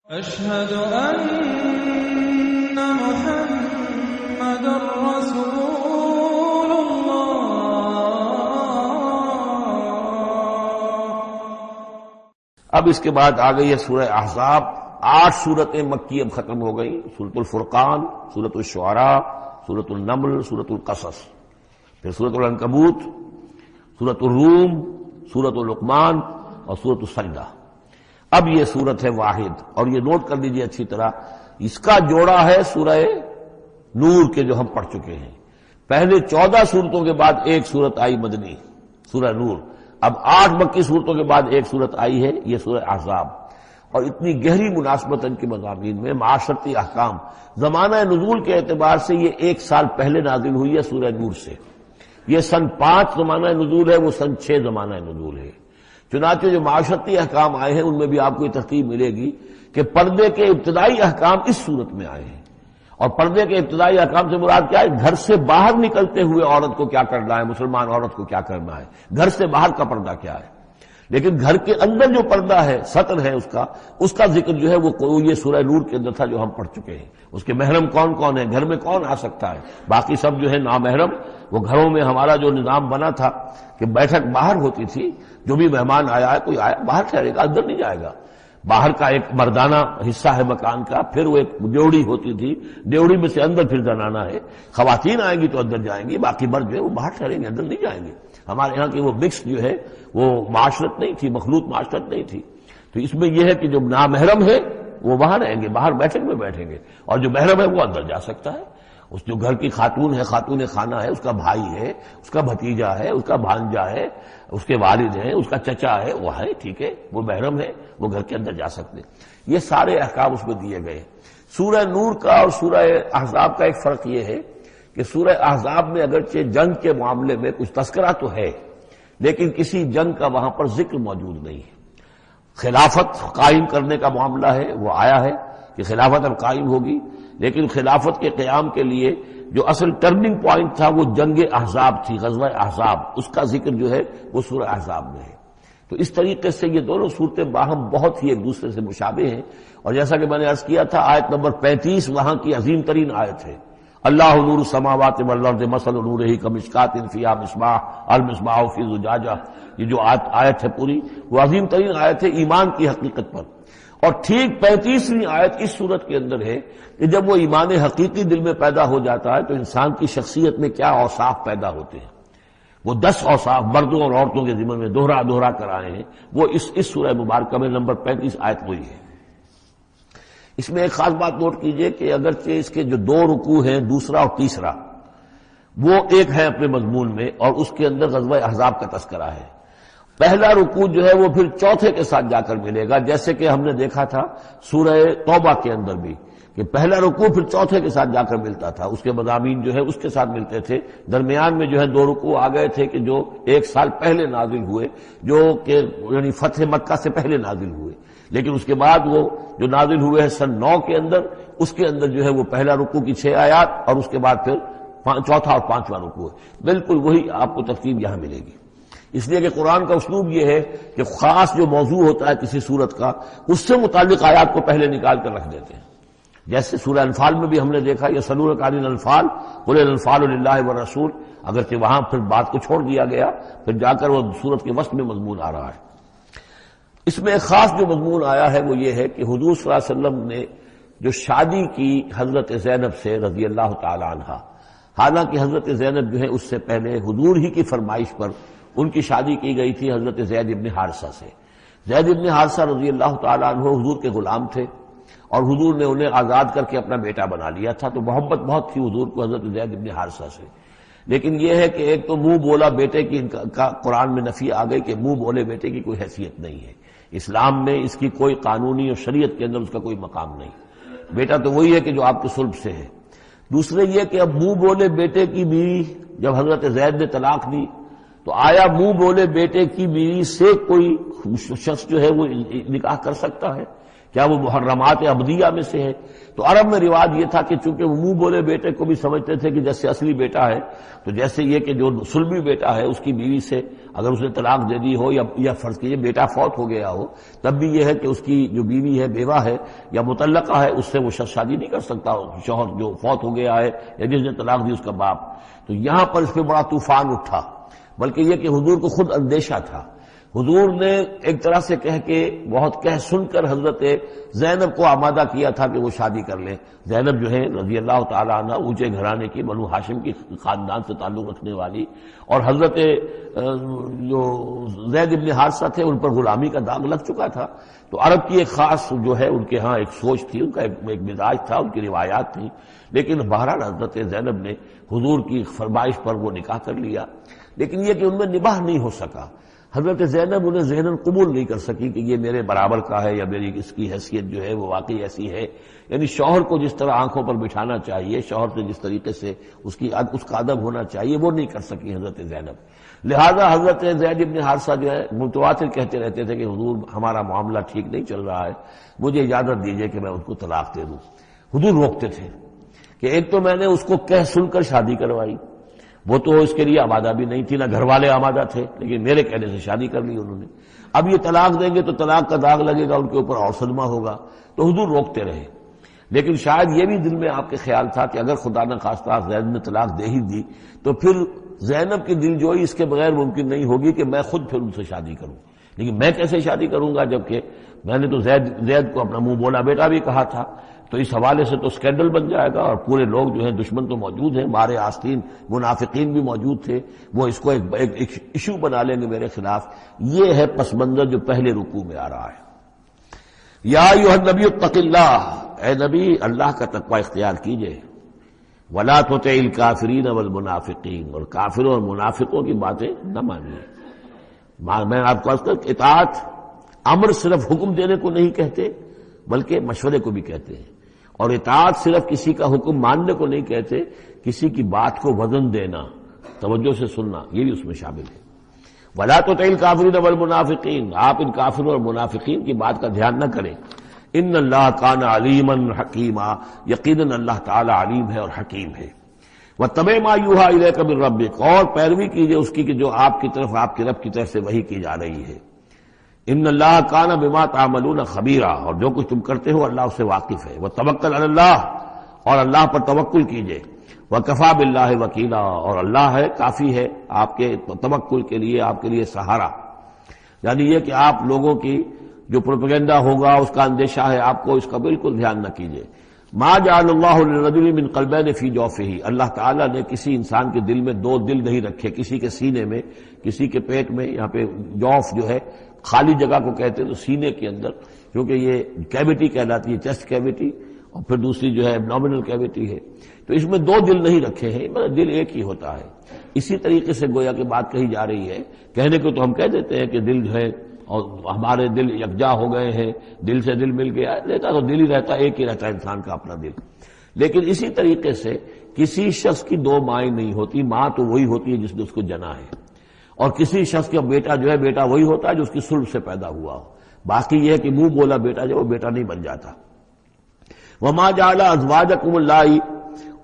أشهد أن محمد رسول الله۔ اب اس کے بعد آ گئی ہے سورہ احزاب۔ 8 سورتیں مکی اب ختم ہو گئی، سورۃ الفرقان، سورۃ الشعراء، سورۃ النمل، سورۃ القصص، پھر سورۃ العنکبوت، سورۃ الروم، سورۃ لقمان اور سورۃ السجدہ۔ اب یہ سورت ہے واحد، اور یہ نوٹ کر لیجئے اچھی طرح، اس کا جوڑا ہے سورہ نور کے جو ہم پڑھ چکے ہیں۔ پہلے 14 سورتوں کے بعد ایک سورت آئی مدنی، سورہ نور۔ اب 8 مکی سورتوں کے بعد ایک سورت آئی ہے، یہ سورہ احزاب، اور اتنی گہری مناسبت ان کے مضامین میں، معاشرتی احکام، زمانہ نزول کے اعتبار سے یہ 1 سال پہلے نازل ہوئی ہے سورہ نور سے۔ یہ سن 5 زمانہ نزول ہے، وہ سن 6 زمانہ نزول ہے۔ چنانچہ جو معاشرتی احکام آئے ہیں ان میں بھی آپ کو یہ ترتیب ملے گی کہ پردے کے ابتدائی احکام اس صورت میں آئے ہیں، اور پردے کے ابتدائی احکام سے مراد کیا ہے؟ گھر سے باہر نکلتے ہوئے عورت کو کیا کرنا ہے، مسلمان عورت کو کیا کرنا ہے، گھر سے باہر کا پردہ کیا ہے۔ لیکن گھر کے اندر جو پردہ ہے، سطر ہے اس کا ذکر جو ہے وہ یہ سورہ نور کے اندر تھا جو ہم پڑھ چکے ہیں۔ اس کے محرم کون کون ہیں، گھر میں کون آ سکتا ہے، باقی سب جو ہے نامحرم۔ وہ گھروں میں ہمارا جو نظام بنا تھا کہ بیٹھک باہر ہوتی تھی، جو بھی مہمان آیا ہے، کوئی آیا باہر ٹھہرے گا، اندر نہیں جائے گا۔ باہر کا ایک مردانہ حصہ ہے مکان کا، پھر وہ ایک ڈیوڑی ہوتی تھی، ڈیوڑی میں سے اندر پھر زنانہ ہے۔ خواتین آئیں گی تو اندر جائیں گی، باقی مرد جو ہے وہ باہر ٹھہریں گے، اندر نہیں جائیں گے۔ ہمارے یہاں کی وہ مکس جو ہے وہ معاشرت نہیں تھی، مخلوط معاشرت نہیں تھی۔ تو اس میں یہ ہے کہ جو نامحرم ہے وہ وہاں رہیں گے، باہر بیٹھک میں بیٹھیں گے، اور جو محرم ہے وہ اندر جا سکتا ہے۔ اس جو گھر کی خاتون ہے، خاتون خانہ ہے، اس کا بھائی ہے، اس کا بھتیجا ہے، اس کا بھانجا ہے، اس کے والد ہیں، اس کا چچا ہے، وہ ہے، ٹھیک ہے، وہ محرم ہے، وہ گھر کے اندر جا سکتے۔ یہ سارے احکام اس میں دیے گئے۔ سورہ نور کا اور سورہ احزاب کا ایک فرق یہ ہے کہ سورہ احزاب میں اگرچہ جنگ کے معاملے میں کچھ تذکرہ تو ہے، لیکن کسی جنگ کا وہاں پر ذکر موجود نہیں ہے۔ خلافت قائم کرنے کا معاملہ ہے، وہ آیا ہے کہ خلافت اب قائم ہوگی، لیکن خلافت کے قیام کے لیے جو اصل ٹرننگ پوائنٹ تھا وہ جنگ احزاب تھی، غزوہ احزاب، اس کا ذکر جو ہے وہ سورہ احزاب میں ہے۔ تو اس طریقے سے یہ دونوں صورتیں باہم بہت ہی ایک دوسرے سے مشابہ ہیں، اور جیسا کہ میں نے عرض کیا تھا، آیت نمبر 35 وہاں کی عظیم ترین آیت ہے۔ اللہ نور السماوات والارض مثل نورہ کمشکاۃ فیہا مصباح المصباح فی زجاجہ۔ یہ جو آیت ہے پوری، وہ عظیم ترین آیت ہے ایمان کی حقیقت پر۔ اور ٹھیک 35ویں آیت اس صورت کے اندر ہے کہ جب وہ ایمان حقیقی دل میں پیدا ہو جاتا ہے تو انسان کی شخصیت میں کیا اوصاف پیدا ہوتے ہیں۔ وہ 10 اوصاف مردوں اور عورتوں کے ذمن میں دوہرا کر آئے ہیں، وہ اس سورہ مبارکہ میں نمبر 35 آیت وہی ہے۔ اس میں ایک خاص بات نوٹ کیجئے کہ اگرچہ اس کے جو 2 رکوع ہیں، دوسرا اور تیسرا، وہ ایک ہے اپنے مضمون میں، اور اس کے اندر غزوہ احزاب کا تذکرہ ہے۔ پہلا رکوع جو ہے وہ پھر چوتھے کے ساتھ جا کر ملے گا، جیسے کہ ہم نے دیکھا تھا سورہ توبہ کے اندر بھی کہ پہلا رکوع پھر چوتھے کے ساتھ جا کر ملتا تھا، اس کے مضامین جو ہے اس کے ساتھ ملتے تھے۔ درمیان میں جو ہے 2 رکوع آ گئے تھے کہ جو 1 سال پہلے نازل ہوئے، جو کہ یعنی فتح مکہ سے پہلے نازل ہوئے، لیکن اس کے بعد وہ جو نازل ہوئے ہیں سن 9 کے اندر، اس کے اندر جو ہے وہ پہلا رکوع کی 6 آیات، اور اس کے بعد پھر چوتھا اور 5واں رکوع ہے۔ بالکل وہی آپ کو ترتیب یہاں ملے گی، اس لیے کہ قرآن کا اسلوب یہ ہے کہ خاص جو موضوع ہوتا ہے کسی صورت کا، اس سے متعلق آیات کو پہلے نکال کر رکھ دیتے ہیں۔ جیسے سورہ انفال میں بھی ہم نے دیکھا، یسألونک عن الانفال قل الانفال للہ والرسول، اگرچہ وہاں پھر بات کو چھوڑ دیا گیا، پھر جا کر وہ صورت کے وسط میں مضمون آ رہا ہے۔ اس میں ایک خاص جو مضمون آیا ہے وہ یہ ہے کہ حضور صلی اللہ علیہ وسلم نے جو شادی کی حضرت زینب سے رضی اللہ تعالی عنہ، حالانکہ حضرت زینب جو ہے اس سے پہلے حضور ہی کی فرمائش پر ان کی شادی کی گئی تھی حضرت زید ابن حارثہ سے۔ زید ابن حارثہ رضی اللہ تعالی عنہ حضور کے غلام تھے، اور حضور نے انہیں آزاد کر کے اپنا بیٹا بنا لیا تھا، تو محبت بہت تھی حضور کو حضرت زید ابن حارثہ سے۔ لیکن یہ ہے کہ ایک تو منہ بولا بیٹے کی کا قرآن میں نفی آ گئی کہ منہ بولے بیٹے کی کوئی حیثیت نہیں ہے، اسلام میں اس کی کوئی قانونی اور شریعت کے اندر اس کا کوئی مقام نہیں۔ بیٹا تو وہی ہے کہ جو آپ کے صلب سے ہے۔ دوسرے یہ کہ اب منہ بولے بیٹے کی بیوی جب حضرت زید نے طلاق دی تو آیا منہ بولے بیٹے کی بیوی سے کوئی شخص جو ہے وہ نکاح کر سکتا ہے؟ کیا وہ محرمات ابدیہ میں سے ہے؟ تو عرب میں رواج یہ تھا کہ چونکہ وہ منہ بولے بیٹے کو بھی سمجھتے تھے کہ جیسے اصلی بیٹا ہے، تو جیسے یہ کہ جو سلبی بیٹا ہے اس کی بیوی سے اگر اس نے طلاق دے دی ہو یا فرض کیجیے بیٹا فوت ہو گیا ہو، تب بھی یہ ہے کہ اس کی جو بیوی ہے، بیوہ ہے یا مطلقہ ہے، اس سے وہ شخص شادی نہیں کر سکتا، شوہر جو فوت ہو گیا ہے یا جس نے طلاق دی اس کا باپ۔ تو یہاں پر اس پہ بڑا طوفان اٹھا، بلکہ یہ کہ حضور کو خود اندیشہ تھا۔ حضور نے ایک طرح سے بہت کہہ سن کر حضرت زینب کو آمادہ کیا تھا کہ وہ شادی کر لیں۔ زینب جو ہے رضی اللہ تعالیٰ عنہ، اونچے گھرانے کی، بنو ہاشم کی خاندان سے تعلق رکھنے والی، اور حضرت جو زید ابن حارثہ تھے ان پر غلامی کا داغ لگ چکا تھا۔ تو عرب کی ایک خاص جو ہے ان کے ہاں ایک سوچ تھی، ان کا ایک مزاج تھا، ان کی روایات تھیں، لیکن بہرحال حضرت زینب نے حضور کی فرمائش پر وہ نکاح کر لیا، لیکن یہ کہ ان میں نباہ نہیں ہو سکا۔ حضرت زینب انہیں ذہناً قبول نہیں کر سکی کہ یہ میرے برابر کا ہے یا میری اس کی حیثیت جو ہے وہ واقعی ایسی ہے، یعنی شوہر کو جس طرح آنکھوں پر بٹھانا چاہیے، شوہر سے جس طریقے سے اس کا ادب ہونا چاہیے، وہ نہیں کر سکی حضرت زینب۔ لہذا حضرت زید ابن حارثہ جو ہے متواتر کہتے رہتے تھے کہ حضور ہمارا معاملہ ٹھیک نہیں چل رہا ہے، مجھے اجازت دیجیے کہ میں ان کو طلاق دے دوں۔ حضور روکتے تھے کہ ایک تو میں نے اس کو کہہ سن کر شادی کروائی، وہ تو اس کے لیے آمادہ بھی نہیں تھی، نہ گھر والے آمادہ تھے، لیکن میرے کہنے سے شادی کر لی انہوں نے۔ اب یہ طلاق دیں گے تو طلاق کا داغ لگے گا ان کے اوپر اور صدمہ ہوگا، تو حضور روکتے رہے۔ لیکن شاید یہ بھی دل میں آپ کے خیال تھا کہ اگر خدا نہ خواستہ زید نے طلاق دے ہی دی تو پھر زینب کی دل جوئی اس کے بغیر ممکن نہیں ہوگی کہ میں خود پھر ان سے شادی کروں، لیکن میں کیسے شادی کروں گا جبکہ میں نے تو زید کو اپنا منہ بولا بیٹا بھی کہا تھا۔ تو اس حوالے سے تو سکینڈل بن جائے گا، اور پورے لوگ جو ہیں دشمن تو موجود ہیں، مارے آستین منافقین بھی موجود تھے، وہ اس کو ایک ایشو بنا لیں گے میرے خلاف۔ یہ ہے پس منظر جو پہلے رکوع میں آ رہا ہے۔ یا ایھا النبی اتق اللہ، اے نبی اللہ کا تقوی اختیار کیجئے، ولا تطع الکافرین والمنافقین، اور کافروں اور منافقوں کی باتیں نہ مانیے۔ میں آپ کو اطاعت امر صرف حکم دینے کو نہیں کہتے بلکہ مشورے کو بھی کہتے ہیں، اور اطاعت صرف کسی کا حکم ماننے کو نہیں کہتے، کسی کی بات کو وزن دینا، توجہ سے سننا، یہ بھی اس میں شامل ہے۔ وَلَا تُطِعِ الْكَافِرِينَ وَالْمُنَافِقِينَ، آپ ان کافروں اور منافقین کی بات کا دھیان نہ کریں۔ ان اللہ کان علیما حکیما، یقیناً اللہ تعالی علیم ہے اور حکیم ہے۔ وَاتَّبِعْ مَا يُوحَىٰ إِلَيْكَ مِن رَّبِّكَ، اور پیروی کیجئے اس کی کہ جو آپ کی طرف، آپ کے رب کی طرف سے وحی کی جا رہی ہے۔ ان اللہ کان بما تعملون خبیرا، اور جو کچھ تم کرتے ہو اللہ اس سے واقف ہے۔ وتوکل علی اللہ، اور اللہ پر توکل کیجئے۔ وکفی باللہ وکیلا، اور اللہ ہے کافی ہے آپ کے توکل کے لیے، آپ کے لیے سہارا۔ یعنی یہ کہ آپ لوگوں کی جو پروپیگنڈا ہوگا اس کا اندیشہ ہے آپ کو، اس کا بالکل دھیان نہ کیجئے۔ ما جعل اللہ للرجل من قلبین فی جوفہ، اللہ تعالیٰ نے کسی انسان کے دل میں دو دل نہیں رکھے، کسی کے سینے میں، کسی کے پیٹ میں۔ یہاں پہ جوف جو ہے خالی جگہ کو کہتے ہیں، تو سینے کے اندر، کیونکہ یہ کیویٹی کہلاتی ہے، چیسٹ کیویٹی، اور پھر دوسری جو ہے ایبڈومینل کیویٹی ہے، تو اس میں دو دل نہیں رکھے ہیں، مگر دل ایک ہی ہوتا ہے۔ اسی طریقے سے گویا کہ بات کہی جا رہی ہے، کہنے کو تو ہم کہہ دیتے ہیں کہ دل جو ہے اور ہمارے دل یکجا ہو گئے ہیں، دل سے دل مل گیا، رہتا تو دل ہی رہتا، ایک ہی رہتا ہے انسان کا اپنا دل۔ لیکن اسی طریقے سے کسی شخص کی دو مائیں نہیں ہوتی، ماں تو وہی ہوتی ہے جس نے اس کو جنا ہے، اور کسی شخص کا بیٹا جو ہے، بیٹا وہی ہوتا ہے جو اس کی صلب سے پیدا ہوا ہو۔ باقی یہ ہے کہ منہ بولا بیٹا جو وہ بیٹا نہیں بن جاتا۔ وما جعل ازواجکم اللائے،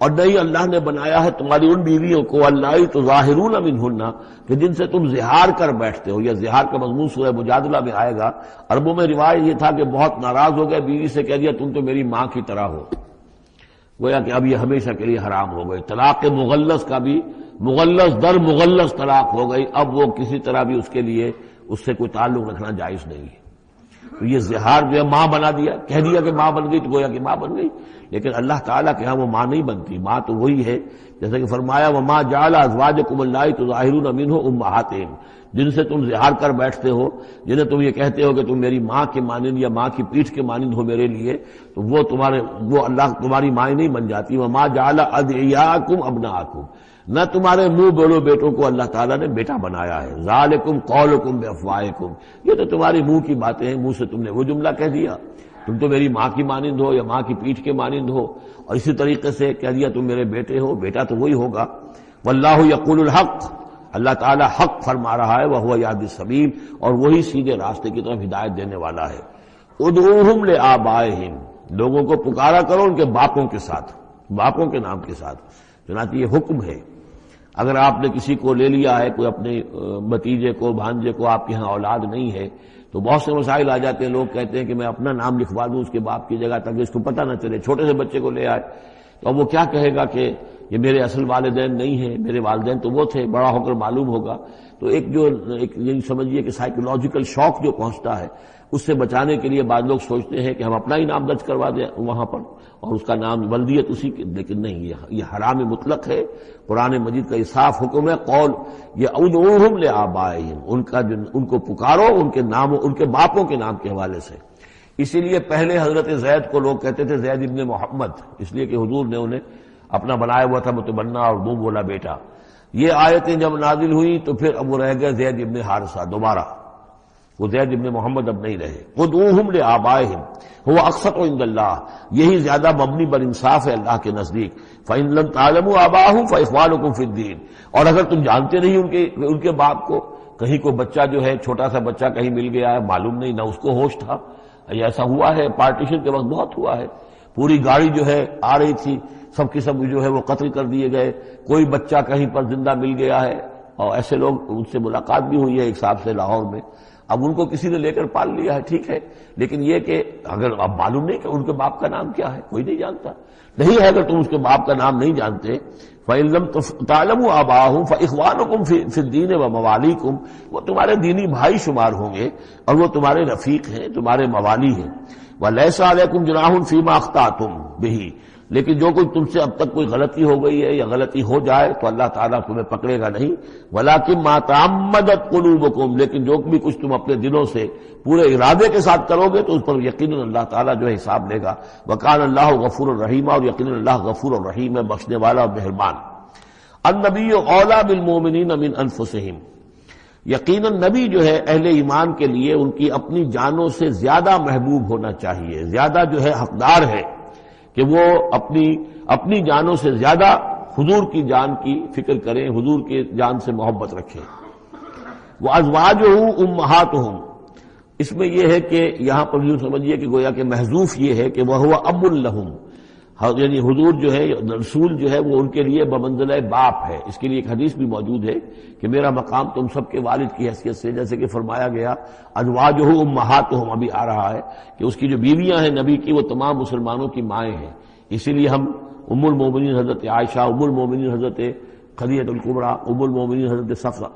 اور نہیں اللہ نے بنایا ہے تمہاری ان بیویوں کو، اللائے تظاہرون منہن، کہ جن سے تم زہار کر بیٹھتے ہو۔ یا زہار کا مضمون سورہ مجادلہ میں آئے گا۔ عربوں میں روایت یہ تھا کہ بہت ناراض ہو گئے، بیوی سے کہہ دیا تم تو میری ماں کی طرح ہو، گویا کہ اب یہ ہمیشہ کے لیے حرام ہو گئے۔ طلاق مغلظ کا بھی مغلظ در مغلظ طلاق ہو گئی، اب وہ کسی طرح بھی اس کے لیے اس سے کوئی تعلق رکھنا جائز نہیں ہے۔ تو یہ زہار جو ہے ماں بنا دیا، کہہ دیا کہ ماں بن گئی تو گویا کہ ماں بن گئی، لیکن اللہ تعالیٰ کے ہاں وہ ماں نہیں بنتی، ماں تو وہی ہے، جیسے کہ فرمایا وما جعل ازواجکم اللائے تظاہرون منہ امہاتہم، جن سے تم زہار کر بیٹھتے ہو، جنہیں تم یہ کہتے ہو کہ تم میری ماں کے مانند یا ماں کی پیٹھ کے مانند ہو میرے لیے، تو وہ اللہ تمہاری مائیں نہیں بن جاتی۔ وما جعل ادعیاءکم ابناءکم، نہ تمہارے منہ بولو بیٹوں کو اللہ تعالیٰ نے بیٹا بنایا ہے۔ ذالکم قولکم بافواہکم، یہ تو تمہاری منہ کی باتیں ہیں، منہ سے تم نے وہ جملہ کہہ دیا، تم تو میری ماں کی مانند ہو یا ماں کی پیٹھ کے مانند ہو، اور اسی طریقے سے کہہ دیا تم میرے بیٹے ہو، بیٹا تو وہی ہوگا۔ واللہ یقول الحق، اللہ تعالیٰ حق فرما رہا ہے، وہو یہدی السبیل، اور وہی سیدھے راستے کی طرف ہدایت دینے والا ہے۔ ادعوہم لآبائہم، لوگوں کو پکارا کرو ان کے باپوں کے ساتھ، باپوں کے نام کے ساتھ۔ چنانچہ یہ حکم ہے، اگر آپ نے کسی کو لے لیا ہے، کوئی اپنے بھتیجے کو، بھانجے کو، آپ کے ہاں اولاد نہیں ہے، تو بہت سے مسائل آ جاتے ہیں، لوگ کہتے ہیں کہ میں اپنا نام لکھوا دوں اس کے باپ کی جگہ تاکہ اس کو پتہ نہ چلے، چھوٹے سے بچے کو لے آئے تو اب وہ کیا کہے گا کہ یہ میرے اصل والدین نہیں ہیں، میرے والدین تو وہ تھے، بڑا ہو کر معلوم ہوگا۔ تو ایک یہ سمجھیے کہ سائیکولوجیکل شوق جو پہنچتا ہے، اس سے بچانے کے لیے بعض لوگ سوچتے ہیں کہ ہم اپنا ہی نام درج کروا دیں وہاں پر اور اس کا نام ولدیت اسی کی، لیکن نہیں، یہ حرام مطلق ہے۔ قرآن مجید کا یہ صاف حکم ہے، قول یہ ادعوہم لآبائہم، ان کو پکارو ان کے نام، ان کے باپوں کے نام کے حوالے سے۔ اسی لیے پہلے حضرت زید کو لوگ کہتے تھے زید ابن محمد، اس لیے کہ حضور نے انہیں اپنا بنایا ہوا تھا متبنہ اور منہ بولا بیٹا۔ یہ آیتیں جب نازل ہوئی تو پھر اب وہ رہ گئے زید ابن حارثہ، دوبارہ وہ زید ابن محمد اب نہیں رہے۔ ادعوہم لآبائہم هو اقسط عند اللہ، یہی زیادہ مبنی بر انصاف ہے اللہ کے نزدیک۔ فإن لم تعلموا آباءهم فإخوانكم في الدين، اور اگر تم جانتے نہیں ان کے باپ کو، کہیں کوئی بچہ جو ہے چھوٹا سا بچہ کہیں مل گیا ہے، معلوم نہیں، نہ اس کو ہوش تھا، ایسا ہوا ہے پارٹیشن کے وقت بہت ہوا ہے، پوری گاڑی جو ہے آ رہی تھی، سب کے سب جو ہے وہ قتل کر دیے گئے، کوئی بچہ کہیں پر زندہ مل گیا ہے، اور ایسے لوگ ان سے ملاقات بھی ہوئی ہے ایک صاحب سے لاہور میں، اب ان کو کسی نے لے کر پال لیا ہے، ٹھیک ہے، لیکن یہ کہ اگر اب معلوم نہیں کہ ان کے باپ کا نام کیا ہے، کوئی نہیں جانتا، نہیں ہے، اگر تم اس کے باپ کا نام نہیں جانتے، فَإِن لَمْ تَعْلَمُوا آبَاءَهُمْ فَإِخْوَانُكُمْ فِي الدِّينِ وَمَوَالِيكُمْ، وہ تمہارے دینی بھائی شمار ہوں گے اور وہ تمہارے رفیق ہیں، تمہارے موالی ہیں۔ وَلَيْسَ عَلَيْكُمْ جُنَاحٌ فِيمَا أَخْطَأْتُمْ بِهِ، لیکن جو کوئی تم سے اب تک کوئی غلطی ہو گئی ہے یا غلطی ہو جائے تو اللہ تعالیٰ تمہیں پکڑے گا نہیں۔ وَلَكِن مَا تَعَمَّدَتْ قُلُوبُكُمْ، لیکن جو بھی کچھ تم اپنے دلوں سے پورے ارادے کے ساتھ کرو گے تو اس پر یقیناً اللہ تعالیٰ جو ہے حساب لے گا۔ وَكَانَ اللَّهُ غَفُورًا رَحِيمًا، اور یقیناً اللہ غفور الرحیم ہے، بخشنے والا اور مہربان۔ النبی اولیٰ بالمؤمنین من انفسہم، یقیناً نبی جو ہے اہل ایمان کے لیے ان کی اپنی جانوں سے زیادہ محبوب ہونا چاہیے، زیادہ جو ہے حقدار ہے کہ وہ اپنی جانوں سے زیادہ حضور کی جان کی فکر کریں، حضور کی جان سے محبت رکھیں۔ وَأَزْوَاجُهُ أُمَّهَاتُهُمْ، اس میں یہ ہے کہ یہاں پر یوں سمجھیے کہ گویا کہ محذوف یہ ہے کہ وَهُوَ أَبٌ لَهُمْ، یعنی حضور جو ہے رسول جو ہے وہ ان کے لیے بمنزلہ باپ ہے۔ اس کے لیے ایک حدیث بھی موجود ہے کہ میرا مقام تم سب کے والد کی حیثیت سے، جیسے کہ فرمایا گیا ازواجہ امہاتہم، ابھی آ رہا ہے کہ اس کی جو بیویاں ہیں نبی کی وہ تمام مسلمانوں کی مائیں ہیں، اسی لیے ہم ام المومنین حضرت عائشہ، ام المومنین حضرت خدیجہ الکبریٰ، ام المومنین حضرت صفیہ،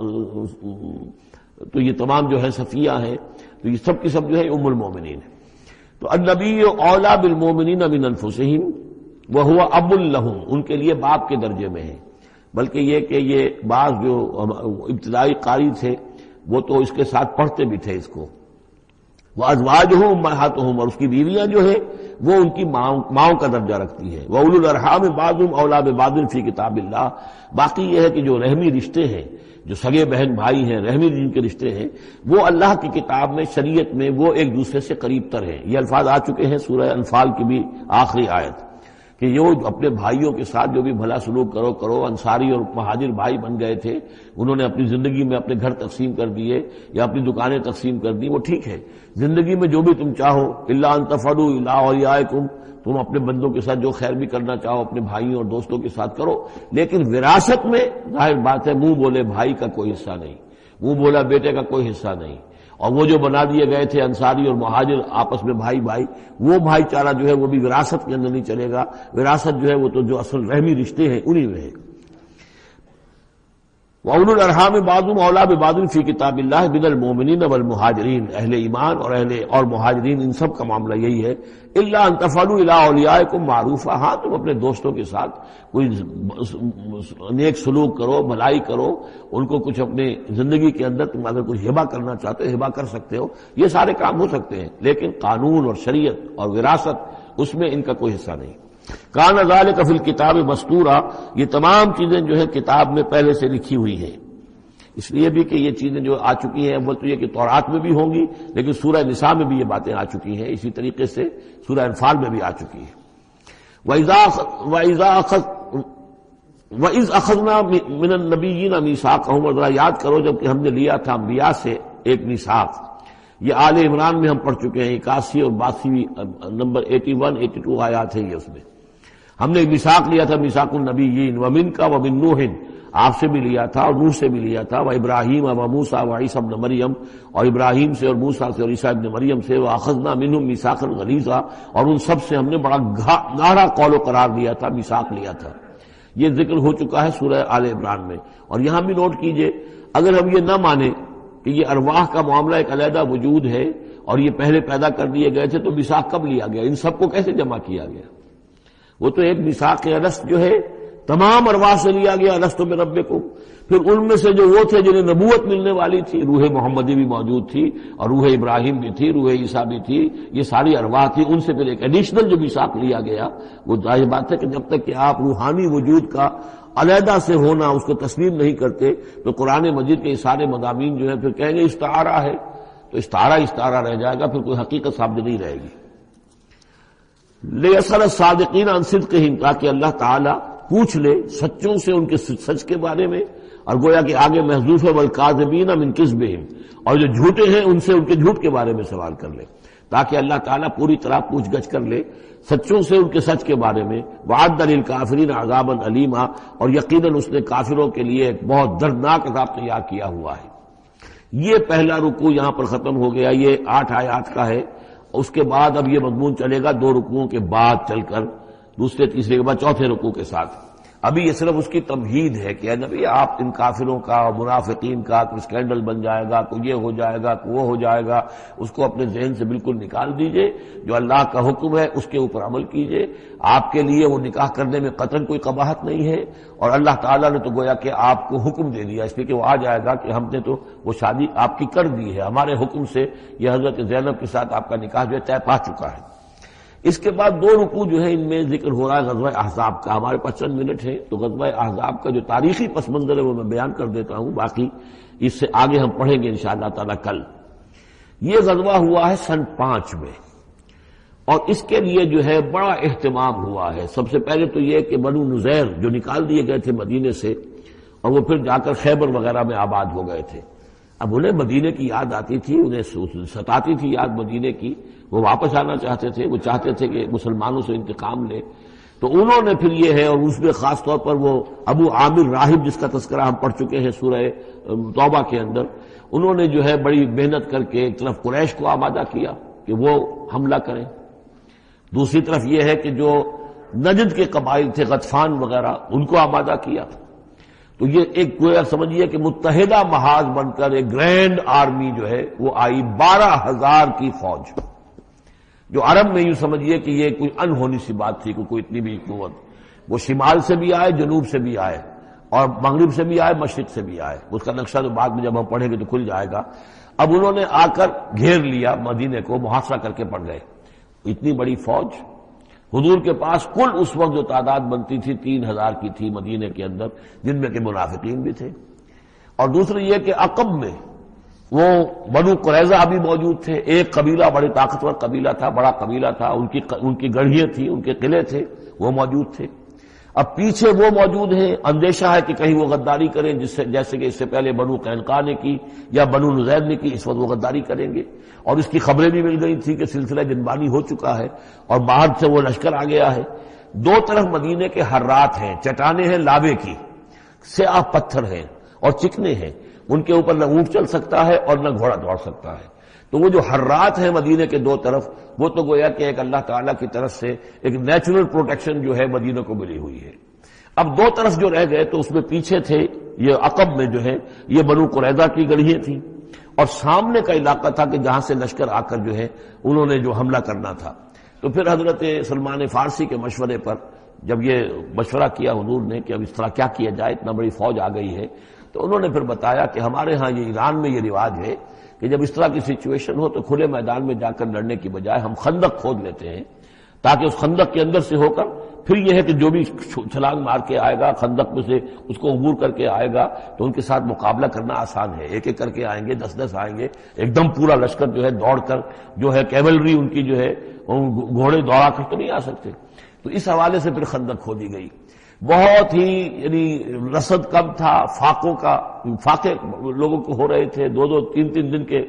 تو یہ تمام جو ہے صفیہ ہیں، تو یہ سب کی سب جو ہے ام المومنین ہیں۔ تو النبی اولیٰ بالمومنین من انفسہم وہو اب لہم، ان کے لیے باپ کے درجے میں ہے، بلکہ یہ کہ یہ بعض جو ابتدائی قاری تھے وہ تو اس کے ساتھ پڑھتے بھی تھے اس کو۔ وازواجہ امہاتہم، اور اس کی بیویاں جو ہے وہ ان کی ماؤں کا درجہ رکھتی ہے۔ وَأُولُو الْأَرْحَامِ بَعْضُهُمْ أَوْلَىٰ بِبَعْضٍ فِي کتاب اللہ، باقی یہ ہے کہ جو رحمی رشتے ہیں، جو سگے بہن بھائی ہیں، رحمی جن کے رشتے ہیں، وہ اللہ کی کتاب میں، شریعت میں وہ ایک دوسرے سے قریب تر ہیں۔ یہ الفاظ آ چکے ہیں سورہ انفال کی بھی آخری آیت کہ یہ اپنے بھائیوں کے ساتھ جو بھی بھلا سلوک کرو۔ انصاری اور مہاجر بھائی بن گئے تھے، انہوں نے اپنی زندگی میں اپنے گھر تقسیم کر دیے یا اپنی دکانیں تقسیم کر دی، وہ ٹھیک ہے، زندگی میں جو بھی تم چاہو، الا ان تفعلوا الی اولیاءکم، تم اپنے بندوں کے ساتھ جو خیر بھی کرنا چاہو اپنے بھائیوں اور دوستوں کے ساتھ کرو، لیکن وراثت میں ظاہر بات ہے منہ بولے بھائی کا کوئی حصہ نہیں، منہ بولا بیٹے کا کوئی حصہ نہیں۔ اور وہ جو بنا دیے گئے تھے انصاری اور مہاجر آپس میں بھائی وہ بھائی چارہ جو ہے وہ بھی وراثت کے اندر نہیں چلے گا، وراثت جو ہے وہ تو جو اصل رحمی رشتے ہیں انہی میں ہے۔ وَأُولُو الْأَرْحَامِ بَعْضُهُمْ أَوْلَىٰ بِبَعْضٍ فِي کتاب اللہ مِنَ الْمُؤْمِنِينَ وَالْمُهَاجِرِينَ، اہل ایمان اور مہاجرین ان سب کا معاملہ یہی ہے۔ إِلَّا أَن تَفْعَلُوا إِلَىٰ أَوْلِيَائِكُمْ مَعْرُوفًا، ہاں تم اپنے دوستوں کے ساتھ کوئی نیک سلوک کرو، بھلائی کرو، ان کو کچھ اپنے زندگی کے اندر تم اگر کچھ ہبہ کرنا چاہتے ہو ہبہ کر سکتے ہو، یہ سارے کام ہو سکتے ہیں، لیکن قانون اور شریعت اور وراثت اس میں ان کا کوئی حصہ نہیں۔ کان ذالک فی الکتاب مستورا، یہ تمام چیزیں جو ہے کتاب میں پہلے سے لکھی ہوئی ہیں، اس لیے بھی کہ یہ چیزیں جو آ چکی ہیں اول تو یہ کہ تورات میں بھی ہوں گی، لیکن سورہ نساء میں بھی یہ باتیں آ چکی ہیں، اسی طریقے سے سورہ انفال میں بھی آ چکی ہے۔ وَإِذْ أَخَذْنَا مِنَ النَّبِيِّينَ مِيثَاقَهُمْ، اور ذرا یاد کرو جب کہ ہم نے لیا تھا انبیاء سے ایک میثاق، یہ آل عمران میں ہم پڑھ چکے ہیں، 81 اور 82 نمبر 81 82 آیات ہیں یہ، اس میں ہم نے میثاق لیا تھا، میثاق النبیین ومن کا ومن نوح، آپ سے بھی لیا تھا اور نوح سے بھی لیا تھا، وابراہیم وموسیٰ وعیسیٰ ابن مریم، اور ابراہیم سے اور موسیٰ سے اور عیسیٰ ابن مریم سے، واخذنا منہم میثاقا غلیظا، اور ان سب سے ہم نے بڑا گہرا قول و قرار لیا تھا، میثاق لیا تھا۔ یہ ذکر ہو چکا ہے سورہ آل عمران میں۔ اور یہاں بھی نوٹ کیجئے، اگر ہم یہ نہ مانیں کہ یہ ارواح کا معاملہ ایک علیحدہ وجود ہے اور یہ پہلے پیدا کر دیے گئے تھے، تو میثاق کب لیا گیا؟ ان سب کو کیسے جمع کیا گیا؟ وہ تو ایک میثاق الست جو ہے تمام ارواح سے لیا گیا، الست بربکم۔ پھر ان میں سے جو وہ تھے جنہیں نبوت ملنے والی تھی، روح محمدی بھی موجود تھی اور روح ابراہیم بھی تھی، روح عیسیٰ بھی تھی، یہ ساری ارواح تھی، ان سے پھر ایک ایڈیشنل جو میثاق لیا گیا۔ وہ ظاہر بات ہے کہ جب تک کہ آپ روحانی وجود کا علیحدہ سے ہونا اس کو تسلیم نہیں کرتے، تو قرآن مجید کے سارے مضامین جو ہیں پھر کہیں گے استعارہ ہے، تو استعارہ رہ جائے گا، پھر کوئی حقیقت ثابت نہیں رہے گی۔ لِيَسْأَلَ الصَّادِقِينَ عَنْ صِدْقِهِمْ، تاکہ اللہ تعالیٰ پوچھ لے سچوں سے ان کے سچ کے بارے میں، اور گویا کہ آگے محذوف ہے وَالْكَاذِبِينَ مِنْ كِذْبِهِمْ، اور جو جھوٹے ہیں ان سے ان کے جھوٹ کے بارے میں سوال کر لے، تاکہ اللہ تعالیٰ پوری طرح پوچھ گچھ کر لے سچوں سے ان کے سچ کے بارے میں۔ وَعَدَّ لِلْكَافِرِينَ عَذَابًا أَلِيمًا، اور یقیناً اس نے کافروں کے لیے ایک بہت دردناک عذاب تیار کیا ہوا ہے۔ یہ پہلا رکوع یہاں پر ختم ہو گیا، یہ 8 آیات کا ہے۔ اس کے بعد اب یہ مضمون چلے گا 2 رکوعوں کے بعد چل کر، دوسرے تیسرے کے بعد چوتھے رکوع کے ساتھ۔ ابھی یہ صرف اس کی تمہید ہے کہ اے نبی آپ ان کافروں کا اور منافقین کا کوئی اسکینڈل بن جائے گا، کوئی یہ ہو جائے گا، کوئی وہ ہو جائے گا، اس کو اپنے ذہن سے بالکل نکال دیجئے، جو اللہ کا حکم ہے اس کے اوپر عمل کیجئے۔ آپ کے لیے وہ نکاح کرنے میں قطعاً کوئی قباحت نہیں ہے، اور اللہ تعالیٰ نے تو گویا کہ آپ کو حکم دے دیا، اس لیے کہ وہ آ جائے گا کہ ہم نے تو وہ شادی آپ کی کر دی ہے، ہمارے حکم سے یہ حضرت زینب کے ساتھ آپ کا نکاح جو ہے طے پا چکا ہے۔ اس کے بعد 2 رکوع جو ہے ان میں ذکر ہو رہا ہے غزوہ احزاب کا۔ ہمارے پاس چند منٹ ہے تو غزوہ احزاب کا جو تاریخی پس منظر ہے وہ میں بیان کر دیتا ہوں، باقی اس سے آگے ہم پڑھیں گے انشاءاللہ تعالی کل۔ یہ غزوہ ہوا ہے سن 5 میں، اور اس کے لیے جو ہے بڑا اہتمام ہوا ہے۔ سب سے پہلے تو یہ کہ بنو نذیر جو نکال دیے گئے تھے مدینے سے، اور وہ پھر جا کر خیبر وغیرہ میں آباد ہو گئے تھے، اب انہیں مدینے کی یاد آتی تھی، انہیں ستاتی تھی یاد مدینے کی، وہ واپس آنا چاہتے تھے، وہ چاہتے تھے کہ مسلمانوں سے انتقام لے۔ تو انہوں نے پھر یہ ہے، اور اس میں خاص طور پر وہ ابو عامر راہب جس کا تذکرہ ہم پڑھ چکے ہیں سورہ توبہ کے اندر، انہوں نے جو ہے بڑی محنت کر کے ایک طرف قریش کو آمادہ کیا کہ وہ حملہ کریں، دوسری طرف یہ ہے کہ جو نجد کے قبائل تھے غطفان وغیرہ ان کو آمادہ کیا۔ تو یہ ایک گویا سمجھیے کہ متحدہ محاذ بن کر ایک گرینڈ آرمی جو ہے وہ آئی، 12,000 کی فوج، جو عرب میں یوں سمجھیے کہ یہ کوئی انہونی سی بات تھی کہ کوئی اتنی بھی قوت، وہ شمال سے بھی آئے، جنوب سے بھی آئے، اور مغرب سے بھی آئے، مشرق سے بھی آئے۔ اس کا نقشہ تو بعد میں جب ہم پڑھیں گے تو کھل جائے گا۔ اب انہوں نے آ کر گھیر لیا مدینے کو، محاصرہ کر کے پڑ گئے۔ اتنی بڑی فوج حضور کے پاس کل اس وقت جو تعداد بنتی تھی 3,000 کی تھی مدینے کے اندر، جن میں کہ منافقین بھی تھے، اور دوسری یہ کہ عقب میں وہ بنو قریظہ بھی موجود تھے، ایک قبیلہ بڑے طاقتور قبیلہ تھا، بڑا قبیلہ تھا، ان کی گڑھیاں تھیں، ان کے قلعے تھے، وہ موجود تھے۔ اب پیچھے وہ موجود ہیں، اندیشہ ہے کہ کہیں وہ غداری کریں، جیسے کہ اس سے پہلے بنو قینقاع نے کی یا بنو نذیر نے کی، اس وقت وہ غداری کریں گے، اور اس کی خبریں بھی مل گئی تھی کہ سلسلہ جنبانی ہو چکا ہے اور باہر سے وہ لشکر آ گیا ہے۔ 2 طرف مدینے کے حرات ہیں، چٹانیں ہیں لاوے کی، سیاہ پتھر ہیں اور چکنے ہیں، ان کے اوپر نہ اونٹ چل سکتا ہے اور نہ گھوڑا دوڑ سکتا ہے۔ تو وہ جو حرات ہیں مدینے کے 2 طرف، وہ تو گویا کہ ایک اللہ تعالیٰ کی طرف سے ایک نیچرل پروٹیکشن جو ہے مدینے کو ملی ہوئی ہے۔ اب 2 طرف جو رہ گئے تو اس میں پیچھے تھے یہ عقب میں جو ہے یہ بنو قریظہ کی گڑھیاں تھیں، اور سامنے کا علاقہ تھا کہ جہاں سے لشکر آ کر جو ہے انہوں نے جو حملہ کرنا تھا۔ تو پھر حضرت سلمان فارسی کے مشورے پر جب یہ مشورہ کیا حضور نے کہ اب اس طرح کیا کیا جائے، اتنا بڑی فوج آ گئی ہے، تو انہوں نے پھر بتایا کہ ہمارے ہاں یہ ایران میں یہ رواج ہے کہ جب اس طرح کی سچویشن ہو تو کھلے میدان میں جا کر لڑنے کی بجائے ہم خندق کھود لیتے ہیں، تاکہ اس خندق کے اندر سے ہو کر پھر یہ ہے کہ جو بھی چھلانگ مار کے آئے گا خندق میں سے اس کو عبور کر کے آئے گا تو ان کے ساتھ مقابلہ کرنا آسان ہے، ایک ایک کر کے آئیں گے، 10-10 آئیں گے، ایک دم پورا لشکر جو ہے دوڑ کر جو ہے کیولری ان کی جو ہے گھوڑے دوڑا کر تو نہیں آ سکتے۔ تو اس حوالے سے پھر خندق کھودی گئی۔ بہت ہی یعنی رسد کم تھا، فاقے لوگوں کو ہو رہے تھے، 2-3 دن کے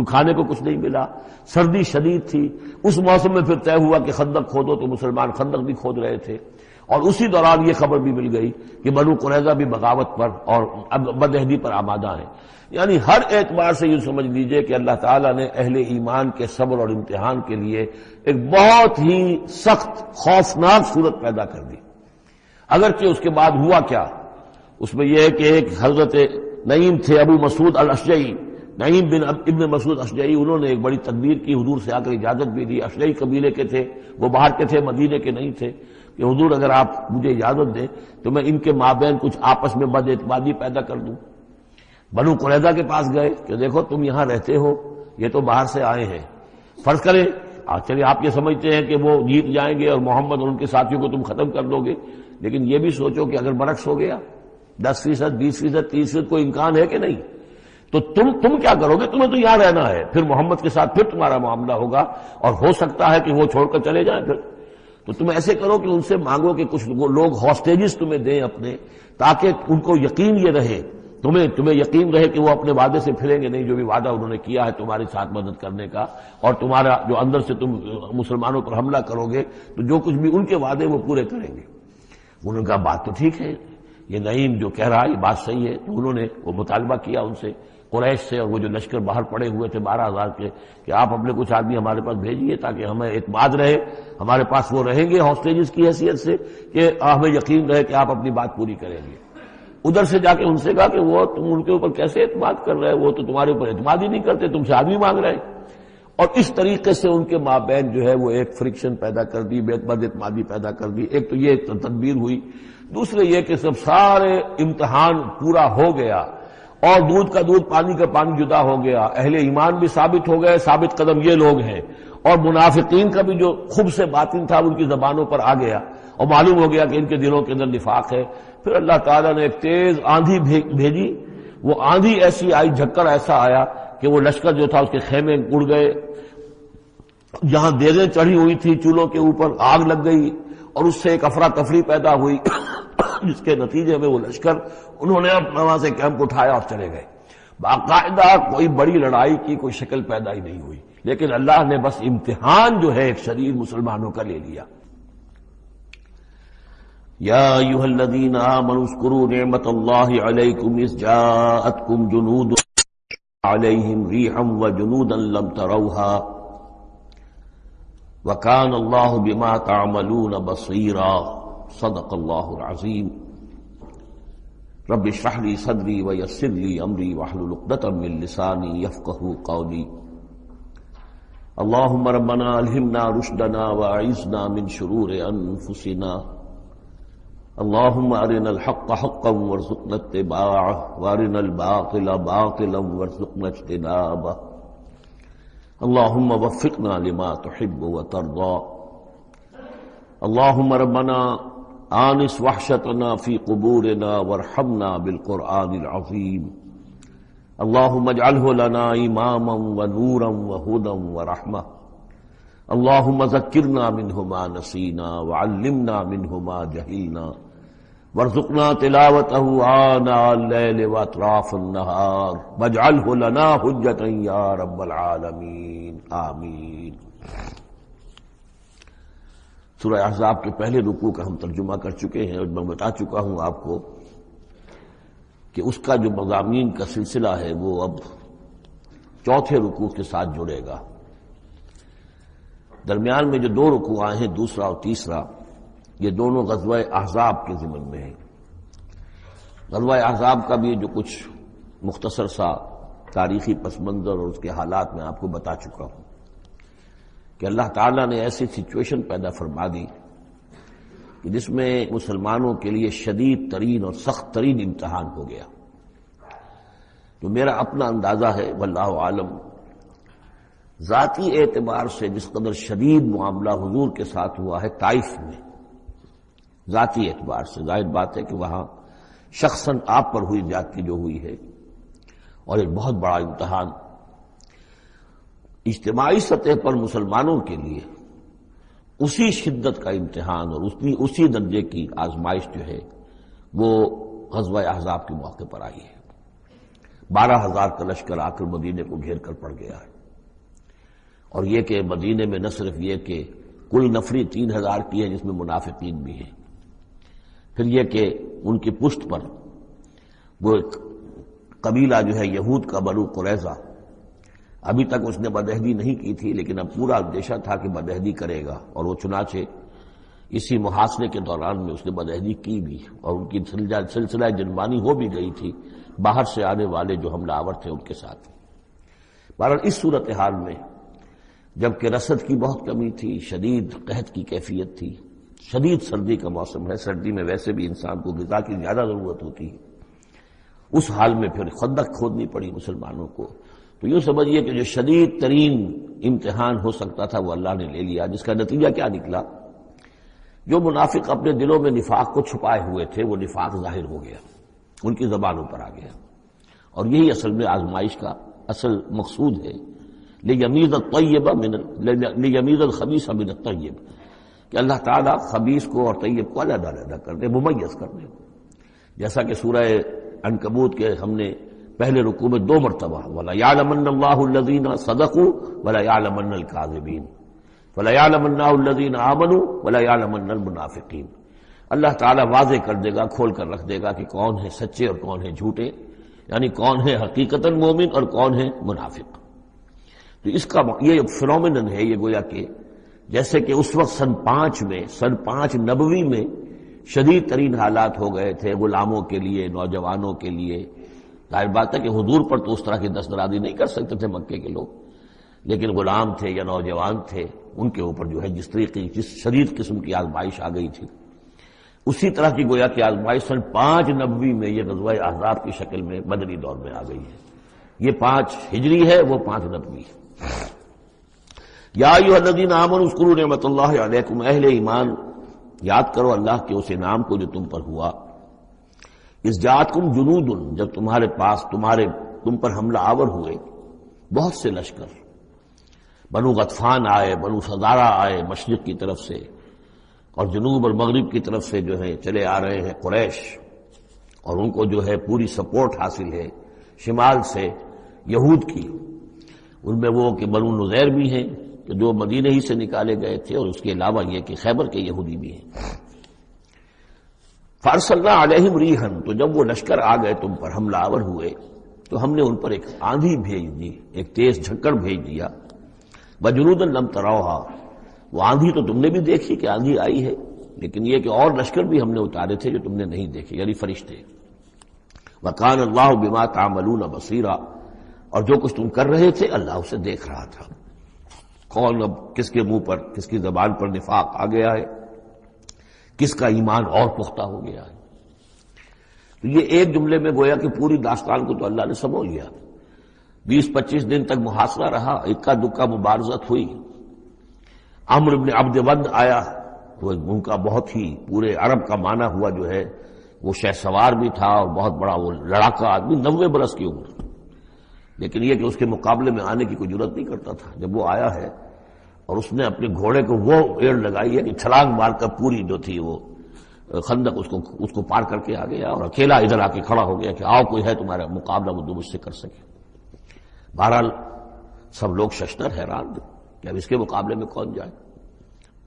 کھانے کو کچھ نہیں ملا، سردی شدید تھی۔ اس موسم میں پھر طے ہوا کہ خندق کھودو، تو مسلمان خندق بھی کھود رہے تھے، اور اسی دوران یہ خبر بھی مل گئی کہ بنو قریظہ بھی بغاوت پر اور بدعہدی پر آمادہ ہیں۔ یعنی ہر اعتبار سے یہ سمجھ لیجئے کہ اللہ تعالیٰ نے اہل ایمان کے صبر اور امتحان کے لیے ایک بہت ہی سخت خوفناک صورت پیدا کر دی۔ اگرچہ اس کے بعد ہوا کیا، اس میں یہ ہے کہ ایک حضرت نعیم تھے ابو مسعود الاشجعی، نعیم بن ابن مسعود اشجعی، انہوں نے ایک بڑی تدبیر کی، حضور سے آ کر اجازت بھی دی۔ اشجعی قبیلے کے تھے، وہ باہر کے تھے، مدینے کے نہیں تھے، کہ حضور اگر آپ مجھے اجازت دیں تو میں ان کے مابین کچھ آپس میں بد اعتمادی پیدا کر دوں۔ بنو قریظہ کے پاس گئے کہ دیکھو تم یہاں رہتے ہو، یہ تو باہر سے آئے ہیں، فرض کریں چلیے آپ یہ سمجھتے ہیں کہ وہ جیت جائیں گے اور محمد اور ان کے ساتھیوں کو تم ختم کر دو گے، لیکن یہ بھی سوچو کہ اگر برعکس ہو گیا 10%، 20%، 30%، کوئی امکان ہے کہ نہیں؟ تو تم کیا کرو گے؟ تمہیں تو یہاں رہنا ہے، پھر محمد کے ساتھ پھر تمہارا معاملہ ہوگا، اور ہو سکتا ہے کہ وہ چھوڑ کر چلے جائیں پھر۔ تو تم ایسے کرو کہ ان سے مانگو کہ کچھ لوگ ہاسٹیجز تمہیں دیں اپنے، تاکہ ان کو یقین یہ رہے، تمہیں یقین رہے کہ وہ اپنے وعدے سے پھریں گے نہیں، جو بھی وعدہ انہوں نے کیا ہے تمہارے ساتھ مدد کرنے کا، اور تمہارا جو اندر سے تم مسلمانوں پر حملہ کرو گے تو جو کچھ بھی ان کے وعدے وہ پورے کریں گے۔ انہوں نے کہا بات تو ٹھیک ہے، یہ نعیم جو کہہ رہا ہے یہ بات صحیح ہے۔ تو انہوں نے وہ مطالبہ کیا ان سے، قریش سے، اور وہ جو لشکر باہر پڑے ہوئے تھے 12,000 کے، کہ آپ اپنے کچھ آدمی ہمارے پاس بھیجیے تاکہ ہمیں اعتماد رہے، ہمارے پاس وہ رہیں گے ہاسٹیجز کی حیثیت سے، کہ ہمیں یقین رہے کہ آپ اپنی بات پوری کریں گے۔ ادھر سے جا کے ان سے کہا کہ وہ تم ان کے اوپر کیسے اعتماد کر رہے، وہ تو تمہارے اوپر اعتماد ہی نہیں کرتے، تم سے آدمی مانگ رہے ہیں۔ اور اس طریقے سے ان کے مابین جو ہے وہ ایک فرکشن پیدا کر دی، بد اعتمادی پیدا کر دی۔ ایک تو یہ تدبیر ہوئی، دوسرے یہ کہ سب سارے امتحان پورا ہو گیا اور دودھ کا دودھ پانی کا پانی جدا ہو گیا، اہل ایمان بھی ثابت ہو گئے، ثابت قدم یہ لوگ ہیں، اور منافقین کا بھی جو خب سے باطن تھا ان کی زبانوں پر آ گیا، اور معلوم ہو گیا کہ ان کے دلوں کے اندر نفاق ہے۔ پھر اللہ تعالیٰ نے ایک تیز آندھی بھیجی، وہ آندھی ایسی آئی، جھکڑ ایسا آیا کہ وہ لشکر جو تھا اس کے خیمے اڑ گئے، جہاں دیگیں چڑھی ہوئی تھی چولہوں کے اوپر آگ لگ گئی، اور اس سے ایک افراتفری پیدا ہوئی، جس کے نتیجے میں وہ لشکر انہوں نے وہاں سے کیمپ اٹھایا اور چلے گئے۔ باقاعدہ کوئی بڑی لڑائی کی کوئی شکل پیدا ہی نہیں ہوئی، لیکن اللہ نے بس امتحان جو ہے ایک شدید مسلمانوں کا لے لیا۔ یا ایھا الذین آمنوا اذکروا نعمت اللہ علیکم اذ جاءتکم جنود علیہم ریحا وجنودا لم تروها وکان اللہ بما تعملون بصیرا۔ صدق اللہ العظیم۔ رب اشرح لی صدری ویسر لی امری واحلل عقدۃ من لسانی یفقهوا قولی۔ اللهم ربنا الہمنا رشدنا واعذنا من شرور انفسنا۔ اللهم ارنا الحق حقا وارزقنا اتباعه وارنا الباطل باطلا وارزقنا اجتنابه۔ اللهم وفقنا لما تحب وترضى۔ اللهم ربنا آنس وحشتنا في قبورنا وارحمنا بالقرآن العظيم۔ اللهم اجعله لنا إماما ونورا وهدى ورحمة۔ اللهم ذكرنا منه ما نسينا وعلمنا منه ما جهلنا وارزقنا تلاوته آناء الليل وأطراف النهار واجعله لنا حجة يا رب العالمين آمين۔ سورہ احزاب کے پہلے رکوع کا ہم ترجمہ کر چکے ہیں، اور میں بتا چکا ہوں آپ کو کہ اس کا جو مضامین کا سلسلہ ہے وہ اب چوتھے رکوع کے ساتھ جڑے گا۔ درمیان میں جو 2 رکوع آئے ہیں، دوسرا اور تیسرا، یہ دونوں غزوہ احزاب کے ضمن میں ہیں۔ غزوہ احزاب کا بھی جو کچھ مختصر سا تاریخی پس منظر اور اس کے حالات میں آپ کو بتا چکا ہوں کہ اللہ تعالیٰ نے ایسی سچویشن پیدا فرما دی کہ جس میں مسلمانوں کے لیے شدید ترین اور سخت ترین امتحان ہو گیا۔ جو میرا اپنا اندازہ ہے واللہ عالم، ذاتی اعتبار سے جس قدر شدید معاملہ حضور کے ساتھ ہوا ہے طائف میں، ذاتی اعتبار سے ظاہر بات ہے کہ وہاں شخصاً آپ پر ہوئی زیادتی جو ہوئی ہے، اور ایک بہت بڑا امتحان اجتماعی سطح پر مسلمانوں کے لیے اسی شدت کا امتحان اور اسی درجے کی آزمائش جو ہے وہ غزوہ احزاب کے موقع پر آئی ہے۔ 12,000 کا لشکر آ کر مدینے کو گھیر کر پڑ گیا ہے، اور یہ کہ مدینے میں نہ صرف یہ کہ کل نفری 3,000 کی ہے جس میں منافقین بھی ہیں، پھر یہ کہ ان کی پشت پر وہ ایک قبیلہ جو ہے یہود کا بنو قریظہ، ابھی تک اس نے بدعہدی نہیں کی تھی لیکن اب پورا اندیشہ تھا کہ بدعہدی کرے گا، اور وہ چنانچہ اسی محاصرے کے دوران میں اس نے بدعہدی کی بھی، اور ان کی سلسلہ جنبانی ہو بھی گئی تھی باہر سے آنے والے جو حملہ آور تھے ان کے ساتھ۔ بہرحال اس صورتحال میں جبکہ رسد کی بہت کمی تھی، شدید قحط کی کیفیت تھی، شدید سردی کا موسم ہے، سردی میں ویسے بھی انسان کو غذا کی زیادہ ضرورت ہوتی ہے، اس حال میں پھر خندق کھودنی پڑی مسلمانوں کو۔ تو یوں سمجھیے کہ جو شدید ترین امتحان ہو سکتا تھا وہ اللہ نے لے لیا، جس کا نتیجہ کیا نکلا؟ جو منافق اپنے دلوں میں نفاق کو چھپائے ہوئے تھے وہ نفاق ظاہر ہو گیا، ان کی زبانوں پر آ گیا، اور یہی اصل میں آزمائش کا اصل مقصود ہے، لیمیز الخبیث من الطیب، کہ اللہ تعالیٰ خبیث کو اور طیب کو علیحدہ علیحدہ کر دے، ممیز کر دے، جیسا کہ سورہ عنکبوت کے ہم نے پہلے رکوع میں 2 مرتبہ وَلَيَعْلَمَنَّ اللَّهُ الَّذِينَ صَدَقُوا وَلَيَعْلَمَنَّ الْكَاذِبِينَ وَلَيَعْلَمَنَّ الَّذِينَ آمَنُوا وَلَيَعْلَمَنَّ الْمُنَافِقِينَ۔ اللہ تعالیٰ واضح کر دے گا، کھول کر رکھ دے گا کہ کون ہے سچے اور کون ہے جھوٹے، یعنی کون ہے حقیقتاً مومن اور کون ہے منافق۔ تو اس کا یہ فنومینن ہے، یہ گویا کہ جیسے کہ اس وقت سن 5 نبوی میں شدید ترین حالات ہو گئے تھے غلاموں کے لیے، نوجوانوں کے لیے۔ ظاہر بات ہے کہ حضور پر تو اس طرح کی دستبرداری نہیں کر سکتے تھے مکے کے لوگ، لیکن غلام تھے یا نوجوان تھے، ان کے اوپر جو ہے جس شدید قسم کی آزمائش آ گئی تھی، اسی طرح کی گویا کہ آزمائش سن 5 نبوی میں یہ غزوہ احزاب کی شکل میں مدنی دور میں آ گئی ہے۔ یہ 5 ہجری ہے، وہ 5 نبوی ہے۔ یا ایھا الذین آمنوا اذکروا نعمت اللہ علیکم، اہل ایمان یاد کرو اللہ کے اس انعام کو جو تم پر ہوا۔ اذ جاءتکم جنود، جب تمہارے پاس تم پر حملہ آور ہوئے بہت سے لشکر، بنو غطفان آئے، بنو فزارہ آئے مشرق کی طرف سے، اور جنوب اور مغرب کی طرف سے جو ہے چلے آ رہے ہیں قریش، اور ان کو جو ہے پوری سپورٹ حاصل ہے شمال سے یہود کی، ان میں وہ کہ بنو نذیر بھی ہیں کہ جو مدینہ ہی سے نکالے گئے تھے، اور اس کے علاوہ یہ کہ خیبر کے یہودی بھی ہیں۔ فارسلنا علیہم ریحا، تو جب وہ لشکر آ گئے تم پر حملہ آور ہوئے تو ہم نے ان پر ایک آندھی بھیج دی، ایک تیز جھکڑ بھیج دیا۔ وجنودا لم تروها، وہ آندھی تو تم نے بھی دیکھی کہ آندھی آئی ہے، لیکن یہ کہ اور لشکر بھی ہم نے اتارے تھے جو تم نے نہیں دیکھے، یعنی فرشتے۔ وکان اللہ بما تعملون بصیرا، اور جو کچھ تم کر رہے تھے اللہ اسے دیکھ رہا تھا۔ کون اب کس کے منہ پر، کس کی زبان پر نفاق آ گیا ہے، کس کا ایمان اور پختہ ہو گیا ہے۔ تو یہ ایک جملے میں گویا کہ پوری داستان کو تو اللہ نے سمجھ لیا۔ 20-25 دن تک محاصرہ رہا، اکا دکا مبارزت ہوئی۔ عمرو بن عبد ود آیا، تو ان کا بہت ہی پورے عرب کا معنی ہوا جو ہے، وہ شہ سوار بھی تھا اور بہت بڑا وہ لڑاکا آدمی، 90 برس کی عمر، لیکن یہ کہ اس کے مقابلے میں آنے کی کوئی ضرورت نہیں کرتا تھا۔ جب وہ آیا ہے اور اس نے اپنے گھوڑے کو وہ ایڑ لگائی ہے کہ چھلانگ مار کر پوری جو تھی وہ خندق اس کو پار کر کے آ گیا، اور اکیلا ادھر آ کے کھڑا ہو گیا کہ آؤ کوئی ہے تمہارا مقابلہ وہ مجھ سے کر سکے۔ بہرحال سب لوگ ششدر حیران کہ اب اس کے مقابلے میں کون جائے۔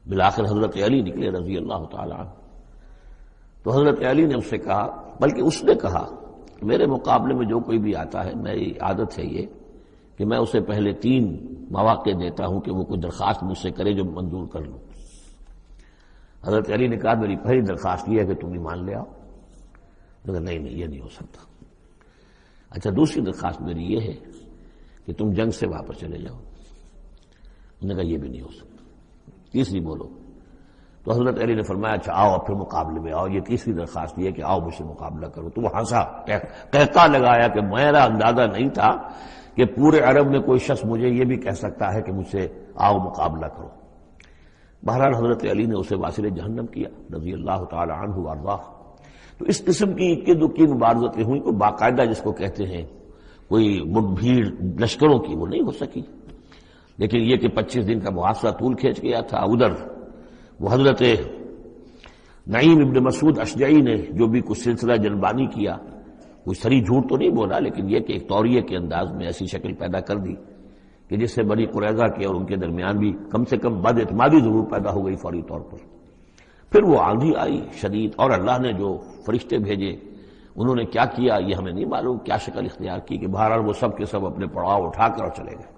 بالآخر حضرت علی نکلے رضی اللہ تعالی عنہ، تو حضرت علی نے اس سے کہا، بلکہ اس نے کہا میرے مقابلے میں جو کوئی بھی آتا ہے، میری عادت ہے یہ کہ میں اسے پہلے 3 مواقع دیتا ہوں کہ وہ کوئی درخواست مجھ سے کرے جو منظور کر لوں۔ حضرت علی نے کہا میری پہلی درخواست یہ ہے کہ تم ایمان لے آؤ۔ نہیں یہ نہیں ہو سکتا۔ اچھا دوسری درخواست میری یہ ہے کہ تم جنگ سے واپس چلے جاؤ۔ انہوں نے کہا یہ بھی نہیں ہو سکتا۔ تیسری بولو۔ تو حضرت علی نے فرمایا اچھا آؤ اب پھر مقابلے میں آؤ، یہ تیسری درخواست یہ ہے کہ آؤ مجھ سے مقابلہ کرو۔ تو وہ ہنسا، کہتا لگایا کہ میرا اندازہ نہیں تھا کہ پورے عرب میں کوئی شخص مجھے یہ بھی کہہ سکتا ہے کہ مجھ سے آؤ مقابلہ کرو۔ بہرحال حضرت علی نے اسے واصل جہنم کیا رضی اللہ تعالی عنہ وارضاہ۔ تو اس قسم کی اکی دکی مبارزتیں ہوئی، کوئی باقاعدہ جس کو کہتے ہیں کوئی مٹ بھیڑ لشکروں کی وہ نہیں ہو سکی، لیکن یہ کہ 25 دن کا محاصرہ طول کھینچ گیا تھا۔ ادھر وہ حضرت نعیم ابن مسعود اشجعی نے جو بھی کچھ سلسلہ جنبانی کیا، کوئی سری جھوٹ تو نہیں بولا، لیکن یہ کہ ایک توریے کے انداز میں ایسی شکل پیدا کر دی کہ جس سے بنی قریظہ کے اور ان کے درمیان بھی کم سے کم بد اعتمادی ضرور پیدا ہو گئی فوری طور پر۔ پھر وہ آندھی آئی شدید، اور اللہ نے جو فرشتے بھیجے انہوں نے کیا کیا یہ ہمیں نہیں معلوم، کیا شکل اختیار کی، کہ بہرحال وہ سب کے سب اپنے پڑاؤ اٹھا کر اور چلے گئے۔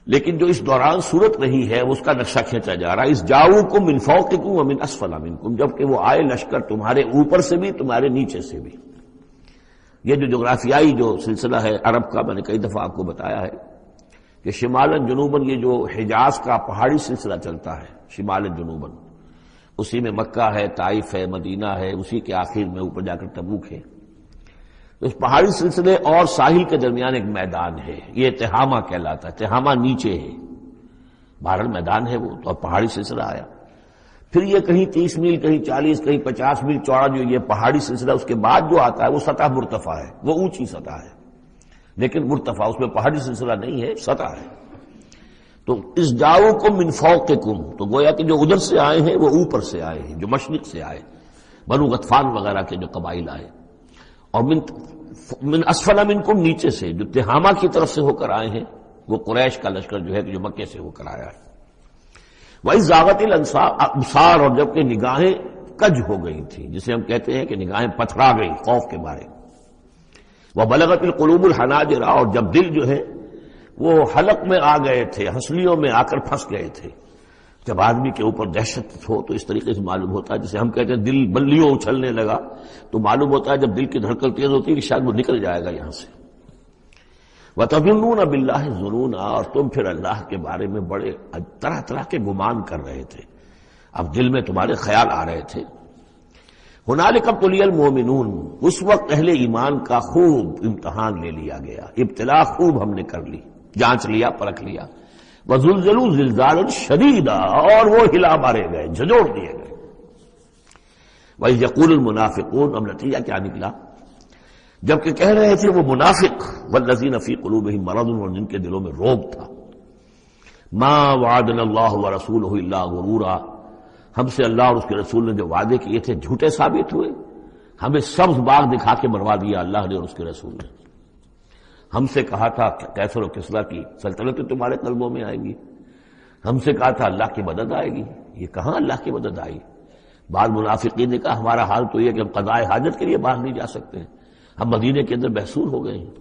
لیکن جو اس دوران صورت رہی ہے اس کا نقشہ کھینچا جا رہا ہے، اس جاؤکم من فوقکم ومن اسفل منکم، جبکہ وہ آئے لشکر تمہارے اوپر سے بھی تمہارے نیچے سے بھی۔ یہ جو جغرافیائی جو سلسلہ ہے عرب کا، میں نے کئی دفعہ آپ کو بتایا ہے کہ شمالاً جنوباً یہ جو حجاز کا پہاڑی سلسلہ چلتا ہے شمالاً جنوباً، اسی میں مکہ ہے، طائف ہے، مدینہ ہے، اسی کے آخر میں اوپر جا کر تبوک ہے۔ تو اس پہاڑی سلسلے اور ساحل کے درمیان ایک میدان ہے، یہ تہامہ کہلاتا ہے، تہامہ نیچے ہے، بہرحال میدان ہے وہ، تو اب پہاڑی سلسلہ آیا۔ پھر یہ کہیں 30 میل، کہیں 40، کہیں 50 میل چوڑا جو یہ پہاڑی سلسلہ، اس کے بعد جو آتا ہے وہ سطح مرتفع ہے، وہ اونچی سطح ہے، لیکن مرتفع اس میں پہاڑی سلسلہ نہیں ہے، سطح ہے۔ تو اس جاؤکم من فوقکم، تو گویا کہ جو ادھر سے آئے ہیں وہ اوپر سے آئے ہیں، جو مشرق سے آئے، بنو غطفان وغیرہ کے جو قبائل آئے، اور من اسفل منکم نیچے سے جو تہامہ کی طرف سے ہو کر آئے ہیں وہ قریش کا لشکر جو ہے کہ جو مکے سے ہو کر آیا ہے۔ وَإِذْ زَاغَتِ الْأَبْصَارُ، اور جبکہ نگاہیں کج ہو گئی تھیں، جسے ہم کہتے ہیں کہ نگاہیں پتھرا گئی خوف کے مارے۔ وَبَلَغَتِ الْقُلُوبُ الْحَنَاجِرَ، اور جب دل جو ہے وہ حلق میں آ گئے تھے، ہنسلیوں میں آ کر پھنس گئے تھے۔ جب آدمی کے اوپر دہشت ہو تو اس طریقے سے معلوم ہوتا ہے، جسے ہم کہتے ہیں دل بلیوں اچھلنے لگا، تو معلوم ہوتا ہے جب دل کی دھڑکن تیز ہوتی ہے کہ شاید وہ نکل جائے گا یہاں سے۔ وَتَظُنُّونَ بِاللَّهِ الظُّنُونَ، اور تم پھر اللہ کے بارے میں بڑے طرح طرح کے گمان کر رہے تھے، اب دل میں تمہارے خیال آ رہے تھے۔ هُنَالِكَ ابْتُلِيَ الْمُؤْمِنُونَ، اس وقت اہل ایمان کا خوب امتحان لے لیا گیا، ابتلا خوب ہم نے کر لی، جانچ لیا، پرکھ لیا۔ وَزُلْزِلُوا زِلْزَالًا شَدِيدًا، اور وہ ہلا مارے گئے، جھنجھوڑ دیے گئے۔ وَإِذْ يَقُولُ الْمُنَافِقُونَ، اب نتیجہ کیا نکلا؟ جبکہ کہہ رہے تھے وہ منافق، وَالَّذِينَ فِي قُلُوبِهِم مَرَضٌ، اور جن کے دلوں میں روگ تھا، مَا وَعَدَنَا اللَّهُ وَرَسُولُهُ إِلَّا غُرُورًا، ہم سے اللہ اور اس کے رسول نے جو وعدے کیے تھے جھوٹے ثابت ہوئے، ہمیں سبز باغ دکھا کے مروا دیا اللہ نے اور اس کے رسول نے۔ ہم سے کہا تھا کیسر و کسریٰ کی سلطنتیں تمہارے قلبوں میں آئیں گی، ہم سے کہا تھا اللہ کی مدد آئے گی، یہ کہاں اللہ کی مدد آئی؟ بعض منافقین نے کہا ہمارا حال تو یہ کہ ہم قضائے حاجت کے لیے باہر نہیں جا سکتے ہیں، ہم مدینے کے اندر محصور ہو گئے ہیں۔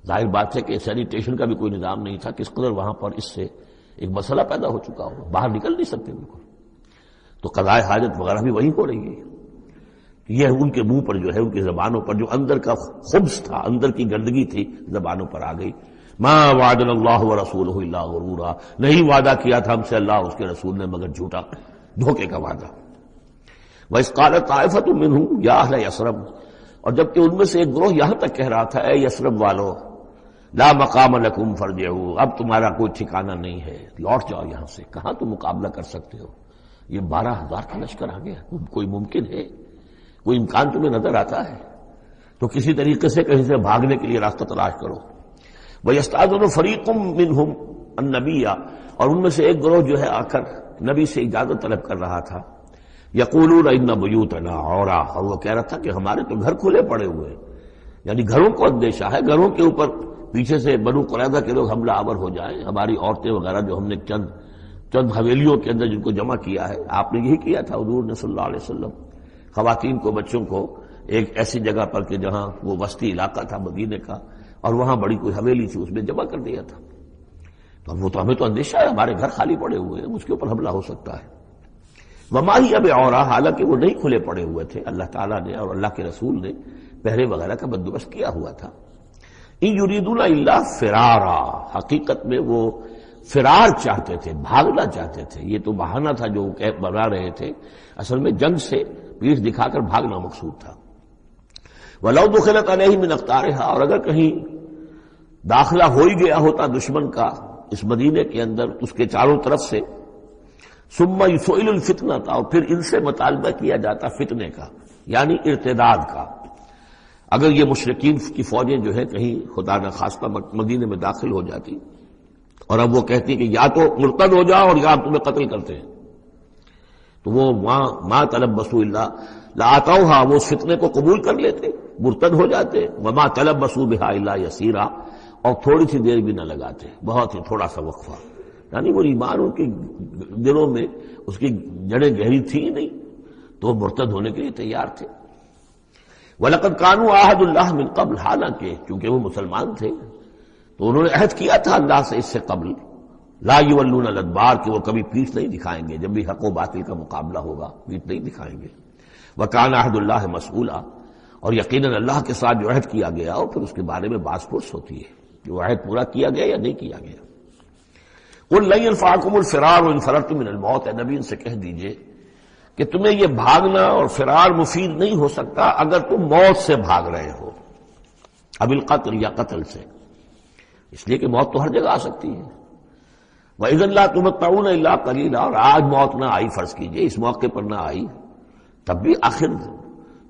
ظاہر بات ہے کہ سینیٹیشن کا بھی کوئی نظام نہیں تھا، کس قدر وہاں پر اس سے ایک مسئلہ پیدا ہو چکا ہو، باہر نکل نہیں سکتے بالکل، تو قضائے حاجت وغیرہ بھی وہیں ہو رہی ہے۔ یہ ان کے منہ پر جو ہے، ان کی زبانوں پر جو اندر کا خبث تھا، اندر کی گندگی تھی، زبانوں پر آ گئی۔ ما وعدنا اللہ ورسولہ الا غرورا، نہیں وعدہ کیا تھا ہم سے اللہ اور اس کے رسول نے مگر جھوٹا، دھوکے کا وعدہ۔ وَإِذْ قَالَتْ طَائِفَةٌ مِّنْهُمْ يَا أَهْلَ يَثْرِبَ، اور جبکہ ان میں سے ایک گروہ یہاں تک کہہ رہا تھا اے یثرب والو، لا مقام لکم فارجعوا، اب تمہارا کوئی ٹھکانہ نہیں ہے، لوٹ جاؤ یہاں سے، کہاں تم مقابلہ کر سکتے ہو، یہ 12,000 کا لشکر آ گیا، کوئی ممکن ہے، کوئی امکان تمہیں نظر آتا ہے؟ تو کسی طریقے سے کہیں سے بھاگنے کے لیے راستہ تلاش کرو۔ وَيَسْتَأْذِنُ فَرِيقٌ مِّنْهُمْ النَّبِيَّ، اور ان میں سے ایک گروہ جو ہے آ کر نبی سے اجازت طلب کر رہا تھا، یقولون ان بیوتنا عورا، اور وہ کہہ رہا تھا کہ ہمارے تو گھر کھلے پڑے ہوئے ہیں، یعنی گھروں کو اندیشہ ہے، گھروں کے اوپر پیچھے سے بنو قریظہ کے لوگ حملہ آور ہو جائیں، ہماری عورتیں وغیرہ جو ہم نے چند حویلیوں کے اندر جن کو جمع کیا ہے، آپ نے یہی کیا تھا حضور نے صلی اللہ علیہ وسلم، خواتین کو بچوں کو ایک ایسی جگہ پر کہ جہاں وہ وسطی علاقہ تھا مدینے کا، اور وہاں بڑی کوئی حویلی تھی اس میں جمع کر دیا تھا، تو وہ تو ہمیں تو اندیشہ ہے، ہمارے گھر خالی پڑے ہوئے ہیں، اس کے اوپر حملہ ہو سکتا ہے۔ وما ہی اب عورا، حالانکہ وہ نہیں کھلے پڑے ہوئے تھے، اللہ تعالیٰ نے اور اللہ کے رسول نے پہرے وغیرہ کا بندوبست کیا ہوا تھا۔ ان یریدون الا فرارا، حقیقت میں وہ فرار چاہتے تھے، بھاگنا چاہتے تھے، یہ تو بہانہ تھا جو بنا رہے تھے، اصل میں جنگ سے پیٹھ دکھا کر بھاگنا مقصود تھا۔ وَلَوْ دُخِلَتْ عَلَيْهِمْ مِنْ أَقْطَارِهَا، اور اگر کہیں داخلہ ہو ہی گیا ہوتا دشمن کا اس مدینے کے اندر اس کے چاروں طرف سے، ثُمَّ يُسْئِلُ الْفِتْنَةَ، اور پھر ان سے مطالبہ کیا جاتا فتنے کا، یعنی ارتداد کا۔ اگر یہ مشرکین کی فوجیں جو ہے کہیں خدا نہ خواستہ مدینے میں داخل ہو جاتی اور اب وہ کہتی کہ یا تو مرتد ہو جاؤ اور یا ہم تمہیں قتل کرتے ہیں، تو وہ ما تلبسوا الا لآتوها، وہ اس فتنے کو قبول کر لیتے، مرتد ہو جاتے، وما تلبسوا بها الا یسیرا، اور تھوڑی سی دیر بھی نہ لگاتے، بہت ہی تھوڑا سا وقفہ، یعنی وہ ایمان ان کے دلوں میں اس کی جڑیں گہری تھی نہیں، تو وہ مرتد ہونے کے لیے تیار تھے۔ وَلَقَدْ كَانُوا عَاهَدُوا اللَّهِ مِنْ قَبْلُ، حالانکہ چونکہ وہ مسلمان تھے تو انہوں نے عہد کیا تھا اللہ سے اس سے قبل، لا یولون الادبار، کہ وہ کبھی پیٹھ نہیں دکھائیں گے، جب بھی حق و باطل کا مقابلہ ہوگا پیٹھ نہیں دکھائیں گے۔ وَكَانَ عَهْدُ اللَّهِ مَسْئُولًا، اور یقیناً اللہ کے ساتھ جو عہد کیا گیا اور پھر اس کے بارے میں باز پرس ہوتی ہے کہ وہ عہد پورا کیا گیا یا نہیں کیا گیا۔ قُل لَن يَنفَعَكُمُ الْفِرَارُ إِنْ فَرَرْتُم مِّنَ الْمَوْتِ، اے نبی ان سے کہہ دیجئے کہ تمہیں یہ بھاگنا اور فرار مفید نہیں ہو سکتا اگر تم موت سے بھاگ رہے ہو، اب القتل یا قتل سے، اس لیے کہ موت تو ہر جگہ آ سکتی ہے۔ وَإِذًا لَّا تُمَتَّعُونَ إِلَّا قَلِيلًا، اور آج موت نہ آئی، فرض کیجئے اس موقع پر نہ آئی، تب بھی آخر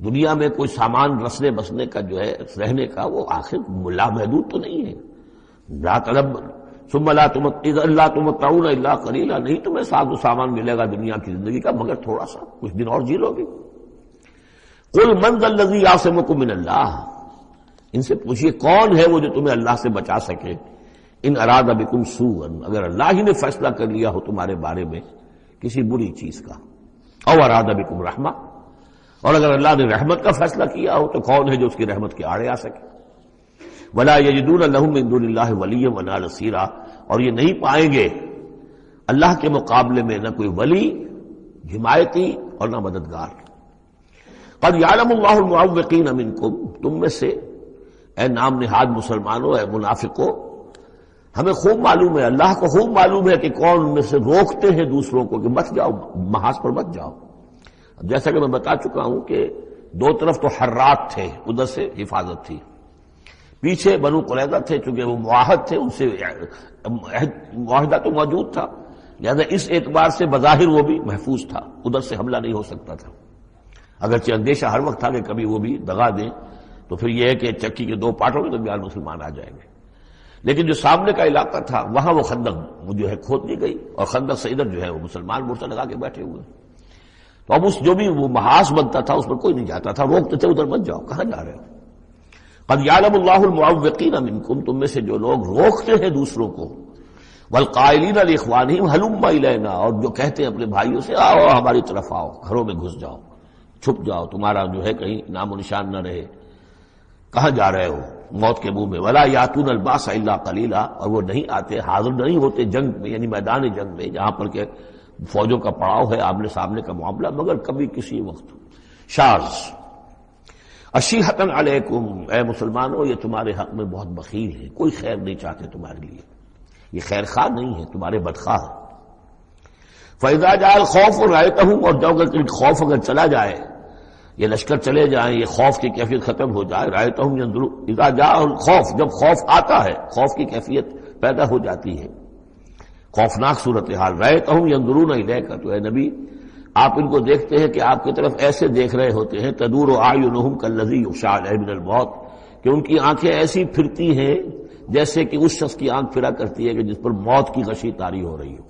دنیا میں کوئی سامان رسنے بسنے کا جو ہے رہنے کا وہ آخر لا محدود تو نہیں ہے۔ لا طلب ثم لا تمتعون الا قلیلا، نہیں تمہیں ساز و سامان ملے گا دنیا کی زندگی کا مگر تھوڑا سا، کچھ دن اور جی لو گے۔ قل من ذا الذی یعصمکم من اللہ، ان سے پوچھئے کون ہے وہ جو تمہیں اللہ سے بچا سکے، ان اراد بکم سوءا، اگر اللہ ہی نے فیصلہ کر لیا ہو تمہارے بارے میں کسی بری چیز کا، او اراد بکم رحمہ، اور اگر اللہ نے رحمت کا فیصلہ کیا ہو تو کون ہے جو اس کی رحمت کے آڑے آ سکے۔ وَلَا يَجِدُونَ لَهُم مِّن دُونِ اللَّهِ وَلِيًّا وَلَا نَصِيرًا، اور یہ نہیں پائیں گے اللہ کے مقابلے میں نہ کوئی ولی، حمایتی اور نہ مددگار۔ قَدْ يَعْلَمُ اللَّهُ الْمُعَوِّقِينَ مِنكُمْ، تم میں سے اے نام نہاد مسلمانوں، اے منافقوں، ہمیں خوب معلوم ہے، اللہ کو خوب معلوم ہے کہ کون ان میں سے روکتے ہیں دوسروں کو کہ مت جاؤ، محاذ پر مت جاؤ۔ جیسا کہ میں بتا چکا ہوں کہ دو طرف تو حرات تھے، ادھر سے حفاظت تھی، پیچھے بنو قریظہ تھے، چونکہ وہ معاہد تھے، ان سے معاہدہ تو موجود تھا، لہذا اس اعتبار سے بظاہر وہ بھی محفوظ تھا، ادھر سے حملہ نہیں ہو سکتا تھا، اگرچہ اندیشہ ہر وقت تھا کہ کبھی وہ بھی دغا دیں تو پھر یہ ہے کہ چکی کے دو پارٹوں کے درمیان مسلمان آ جائیں گے۔ لیکن جو سامنے کا علاقہ تھا وہاں وہ خندق جو ہے کھود دی گئی، اور خندق سے ادھر جو ہے وہ مسلمان مورچہ لگا کے بیٹھے ہوئے، تو اب اس جو بھی وہ محاذ بنتا تھا اس پر کوئی نہیں جاتا تھا، روکتے تھے ادھر مت جاؤ، کہاں جا رہے ہو۔ قد یعلم اللہ المعوقین منکم، تم میں سے جو لوگ روکتے ہیں دوسروں کو، والقائلین لاخوانہم ہلم الینا، اور جو کہتے ہیں اپنے بھائیوں سے آؤ ہماری طرف آؤ، گھروں میں گھس جاؤ، چھپ جاؤ، تمہارا جو ہے کہیں نام و نشان نہ رہے، کہاں جا رہے ہو موت کے منہ میں۔ ولا یاتون الباس الا قلیلا، اور وہ نہیں آتے، حاضر نہیں ہوتے جنگ میں، یعنی میدان جنگ میں جہاں پر کہ فوجوں کا پڑاؤ ہے، آمنے سامنے کا معاملہ، مگر کبھی کسی وقت۔ شاذ اشیحتن علیکم، اے مسلمانوں یہ تمہارے حق میں بہت بخیل ہے، کوئی خیر نہیں چاہتے تمہارے لیے، یہ خیر خواہ نہیں ہے، تمہارے بدخواہ ہے۔ فاذا جاء الخوف رأیتہم، اور جب خوف اگر چلا جائے، یہ لشکر چلے جائیں، یہ خوف کی کیفیت ختم ہو جائے، رأیتہم ينظرون، اذا جاء الخوف، جب خوف آتا ہے، خوف کی کیفیت پیدا ہو جاتی ہے، خوفناک صورتحال، رأیتہم ينظرون الیک، تو اے نبی آپ ان کو دیکھتے ہیں کہ آپ کی طرف ایسے دیکھ رہے ہوتے ہیں، تدور اعینہم کالذی یغشی علیہ من الموت، کہ ان کی آنکھیں ایسی پھرتی ہیں جیسے کہ اس شخص کی آنکھ پھرا کرتی ہے کہ جس پر موت کی غشی طاری ہو رہی ہو،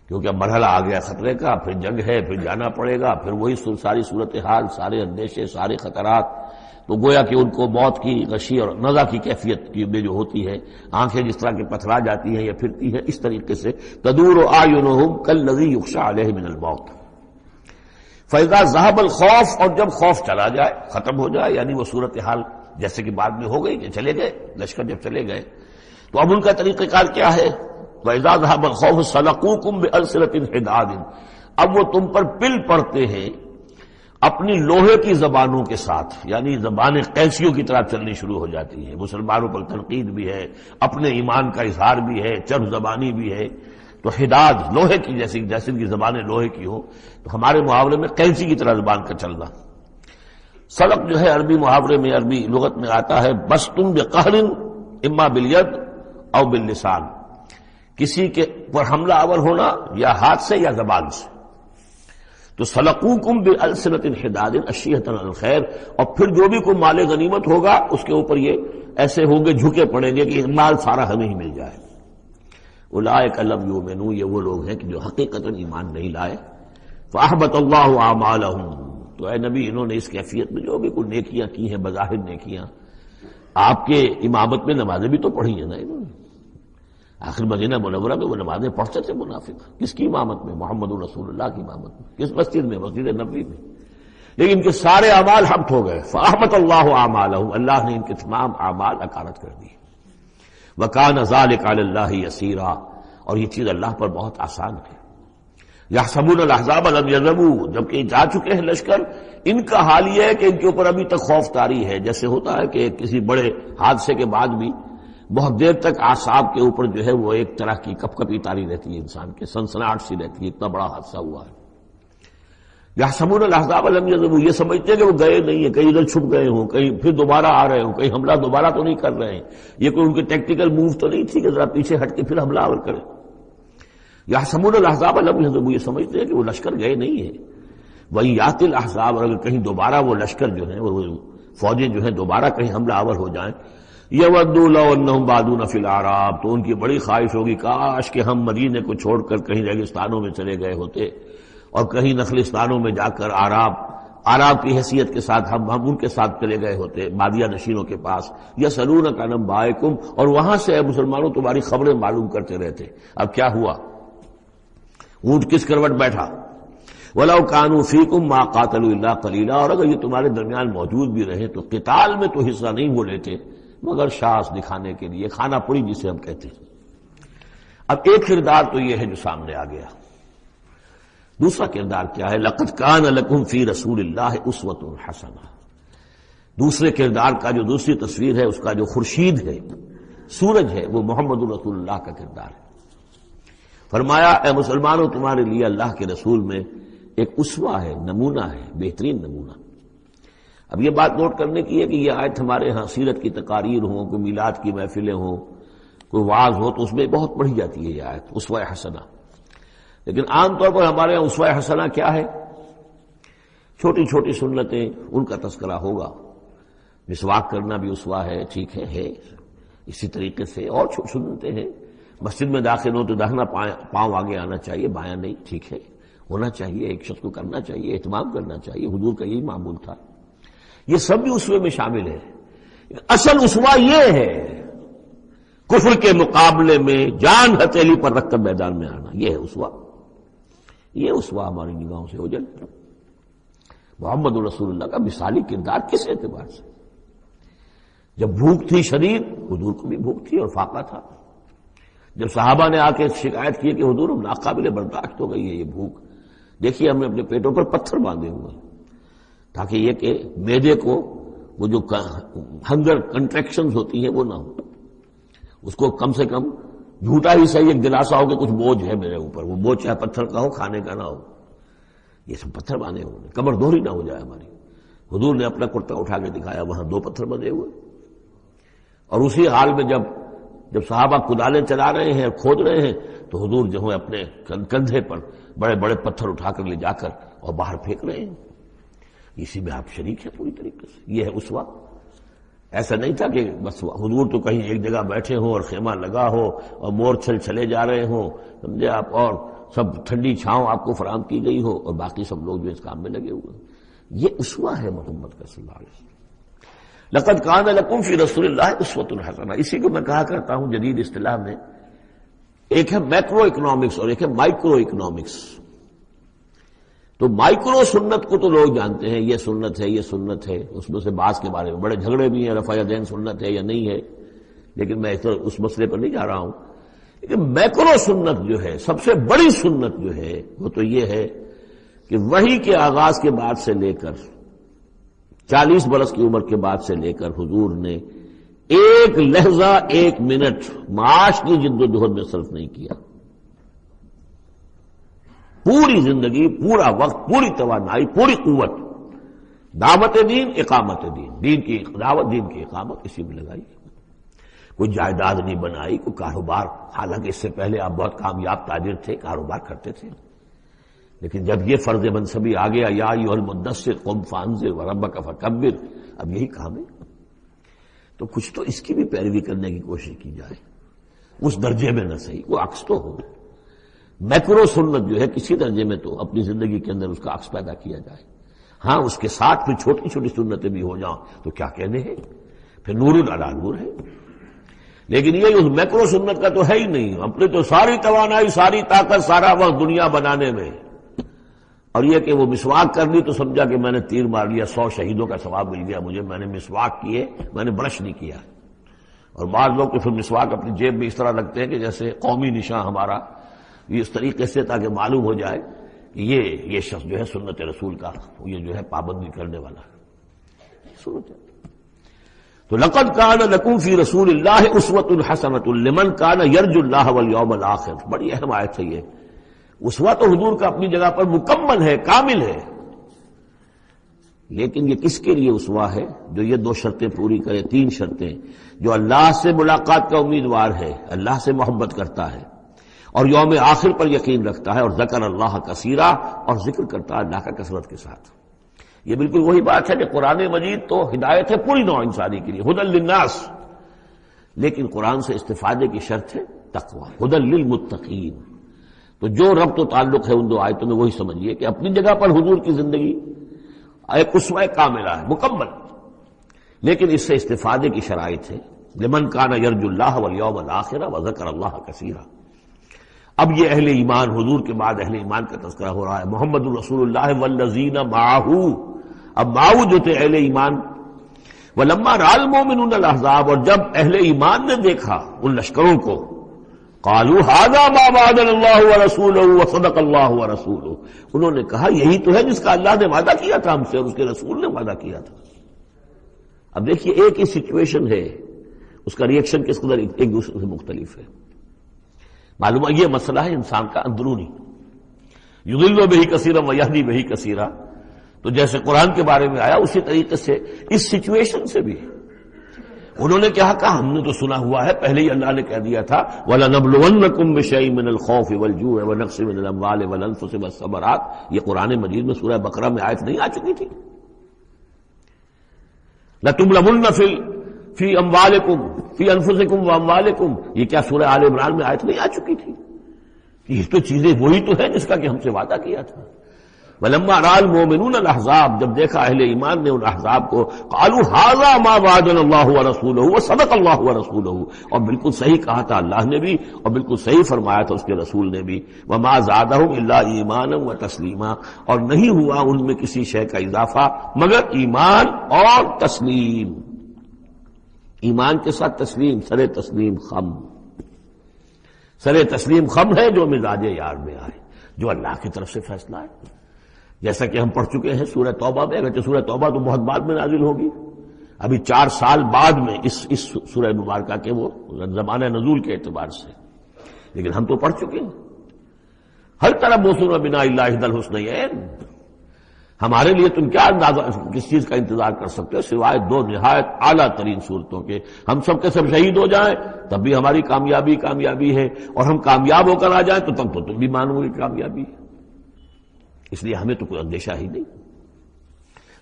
کیونکہ اب مرحلہ آ گیا خطرے کا، پھر جنگ ہے، پھر جانا پڑے گا، پھر وہی ساری صورتحال، سارے اندیشے، سارے خطرات، تو گویا کہ ان کو موت کی غشی اور نزع کی کیفیت کی میں جو ہوتی ہے، آنکھیں جس طرح کی پتھرا جاتی ہیں یا پھرتی ہیں، اس طریقے سے تدور اعینہم کالذی یغشی علیہ من الموت۔ فاذا ذهب الخوف، اور جب خوف چلا جائے، ختم ہو جائے، یعنی وہ صورتحال جیسے کہ بعد میں ہو گئی کہ چلے گئے لشکر، جب چلے گئے تو اب ان کا طریقہ کار کیا ہے؟ وَإِذَا ذَهَبَ الْخَوْفُ سَلَقُوكُمْ بِأَلْسِنَةٍ حِدَادٍ، اب وہ تم پر پل پڑتے ہیں اپنی لوہے کی زبانوں کے ساتھ، یعنی زبانیں قینچیوں کی طرح چلنی شروع ہو جاتی ہیں، مسلمانوں پر تنقید بھی ہے، اپنے ایمان کا اظہار بھی ہے، چرب زبانی بھی ہے، تو حداد لوہے کی جیسے ان کی زبانیں لوہے کی ہو، تو ہمارے محاورے میں قینچی کی طرح زبان کا چلنا۔ سلق جو ہے عربی محاورے میں، عربی لغت میں آتا ہے بسطن بقہر اما بالید او باللسان، کسی کے پر حملہ آور ہونا یا ہاتھ سے یا زبان سے۔ تو سلقوکم بالسنۃ حداد اشیۃ الخیر، اور پھر جو بھی کوئی مال غنیمت ہوگا اس کے اوپر یہ ایسے ہوں گے، جھکے پڑیں گے کہ مال سارا ہمیں ہی مل جائے۔ اولئک لم یؤمنوا، یہ وہ لوگ ہیں کہ جو حقیقتاً ایمان نہیں لائے۔ فأحبط اللہ اعمالہم، تو اے نبی انہوں نے اس کیفیت میں جو بھی کوئی نیکیاں کی ہیں، بظاہر نیکیاں، آپ کے امامت میں نمازیں بھی تو پڑھی ہیں نا انہوں نے، آخر مدینہ منورہ میں وہ نمازیں پڑھتے تھے منافق، کس کی امامت میں؟ محمد رسول اللہ کی امامت میں، کس مسجد میں؟ مسجد نبوی میں، لیکن ان کے سارے اعمال حبط ہو گئے. فأحبط اللہ اعمالہم، اللہ نے ان کے تمام اعمال اکارت کر دیے. وکان ذلک علی اللہ یسیرا، اور یہ چیز اللہ پر بہت آسان ہے. یحسبون الاحزاب لم یذهبوا، جبکہ جا چکے ہیں لشکر، ان کا حال یہ ہے کہ ان کے اوپر ابھی تک خوف طاری ہے. جیسے ہوتا ہے کہ کسی بڑے حادثے کے بعد بھی بہت دیر تک اعصاب کے اوپر جو ہے وہ ایک طرح کی کپ کپی طاری رہتی ہے، انسان کے سنسناہٹ سی رہتی ہے، اتنا بڑا حادثہ ہوا ہے. یحسبون الاحزاب لم یذهبوا، یہ سمجھتے ہیں کہ وہ گئے نہیں ہیں، کہیں ادھر چھپ گئے ہوں، کہیں پھر دوبارہ آ رہے ہوں، کہیں حملہ دوبارہ تو نہیں کر رہے ہیں. یہ کوئی ان کی ٹیکٹیکل موو تو نہیں تھی کہ ذرا پیچھے ہٹ کے پھر حملہ آور کریں. یحسبون الاحزاب لم یذهبوا، یہ سمجھتے ہیں کہ وہ لشکر گئے نہیں ہیں. وہی یاتی الاحزاب، اور اگر کہیں دوبارہ وہ لشکر جو ہیں وہ فوجیں جو ہیں دوبارہ کہیں حملہ آور ہو جائیں، یودوا لو انہم بادون فی الاعراب، تو ان کی بڑی خواہش ہوگی کاش کہ ہم مدینے کو چھوڑ کر کہیں ریگستانوں میں چلے گئے ہوتے، اور کہیں نخلستانوں میں جا کر آراب کی حیثیت کے ساتھ ہم ان کے ساتھ چلے گئے ہوتے، بادیہ نشینوں کے پاس. یسألونک عن انبائکم، اور وہاں سے اے مسلمانوں تمہاری خبریں معلوم کرتے رہتے. اب کیا ہوا؟ اونٹ کس کروٹ بیٹھا؟ وَلَوْ كَانُوا فِيكُمْ مَا قَاتَلُوا إِلَّا قَلِيلًا، اور اگر یہ تمہارے درمیان موجود بھی رہے تو قتال میں تو حصہ نہیں وہ لیتے مگر شاس دکھانے کے لیے، کھانا پوری جسے ہم کہتے ہیں. اب ایک کردار تو یہ ہے جو سامنے آ گیا. دوسرا کردار کیا ہے؟ لَقَدْ كَانَ لَكُمْ فِي رَسُولِ اللَّهِ أُسْوَةٌ حَسَنَةٌ. دوسرے کردار کا جو دوسری تصویر ہے، اس کا جو خورشید ہے، سورج ہے، وہ محمد رسول اللہ کا کردار ہے. فرمایا اے مسلمانوں تمہارے لیے اللہ کے رسول میں ایک اسوہ ہے، نمونہ ہے، بہترین نمونہ. اب یہ بات نوٹ کرنے کی ہے کہ یہ آیت ہمارے ہاں سیرت کی تقاریر ہوں، کوئی میلاد کی محفلیں ہوں، کوئی وعظ ہو تو اس میں بہت پڑھی جاتی ہے یہ آیت اسوہ حسنہ. لیکن عام طور پر ہمارے یہاں اسوہ حسنہ کیا ہے؟ چھوٹی چھوٹی سنتیں، ان کا تذکرہ ہوگا. مسواک کرنا بھی اسوہ ہے، ٹھیک ہے. اسی طریقے سے اور سنتیں ہیں. مسجد میں داخل ہو تو داہنا پاؤں آگے آنا چاہیے، بایاں نہیں، ٹھیک ہے، ہونا چاہیے، ایک شخص کو کرنا چاہیے، اہتمام کرنا چاہیے. حضور کا یہی معمول تھا. یہ سب بھی اسوے میں شامل ہے. اصل اسوہ یہ ہے کفر کے مقابلے میں جان ہتھیلی پر رکھ کر میدان میں آنا. یہ ہے اسوہ. یہ اسوہ ہماری نگاہوں سے اوجھل. محمد رسول اللہ کا مثالی کردار کس اعتبار سے؟ جب بھوک تھی شدید، حضور کو بھی بھوک تھی اور فاقہ تھا. جب صحابہ نے آ کے شکایت کی کہ حضور ناقابل برداشت ہو گئی ہے یہ بھوک، دیکھیے ہم نے اپنے پیٹوں پر پتھر باندھے ہوئے ہیں تاکہ یہ کہ معدے کو وہ جو ہنگر کنٹریکشنز ہوتی ہیں وہ نہ ہو، اس کو کم سے کم جھوٹا ہی صحیح ایک دلاسا ہو کہ کچھ بوجھ ہے میرے اوپر. وہ بوجھ چاہے پتھر کا ہو، کھانے کا نہ ہو. یہ سب پتھر باندھے ہوئے، کمر دوہری نہ ہو جائے ہماری. حضور نے اپنا کرتا اٹھا کے دکھایا، وہاں 2 پتھر بندھے ہوئے. اور اسی حال میں جب صحابہ کدالیں چلا رہے ہیں اور کھود رہے ہیں تو حضور جو ہے اپنے کندھے پر بڑے بڑے پتھر اٹھا کر لے جا کر اور باہر پھینک رہے ہیں. اسی میں آپ شریک ہیں پوری طریقے سے. یہ ہے اسوہ. ایسا نہیں تھا کہ بس حضور تو کہیں ایک جگہ بیٹھے ہوں اور خیمہ لگا ہو اور مور چھل چلے جا رہے ہوں، سمجھے آپ، اور سب ٹھنڈی چھاؤں آپ کو فراہم کی گئی ہو اور باقی سب لوگ جو اس کام میں لگے ہوئے. یہ اسوہ ہے محمد کا صلی اللہ علیہ وسلم. لقد کان لکم فی رسول اللہ اسوۃ حسنہ. اسی کو میں کہا کرتا ہوں جدید اصطلاح میں ایک ہے میکرو اکنامکس اور ایک ہے مائکرو اکنامکس. تو مائکرو سنت کو تو لوگ جانتے ہیں، یہ سنت ہے، یہ سنت ہے. اس میں سے بعض کے بارے میں بڑے جھگڑے بھی ہیں، رفع یدین سنت ہے یا نہیں ہے، لیکن میں اس مسئلے پر نہیں جا رہا ہوں. لیکن میکرو سنت جو ہے، سب سے بڑی سنت جو ہے، وہ تو یہ ہے کہ وحی کے آغاز کے بعد سے لے کر 40 برس کی عمر کے بعد سے لے کر حضور نے ایک لحظہ، ایک منٹ معاش کی جد و جہد میں صرف نہیں کیا. پوری زندگی، پورا وقت، پوری توانائی، پوری قوت دعوت دین، اقامت دین، دین کی دعوت، دین کی اقامت اسی میں لگائی. کوئی جائیداد نہیں بنائی، کوئی کاروبار، حالانکہ اس سے پہلے آپ بہت کامیاب تاجر تھے، کاروبار کرتے تھے. لیکن جب یہ فرض منصبی آ گیا، یا ایھا المدثر قم فانذر وربک فکبر، اب یہی کام ہے. تو کچھ تو اس کی بھی پیروی کرنے کی کوشش کی جائے، اس درجے میں نہ صحیح، وہ عکس تو ہو. میکرو سنت جو ہے کسی درجے میں تو اپنی زندگی کے اندر اس کا عکس پیدا کیا جائے. ہاں اس کے ساتھ پھر چھوٹی چھوٹی سنتیں بھی ہو جاؤں تو کیا کہنے ہیں، پھر نور علی نور ہے. لیکن یہ اس میکرو سنت کا تو ہے ہی نہیں. اپنے تو ساری توانائی، ساری طاقت، سارا وقت دنیا بنانے میں، اور یہ کہ وہ مسواک کر لی تو سمجھا کہ میں نے تیر مار لیا، 100 شہیدوں کا ثواب مل گیا مجھے، میں نے مسواک کیے، میں نے برش نہیں کیا. اور بعض لوگ تو پھر مسواک اپنی جیب میں اس طرح رکھتے ہیں کہ جیسے قومی نشان ہمارا، یہ اس طریقے سے تاکہ معلوم ہو جائے کہ یہ شخص جو ہے سنت رسول کا یہ جو ہے پابندی کرنے والا ہے. تو لقد کان لکم فی رسول اللہ اسوۃ حسنۃ لمن کان یرجو اللہ والیوم الآخر. بڑی اہم آیت ہے یہ. اسوہ تو حضور کا اپنی جگہ پر مکمل ہے، کامل ہے، لیکن یہ کس کے لیے اسوہ ہے؟ جو یہ 2 شرطیں پوری کرے، 3 شرطیں. جو اللہ سے ملاقات کا امیدوار ہے، اللہ سے محبت کرتا ہے اور یوم آخر پر یقین رکھتا ہے، اور ذکر اللہ کثیرا، اور ذکر کرتا ہے اللہ کا کثرت کے ساتھ. یہ بالکل وہی بات ہے کہ قرآن مجید تو ہدایت ہے پوری نوع انسانی کے لیے، ہدی للناس، لیکن قرآن سے استفادے کی شرط ہے تقوی، ہدی للمتقین. تو جو ربط و تعلق ہے ان 2 آیتوں میں وہی سمجھیے کہ اپنی جگہ پر حضور کی زندگی ایک اسوہ کاملہ ہے، مکمل، لیکن اس سے استفادے کی شرائط ہے. لمن کان یرجو اللہ والیوم الآخر وذکر اللہ کثیرا. اب یہ اہل ایمان، حضور کے بعد اہل ایمان کا تذکرہ ہو رہا ہے. محمد الرسول اللہ والذین معہ، اب معہ جو تھے اہل ایمان. ولما رأى المؤمنون الاحزاب، اور جب اہل ایمان نے دیکھا ان لشکروں کو، قالوا هذا ما وعدنا اللہ ورسولہ وصدق اللہ ورسولہ، انہوں نے کہا یہی تو ہے جس کا اللہ نے وعدہ کیا تھا ہم سے اور اس کے رسول نے وعدہ کیا تھا. اب دیکھیے ایک ہی سچویشن ہے، اس کا ریئیکشن کس قدر ایک دوسرے سے مختلف ہے. معلوم ہے یہ مسئلہ ہے انسان کا اندرونی، یضل بہ کثیرا ویہدی بہ کثیرا. تو جیسے قرآن کے بارے میں آیا اسی طریقے سے اس سچویشن سے بھی انہوں نے کیا کہا؟ ہم نے تو سنا ہوا ہے، پہلے ہی اللہ نے کہہ دیا تھا وَلَنَبْلُوَنَّكُمْ بِشَيْءٍ مِّنَ الْخَوْفِ وَالْجُوعِ وَنَقْصٍ مِّنَ الْأَمْوَالِ وَالْأَنفُسِ وَالثَّمَرَاتِ. یہ قرآن مجید میں سورہ بقرہ میں آیت نہیں آ چکی تھی؟ لَتُبْلَوُنَّ فِي أَمْوَالِكُمْ فِي أَنفُسِكُمْ وَأَمْوَالِكُمْ. یہ کیا سورہ آل عمران میں آیت نہیں آ چکی تھی؟ یہ تو چیزیں وہی تو ہے جس کا کہ ہم سے وعدہ کیا تھا. وَلَمَّا رَأَى الْمُؤْمِنُونَ الْأَحْزَابَ، جب دیکھا اہل ایمان نے ان احزاب کو، قَالُوا هَذَا مَا وَعَدَنَا اللَّهُ وَرَسُولُهُ وَصَدَقَ اللَّهُ وَرَسُولُهُ. اور بالکل صحیح کہا تھا اللہ نے بھی اور بالکل صحیح فرمایا تھا اس کے رسول نے بھی. وَمَا زَادَهُمْ إِلَّا إِيمَانًا وَتَسْلِيمًا، اور نہیں ہوا ان میں کسی شے کا اضافہ مگر ایمان اور تسلیم. ایمان کے ساتھ تسلیم، سر تسلیم خم. سر تسلیم خم ہے جو مزاج یار میں آئے، جو اللہ کی طرف سے فیصلہ ہے. جیسا کہ ہم پڑھ چکے ہیں سورہ توبہ میں، اگرچہ سورہ توبہ تو بہت بعد میں نازل ہوگی، ابھی 4 سال بعد میں اس سورہ مبارکہ کے وہ زمانہ نزول کے اعتبار سے، لیکن ہم تو پڑھ چکے ہیں. ہر طرح موسم بنا اللہ الحسنین. ہمارے لیے تم کیا اندازہ کس چیز کا انتظار کر سکتے ہو سوائے 2 نہایت اعلیٰ ترین صورتوں کے. ہم سب کے سب شہید ہو جائیں تب بھی ہماری کامیابی ہے، اور ہم کامیاب ہو کر آ جائیں تو تب تو تم بھی مانو گے کامیابی ہے. اس لیے ہمیں تو کوئی اندیشہ ہی نہیں.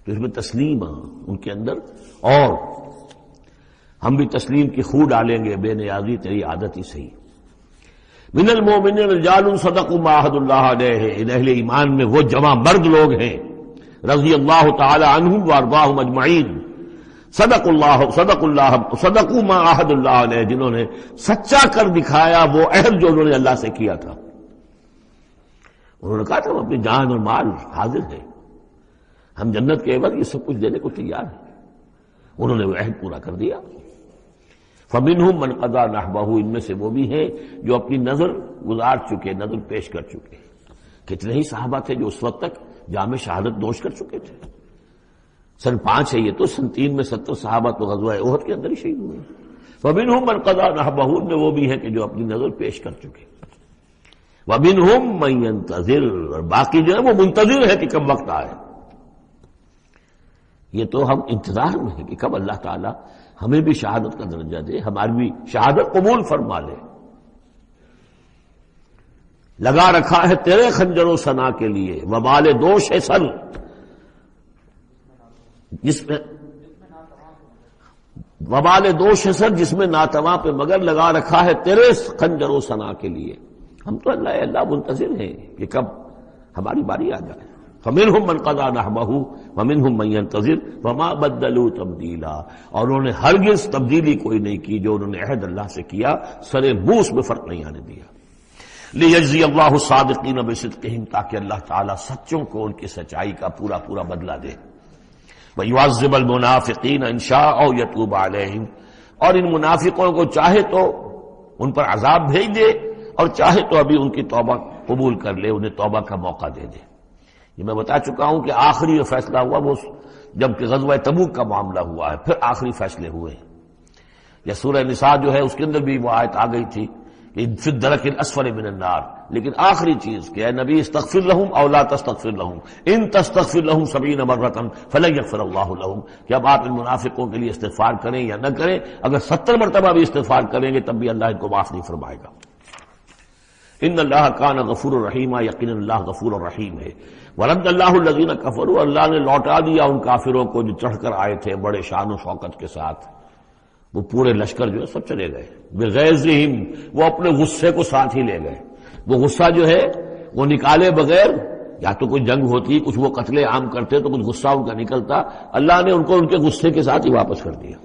تو اس میں تسلیم ان کے اندر، اور ہم بھی تسلیم کی خو ڈالیں گے. بے نیازی تیری عادت ہی صحیح. من المؤمنین رجال صدقوا ما عاهدوا الله علیہ، ان اہل ایمان میں وہ جوان مرد لوگ ہیں رضی اللہ تعالی عنہم وارضاہم اجمعین. صدقوا ما عاهدوا الله علیہ، جنہوں نے سچا کر دکھایا وہ عہد جو انہوں نے اللہ سے کیا تھا. انہوں نے کہا تھا ہم اپنی جان اور مال حاضر ہیں، ہم جنت کے عوض یہ سب کچھ دینے کو تیار ہیں. انہوں نے وہ عہد پورا کر دیا. فَمِنْهُمْ مَنْ قَضَى نَحْبَهُ، ان میں سے وہ بھی ہیں جو اپنی نظر گزار چکے، نظر پیش کر چکے. کتنے ہی صحابہ تھے جو اس وقت تک جام شہادت نوش کر چکے تھے. سن 5 ہے یہ تو، سن 3 میں 70 صحابہ تو غزوہ احد کے اندر ہی شہید ہوئے. فَمِنْهُمْ مَنْ قَضَى نَحْبَهُ، ان میں وہ بھی ہیں کہ جو اپنی نظر پیش کر چکے. وَمِنْهُمْ مَنْ يَنْتَظِرُ، اور باقی جو ہے وہ منتظر ہے کہ کب وقت آئے. یہ تو ہم انتظار میں ہیں کہ کب اللہ تعالیٰ ہمیں بھی شہادت کا درجہ دے، ہماری بھی شہادت قبول فرما لے. لگا رکھا ہے تیرے خنجر و ثنا کے لیے وبال دوش ہے سر، جس میں وبال دوش ہے سر، جس میں ناتواں پہ مگر لگا رکھا ہے تیرے خنجر و ثنا کے لیے. ہم تو اللہ منتظر ہیں کہ کب ہماری باری آ جائے. فَمِنْهُمْ مَنْ قَضَىٰ نَحْبَهُ وَمِنْهُمْ مَنْ يَنتَظِرُ وَمَا بَدَّلُوا تَبْدِيلًا. اور انہوں نے ہرگز تبدیلی کوئی نہیں کی جو انہوں نے عہد اللہ سے کیا، سرے بوس میں فرق نہیں آنے دیا. لِيَجْزِيَ اللَّهُ الصَّادِقِينَ بِصِدْقِهِمْ، تاکہ اللہ تعالیٰ سچوں کو ان کی سچائی کا پورا پورا بدلہ دے. وَيُعَذِّبَ الْمُنَافِقِينَ إِنْ شَاءَ أَوْ يَتُوبَ عَلَيْهِمْ، اور ان منافقوں کو چاہے تو ان پر عذاب بھیج دے اور چاہے تو ابھی ان کی توبہ قبول کر لے، انہیں توبہ کا موقع دے دے. یہ میں بتا چکا ہوں کہ آخری جو فیصلہ ہوا وہ جب کہ غزوہ تبوک کا معاملہ ہوا ہے، پھر آخری فیصلے ہوئے ہیں. یا سورہ نساء جو ہے اس کے اندر بھی وہ آیت آ گئی تھی کہ فی الدرک الاسفل من النار، لیکن آخری چیز کہ اے نبی استغفر لہم او لا تستغفر لہم ان تستغفر لہم 70 مرۃ فلن یغفر اللہ لہم، کہ اب آپ ان منافقوں کے لیے استغفار کریں یا نہ کریں، اگر 70 مرتبہ بھی استغفار کریں گے تب بھی اللہ ان کو معاف نہیں فرمائے گا. ان اللہ کان غفور الرحیم، یقینا اللہ غفور الرحیم ہے. ورد اللہ الذین کفروا، اللہ نے لوٹا دیا ان کافروں کو جو چڑھ کر آئے تھے بڑے شان و شوکت کے ساتھ. وہ پورے لشکر جو ہے سب چلے گئے بغیظہم، وہ اپنے غصے کو ساتھ ہی لے گئے. وہ غصہ جو ہے وہ نکالے بغیر، یا تو کوئی جنگ ہوتی کچھ وہ قتل عام کرتے تو کچھ غصہ ان کا نکلتا، اللہ نے ان کو ان کے غصے کے ساتھ ہی واپس کر دیا.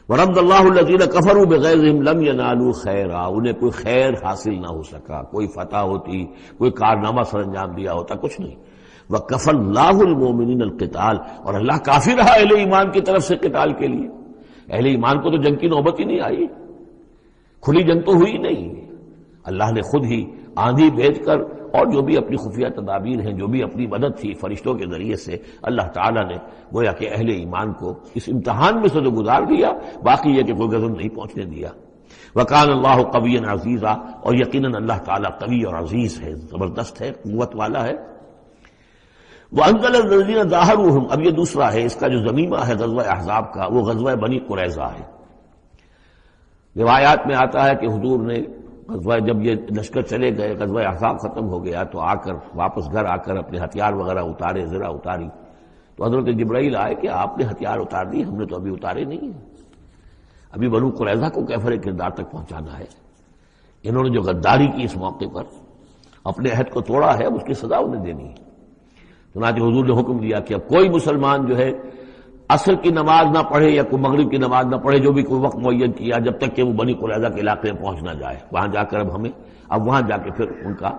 ورد اللہ الذین کفروا بغیظہم لم ینالوا خیرا، انہیں کوئی خیر حاصل نہ ہو سکا، کوئی فتح ہوتی، کوئی کارنامہ سر انجام دیا ہوتا، کچھ نہیں. وکفى اللہ المؤمنین القتال، اور اللہ کافی رہا اہل ایمان کی طرف سے قتال کے لیے. اہل ایمان کو تو جنگ کی نوبت ہی نہیں آئی، کھلی جنگ تو ہوئی نہیں. اللہ نے خود ہی آندھی بھیج کر اور جو بھی اپنی خفیہ تدابیر ہیں، جو بھی اپنی مدد تھی فرشتوں کے ذریعے سے، اللہ تعالیٰ نے گویا کہ اہل ایمان کو اس امتحان میں سے تو گزار دیا، باقی یہ کہ کوئی غضب نہیں پہنچنے دیا. وَكَانَ اللَّهُ قَوِيًّا عَزِيزًا، اور یقیناً اللہ تعالیٰ قوی اور عزیز ہے، زبردست ہے، قوت والا ہے. وَأَنزَلَ الَّذِينَ ظَاهَرُوهُمْ، اب یہ دوسرا ہے، اس کا جو ضمیمہ ہے غزوہ احزاب کا، وہ غزوہ بنی قریظہ ہے. روایات میں آتا ہے کہ حضور نے غزوہ جب یہ لشکر چلے گئے، غزوہ احزاب ختم ہو گیا تو آ کر واپس گھر آ کر اپنے ہتھیار وغیرہ اتارے، ذرا اتاری تو حضرت جبرائیل آئے کہ آپ نے ہتھیار اتار دی، ہم نے تو ابھی اتارے نہیں ہیں، ابھی بنو قریظہ کو کیفر کردار تک پہنچانا ہے. انہوں نے جو غداری کی اس موقع پر، اپنے عہد کو توڑا ہے، اس کی سزا انہیں دینی ہے. چنانچہ حضور نے حکم دیا کہ اب کوئی مسلمان جو ہے عصر کی نماز نہ پڑھے یا کوئی مغرب کی نماز نہ پڑھے، جو بھی کوئی وقت معین کیا، جب تک کہ وہ بنی قریظہ کے علاقے میں پہنچ نہ جائے. وہاں جا کر اب وہاں جا کے پھر ان کا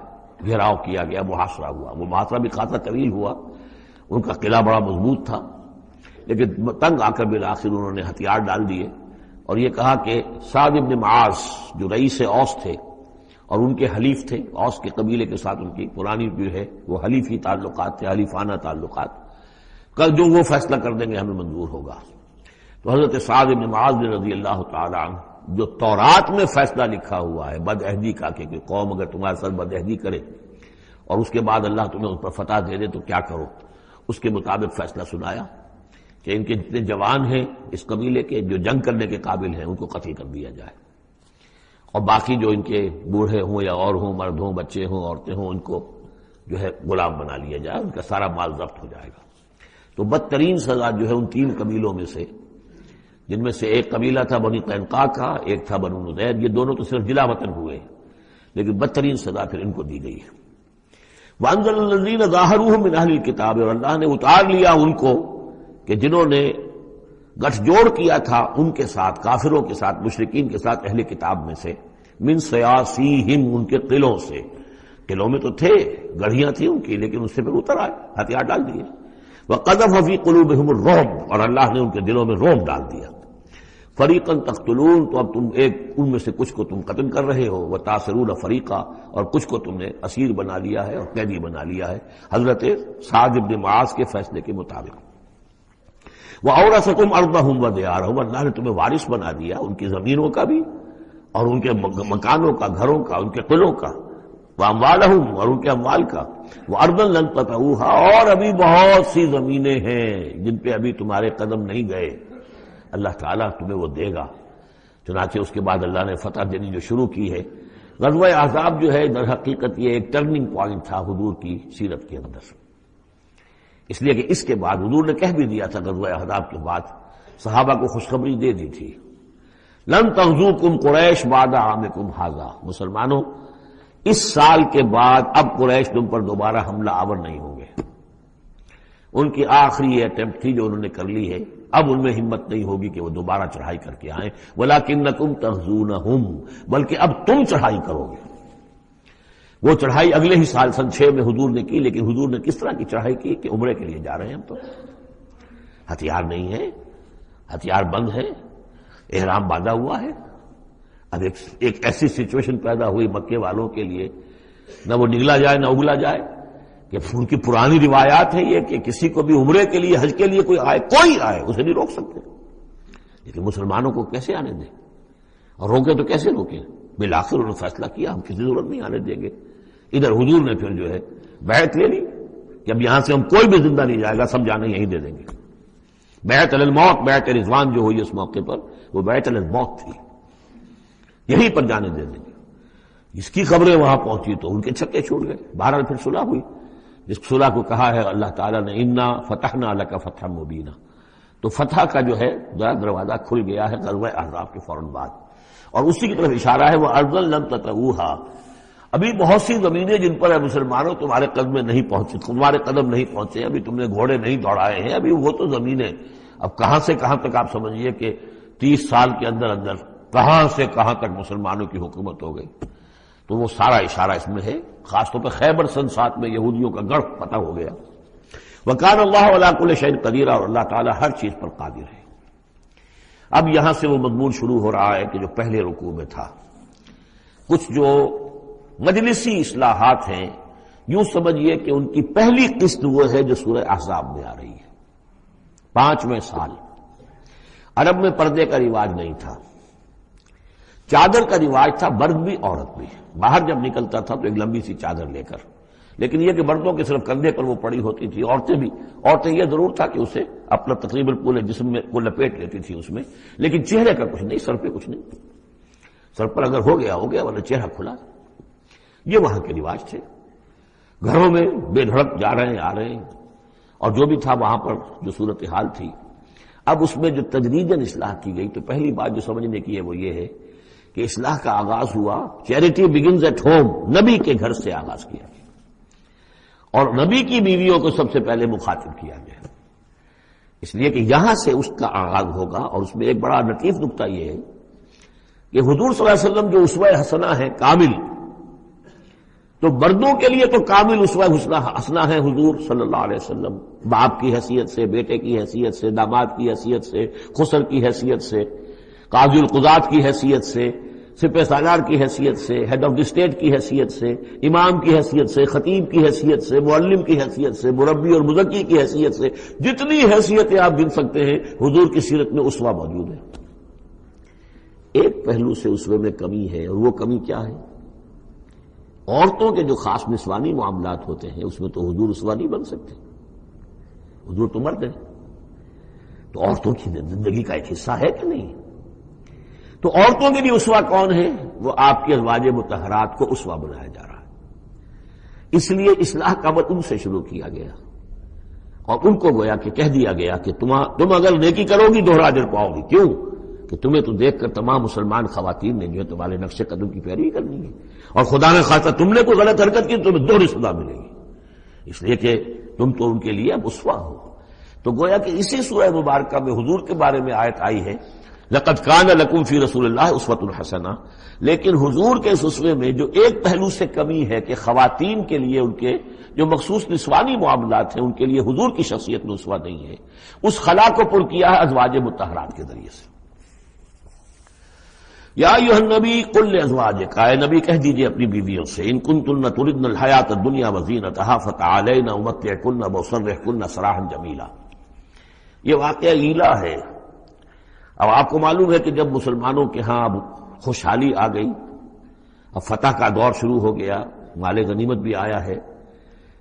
گھیراؤ کیا گیا، محاصرہ ہوا. وہ محاصرہ بھی خاصا طویل ہوا، ان کا قلعہ بڑا مضبوط تھا، لیکن تنگ آ کر بالآخر انہوں نے ہتھیار ڈال دیے اور یہ کہا کہ سعد بن معاذ جو رئیس اوس تھے اور ان کے حلیف تھے، اوس کے قبیلے کے ساتھ ان کی پرانی جو ہے وہ حلیفی تعلقات تھے، حلیفانہ تعلقات، کل جو وہ فیصلہ کر دیں گے ہمیں منظور ہوگا. تو حضرت سعد بن معاذ رضی اللہ تعالی عنہ، جو تورات میں فیصلہ لکھا ہوا ہے بد عہدی کا کہ قوم اگر تمہارے ساتھ بد عہدی کرے اور اس کے بعد اللہ تمہیں اس پر فتح دے دے تو کیا کرو، اس کے مطابق فیصلہ سنایا کہ ان کے جتنے جوان ہیں اس قبیلے کے جو جنگ کرنے کے قابل ہیں ان کو قتل کر دیا جائے، اور باقی جو ان کے بوڑھے ہوں یا اور ہوں، مرد ہوں، بچے ہوں، عورتیں ہوں، ان کو جو ہے غلام بنا لیا جائے، ان کا سارا مال ضبط ہو جائے گا. تو بدترین سزا جو ہے ان 3 قبیلوں میں سے، جن میں سے ایک قبیلہ تھا بنی قینقاع کا، ایک تھا بنو نضیر، یہ دونوں تو صرف جلا وطن ہوئے، لیکن بدترین سزا پھر ان کو دی گئی ہے. وَأَنزَلَ الَّذِينَ ظَاهَرُوهُم مِّنْ أَهْلِ الْكِتَابِ، اور اللہ نے اتار لیا ان کو کہ جنہوں نے گٹھ جوڑ کیا تھا ان کے ساتھ، کافروں کے ساتھ، مشرکین کے ساتھ اہل کتاب میں سے، من سیاسیہم، ان کے قلعوں سے. قلعوں میں تو تھے، گڑھیاں تھیں ان کی، لیکن اس سے پھر اتر آئے، ہتھیار ڈال دیے. وَقَذَفَ فِي قُلُوبِهِمُ الرُّعْبَ، اور اللہ نے ان کے دلوں میں رعب ڈال دیا. فَرِيقًا تَقْتُلُونَ، تو اب تم ان میں سے کچھ کو تم قتل کر رہے ہو، وَتَأْسِرُونَ فَرِيقًا، اور کچھ کو تم نے اسیر بنا لیا ہے اور قیدی بنا لیا ہے حضرت سعد بن معاذ کے فیصلے کے مطابق. وَأَوْرَثَكُمْ أَرْضَهُمْ وَدِيَارَهُمْ، اللہ نے تمہیں وارث بنا دیا ان کی زمینوں کا بھی اور ان کے مکانوں کا، گھروں کا، ان کے قلعوں کا، وَأَمْوَالَهُمْ، اور ان کے اموال کا، وَأَرْضًا لَّن تَطَئُوهَا، اور ابھی بہت سی زمینیں ہیں جن پہ ابھی تمہارے قدم نہیں گئے، اللہ تعالیٰ تمہیں وہ دے گا. چنانچہ اس کے بعد اللہ نے فتح دینی جو شروع کی ہے. غزوہ احزاب جو ہے در حقیقت یہ ایک ٹرننگ پوائنٹ تھا حضور کی سیرت کے اندر، اس لیے کہ اس کے بعد حضور نے کہہ بھی دیا تھا غزوہ احزاب کے بعد صحابہ کو خوشخبری دے دی تھی، لن تغزوکم قریش بعد عامکم ھذا، مسلمانوں اس سال کے بعد اب قریش تم پر دوبارہ حملہ آور نہیں ہوں گے. ان کی آخری یہ اٹیمپٹ تھی جو انہوں نے کر لی ہے. اب ان میں ہمت نہیں ہوگی کہ وہ دوبارہ چڑھائی کر کے آئیں. وَلَكِنَّكُمْ تَغْزُونَهُمْ، بلکہ اب تم چڑھائی کرو گے. وہ چڑھائی اگلے ہی سال سن 6 میں حضور نے کی، لیکن حضور نے کس طرح کی چڑھائی کی کہ عمرے کے لیے جا رہے ہیں ہم، تو ہتھیار نہیں ہے، ہتھیار بند ہے، احرام باندھا ہوا ہے. اب ایک ایسی سچویشن پیدا ہوئی مکے والوں کے لیے، نہ وہ نگلا جائے نہ اگلا جائے، کہ ان کی پرانی روایات ہے یہ کہ کسی کو بھی عمرے کے لیے حج کے لیے کوئی آئے اسے نہیں روک سکتے. لیکن مسلمانوں کو کیسے آنے دیں، اور روکے تو کیسے روکیں؟ بالآخر انہوں نے فیصلہ کیا ہم کسی ضرورت نہیں آنے دیں گے. ادھر حضور نے پھر جو ہے بیعت لے لی کہ اب یہاں سے ہم کوئی بھی زندہ نہیں جائے گا، سب جانے یہیں دے دیں گے. بیعت علی الموت، بیعت رضوان جو ہوئی اس موقع پر، وہ بیعت علی الموت تھی، یہیں پر جانے دے دیں گے. اس کی خبریں وہاں پہنچی تو ان کے چھکے چھوٹ گئے. بہرحال پھر صلح ہوئی، جس صلح کو کہا ہے اللہ تعالیٰ نے انا فتحنا لک فتحا مبینا، تو فتح کا جو ہے دروازہ کھل گیا ہے غزوہ احزاب کے فوراً بعد. اور اسی کی طرف اشارہ ہے وہ ارضا لم تطئوها، ابھی بہت سی زمینیں جن پر ہے مسلمانوں تمہارے قدم نہیں پہنچے، ابھی تم نے گھوڑے نہیں دوڑائے ہیں، ابھی وہ تو زمینیں اب کہاں سے کہاں تک آپ سمجھیے کہ 30 سال کے اندر کہاں سے کہاں تک مسلمانوں کی حکومت ہو گئی. تو وہ سارا اشارہ اس میں ہے، خاص طور پہ خیبر سن 7 میں یہودیوں کا گڑھ پتہ ہو گیا. وَكَانَ اللَّهُ عَلَىٰ كُلِّ شَيْءٍ قَدِيرًا، اور اللہ تعالیٰ ہر چیز پر قادر ہے. اب یہاں سے وہ مضمون شروع ہو رہا ہے کہ جو پہلے رکوع میں تھا، کچھ جو مجلسی اصلاحات ہیں، یوں سمجھیے کہ ان کی پہلی قسط وہ ہے جو سورہ احزاب میں آ رہی ہے. 5ویں سال عرب میں پردے کا رواج نہیں تھا، چادر کا رواج تھا، مرد بھی عورت بھی. باہر جب نکلتا تھا تو ایک لمبی سی چادر لے کر، لیکن یہ کہ مردوں کے صرف کندھے پر وہ پڑی ہوتی تھی. عورتیں یہ ضرور تھا کہ اسے اپنا تقریباً پورے جسم میں وہ لپیٹ لیتی تھی اس میں، لیکن چہرے کا کچھ نہیں، سر پہ کچھ نہیں. سر پر اگر ہو گیا ورنہ چہرہ کھلا. یہ وہاں کے رواج تھے. گھروں میں بے دھڑک جا رہے ہیں آ رہے ہیں، اور جو بھی تھا وہاں پر جو صورتحال تھی. اب اس میں جو تدریجاً اصلاح کی گئی، تو پہلی بات جو سمجھنے کی ہے وہ یہ ہے کہ اصلاح کا آغاز ہوا چیریٹی بگنز ایٹ ہوم، نبی کے گھر سے آغاز کیا گیا، اور نبی کی بیویوں کو سب سے پہلے مخاطب کیا گیا، اس لیے کہ یہاں سے اس کا آغاز ہوگا. اور اس میں ایک بڑا لطیف نکتہ یہ ہے کہ حضور صلی اللہ علیہ وسلم جو اسوہ حسنہ ہے کامل، تو مردوں کے لیے تو کامل اسوہ حسنہ ہے حضور صلی اللہ علیہ وسلم، باپ کی حیثیت سے، بیٹے کی حیثیت سے، داماد کی حیثیت سے، خسر کی حیثیت سے، قاضی القضات کی حیثیت سے، سپہ سالار کی حیثیت سے، ہیڈ آف دی اسٹیٹ کی حیثیت سے، امام کی حیثیت سے، خطیب کی حیثیت سے، معلم کی حیثیت سے، مربی اور مزکی کی حیثیت سے، جتنی حیثیتیں آپ گن سکتے ہیں حضور کی سیرت میں اسوہ موجود ہے. ایک پہلو سے اسوے میں کمی ہے، اور وہ کمی کیا ہے؟ عورتوں کے جو خاص نسوانی معاملات ہوتے ہیں اس میں تو حضور اسوہ نہیں بن سکتے. حضور تو مرد ہیں، تو عورتوں کی زندگی کا ایک حصہ ہے کہ نہیں؟ تو عورتوں کے لیے اسوہ کون ہے؟ وہ آپ کے ازواج مطہرات کو اسوہ بنایا جا رہا ہے. اس لیے اصلاح کا عمل ان سے شروع کیا گیا، اور ان کو گویا کہ کہہ دیا گیا کہ تم اگر نیکی کرو گی 2 اجر پاؤ گی. کیوں؟ کہ تمہیں تو دیکھ کر تمام مسلمان خواتین نے جو ہے تمہارے نقش قدم کی پیروی کرنی ہے، اور خدا نے خاصا تم نے کوئی غلط حرکت کی تمہیں 2 سزا ملے گی، اس لیے کہ تم تو ان کے لیے اب اسوہ ہو. تو گویا کہ اسی سورہ مبارکہ میں حضور کے بارے میں آیت آئی ہے لقد کان لکم فی رسول اللہ اسوۃ حسنہ. لیکن حضور کے اس اسوے میں جو ایک پہلو سے کمی ہے کہ خواتین کے لیے ان کے جو مخصوص نسوانی معاملات ہیں ان کے لیے حضور کی شخصیت میں اسوہ نہیں ہے، اس خلا کو پر کیا ہے ازواج مطہرات کے ذریعے سے. یا ایھا النبی قل لازواجک، اے نبی کہہ دیجئے اپنی بیویوں سے، ان کنتن تردن الحیاۃ الدنیا وزینتہا فتعالین امتعکن واسرحکن سراحا جمیلا. یہ واقعہ ایلا ہے. اب آپ کو معلوم ہے کہ جب مسلمانوں کے ہاں اب خوشحالی آ گئی، اب فتح کا دور شروع ہو گیا، مال غنیمت بھی آیا ہے،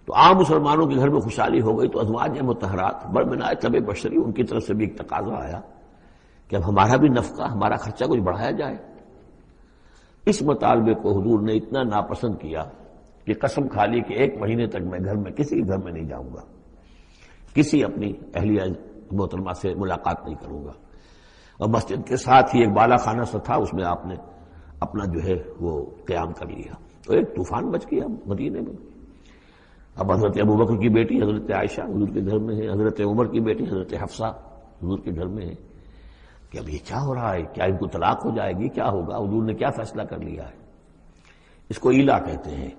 تو عام مسلمانوں کے گھر میں خوشحالی ہو گئی، تو ازواج مطہرات بڑمنائے طب بشری ان کی طرف سے بھی ایک تقاضا آیا کہ اب ہمارا بھی نفقہ، ہمارا خرچہ کچھ بڑھایا جائے. اس مطالبے کو حضور نے اتنا ناپسند کیا کہ قسم کھا لی کہ 1 مہینے تک میں گھر میں کسی گھر میں نہیں جاؤں گا، کسی اپنی اہلیہ محترمہ سے ملاقات نہیں کروں گا. اور مسجد کے ساتھ ہی ایک بالا خانہ سا تھا، اس میں آپ نے اپنا جو ہے وہ قیام کر لیا. تو ایک طوفان مچ گیا مدینے میں. اب حضرت ابوبکر کی بیٹی حضرت عائشہ حضور کے گھر میں ہے، حضرت عمر کی بیٹی حضرت حفصہ حضور کے گھر میں ہے کہ اب یہ کیا ہو رہا ہے، کیا ان کو طلاق ہو جائے گی، کیا ہوگا، حضور نے کیا فیصلہ کر لیا ہے. اس کو ایلا کہتے ہیں،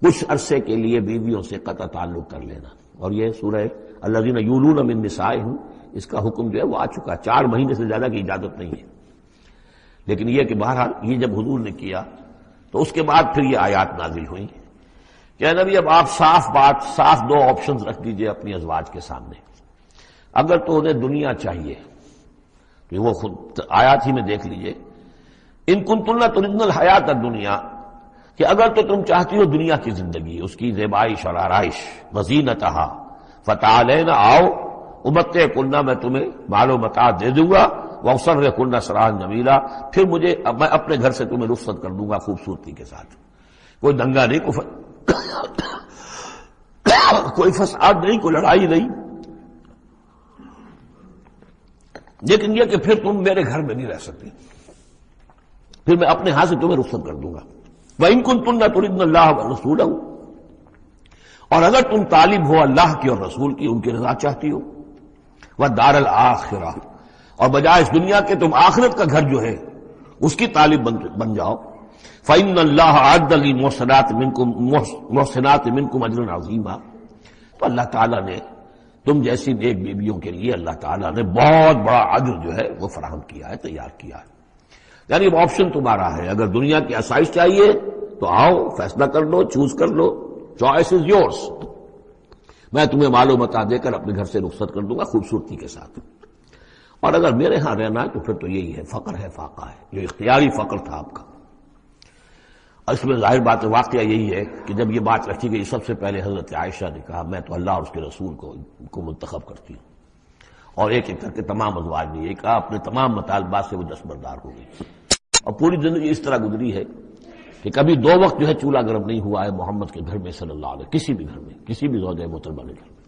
کچھ عرصے کے لیے بیویوں سے قطع تعلق کر لینا. اور یہ سورہ الذین یولون من نسائہم، اس کا حکم جو ہے وہ آ چکا، 4 مہینے سے زیادہ کی اجازت نہیں ہے. لیکن یہ کہ بہرحال یہ جب حضور نے کیا تو اس کے بعد پھر یہ آیات نازل ہوئیں کہ نبی اب آپ صاف 2 آپشنز رکھ دیجئے اپنی ازواج کے سامنے. اگر تو انہیں دنیا چاہیے کہ وہ خود آیات ہی میں دیکھ لیجئے، ان کنتن تردن الحیات الدنیا، کہ اگر تو تم چاہتی ہو دنیا کی زندگی، اس کی زیبائش اور آرائش، وزینتہا، فتعالین آؤ امتعکن، میں تمہیں مال و متاع دے دوں گا، واسرحکن سراحا جمیلا، پھر میں اپنے گھر سے تمہیں رخصت کر دوں گا خوبصورتی کے ساتھ. کوئی دنگا نہیں، کوئی فساد نہیں، کوئی لڑائی نہیں، لیکن یہ کہ پھر تم میرے گھر میں نہیں رہ سکتی، پھر میں اپنے ہاتھ سے تمہیں رخصت کر دوں گا. وَإِن كُنتُنَّ تُرِدْنَ اللَّهَ وَرَسُولَهُ، اور اگر تم طالب ہو اللہ کی اور رسول کی، ان کی رضا چاہتی ہو، وَالدَّارَ الْآخِرَةَ، اور بجائے اس دنیا کے تم آخرت کا گھر جو ہے اس کی طالب بن جاؤ. فَإِنَّ اللَّهَ أَعَدَّ لِلْمُحْسِنَاتِ مِنكُمْ أَجْرًا عَظِيمًا، تو اللہ تعالیٰ نے تم جیسی نیک بیویوں کے لیے اللہ تعالیٰ نے بہت بڑا اجر جو ہے وہ فراہم کیا ہے، تیار کیا ہے. یعنی اب آپشن تمہارا ہے، اگر دنیا کی آسائش چاہیے تو آؤ، فیصلہ کر لو، چوز کر لو، چوائس از یورس. میں تمہیں مال و متاع دے کر اپنے گھر سے رخصت کر دوں گا خوبصورتی کے ساتھ. اور اگر میرے ہاں رہنا ہے تو پھر تو یہی ہے، فقر ہے، فاقہ ہے، جو اختیاری فقر تھا آپ کا. اور اس میں ظاہر بات واقعہ یہی ہے کہ جب یہ بات رکھی گئی سب سے پہلے حضرت عائشہ نے کہا میں تو اللہ اور اس کے رسول کو منتخب کرتی ہوں، اور ایک ایک کر کے تمام ازواج نے یہ کہا، اپنے تمام مطالبات سے وہ دستبردار ہو گئی. اور پوری زندگی اس طرح گزری ہے کہ کبھی 2 وقت جو ہے چولہا گرم نہیں ہوا ہے محمد کے گھر میں صلی اللہ علیہ، کسی بھی گھر میں، کسی بھی زوجہ محترمہ کے گھر میں.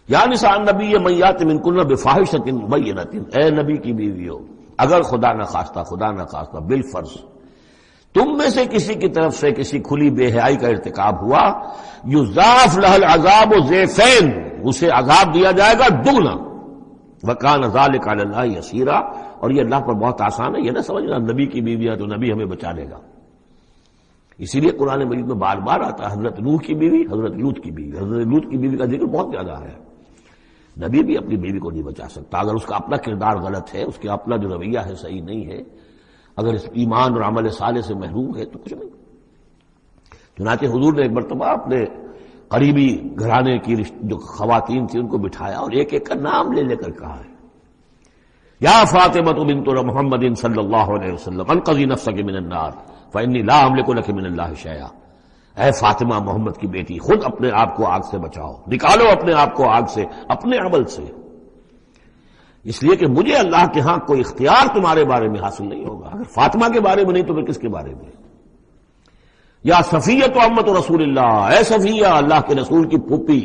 یا نساء النبی من یات منکن بفاحشۃ مبینۃ، اے نبی کی بیویوں، اگر خدا نخواستہ بالفرض تم میں سے کسی کی طرف سے کسی کھلی بے حیائی کا ارتکاب ہوا، یضاف لہ العذاب ضعفین، اسے عذاب دیا جائے گا دگنا. وکان ذلک علی اللہ یسیرا، اور یہ اللہ پر بہت آسان ہے. یہ نہ سمجھنا نبی کی بیویاں تو نبی ہمیں بچا لے گا. اسی لیے قرآن مجید میں بار بار آتا ہے حضرت نوح کی بیوی، حضرت لوط کی بیوی. حضرت لوط کی بیوی کا ذکر بہت زیادہ ہے. نبی بھی اپنی بیوی کو نہیں بچا سکتا اگر اس کا اپنا کردار غلط ہے، اس کا اپنا جو رویہ ہے صحیح نہیں ہے، اگر اس ایمان اور عمل صالح سے محروم ہے تو کچھ نہیں. چنانچہ حضور نے ایک مرتبہ اپنے قریبی گھرانے کی جو خواتین تھیں ان کو بٹھایا اور ایک ایک کا نام لے کر کہا ہے، یا فاطمہ بنت محمد صلی اللہ علیہ وسلم انقذی نفسک من النار فانی لا املک لک من اللہ شیئا. اے فاطمہ محمد کی بیٹی، خود اپنے آپ کو آگ سے بچاؤ، نکالو اپنے آپ کو آگ سے اپنے عمل سے، اس لیے کہ مجھے اللہ کے ہاں کوئی اختیار تمہارے بارے میں حاصل نہیں ہوگا. اگر فاطمہ کے بارے میں نہیں تو پھر کس کے بارے میں؟ یا صفیہ امت رسول اللہ، اے صفیہ اللہ کے رسول کی پھوپھی،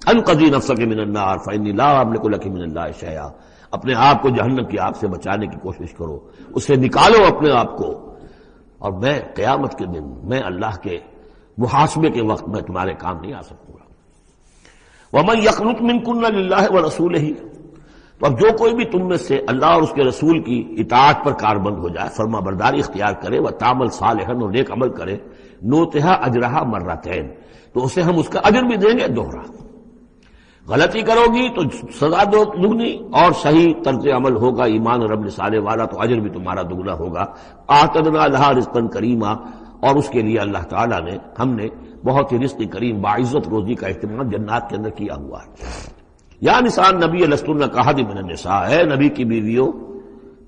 انقذی نفسک من النار فانی لا املک لک من اللہ شیئا، اپنے آپ کو جہنم کی آگ سے بچانے کی کوشش کرو، اس سے نکالو اپنے آپ کو، اور میں قیامت کے دن، میں اللہ کے محاسبے کے وقت میں تمہارے کام نہیں آ سکوں گا. ومن یقنط منکن للہ ورسولہ، تو اب جو کوئی بھی تم میں سے اللہ اور اس کے رسول کی اطاعت پر کاربند ہو جائے، فرما برداری اختیار کرے، وتعمل صالحا، اور نیک عمل کرے، نوتہا اجرہا مرتین، تو اسے ہم اس کا اجر بھی دیں گے دوہرا. غلطی کرو گی تو سزا دگنی، اور صحیح طرز عمل ہوگا ایمان اور عمل صالح والا تو اجر بھی تمہارا دگنا ہوگا. اعتدنا لہا رزقا کریما، اور اس کے لیے اللہ تعالیٰ نے، ہم نے بہت ہی رزق کریم باعزت روزی کا اہتمام جنات کے اندر کیا ہوا ہے. یا نساء النبی لستن کاحد من النساء، اے نبی کی بیویوں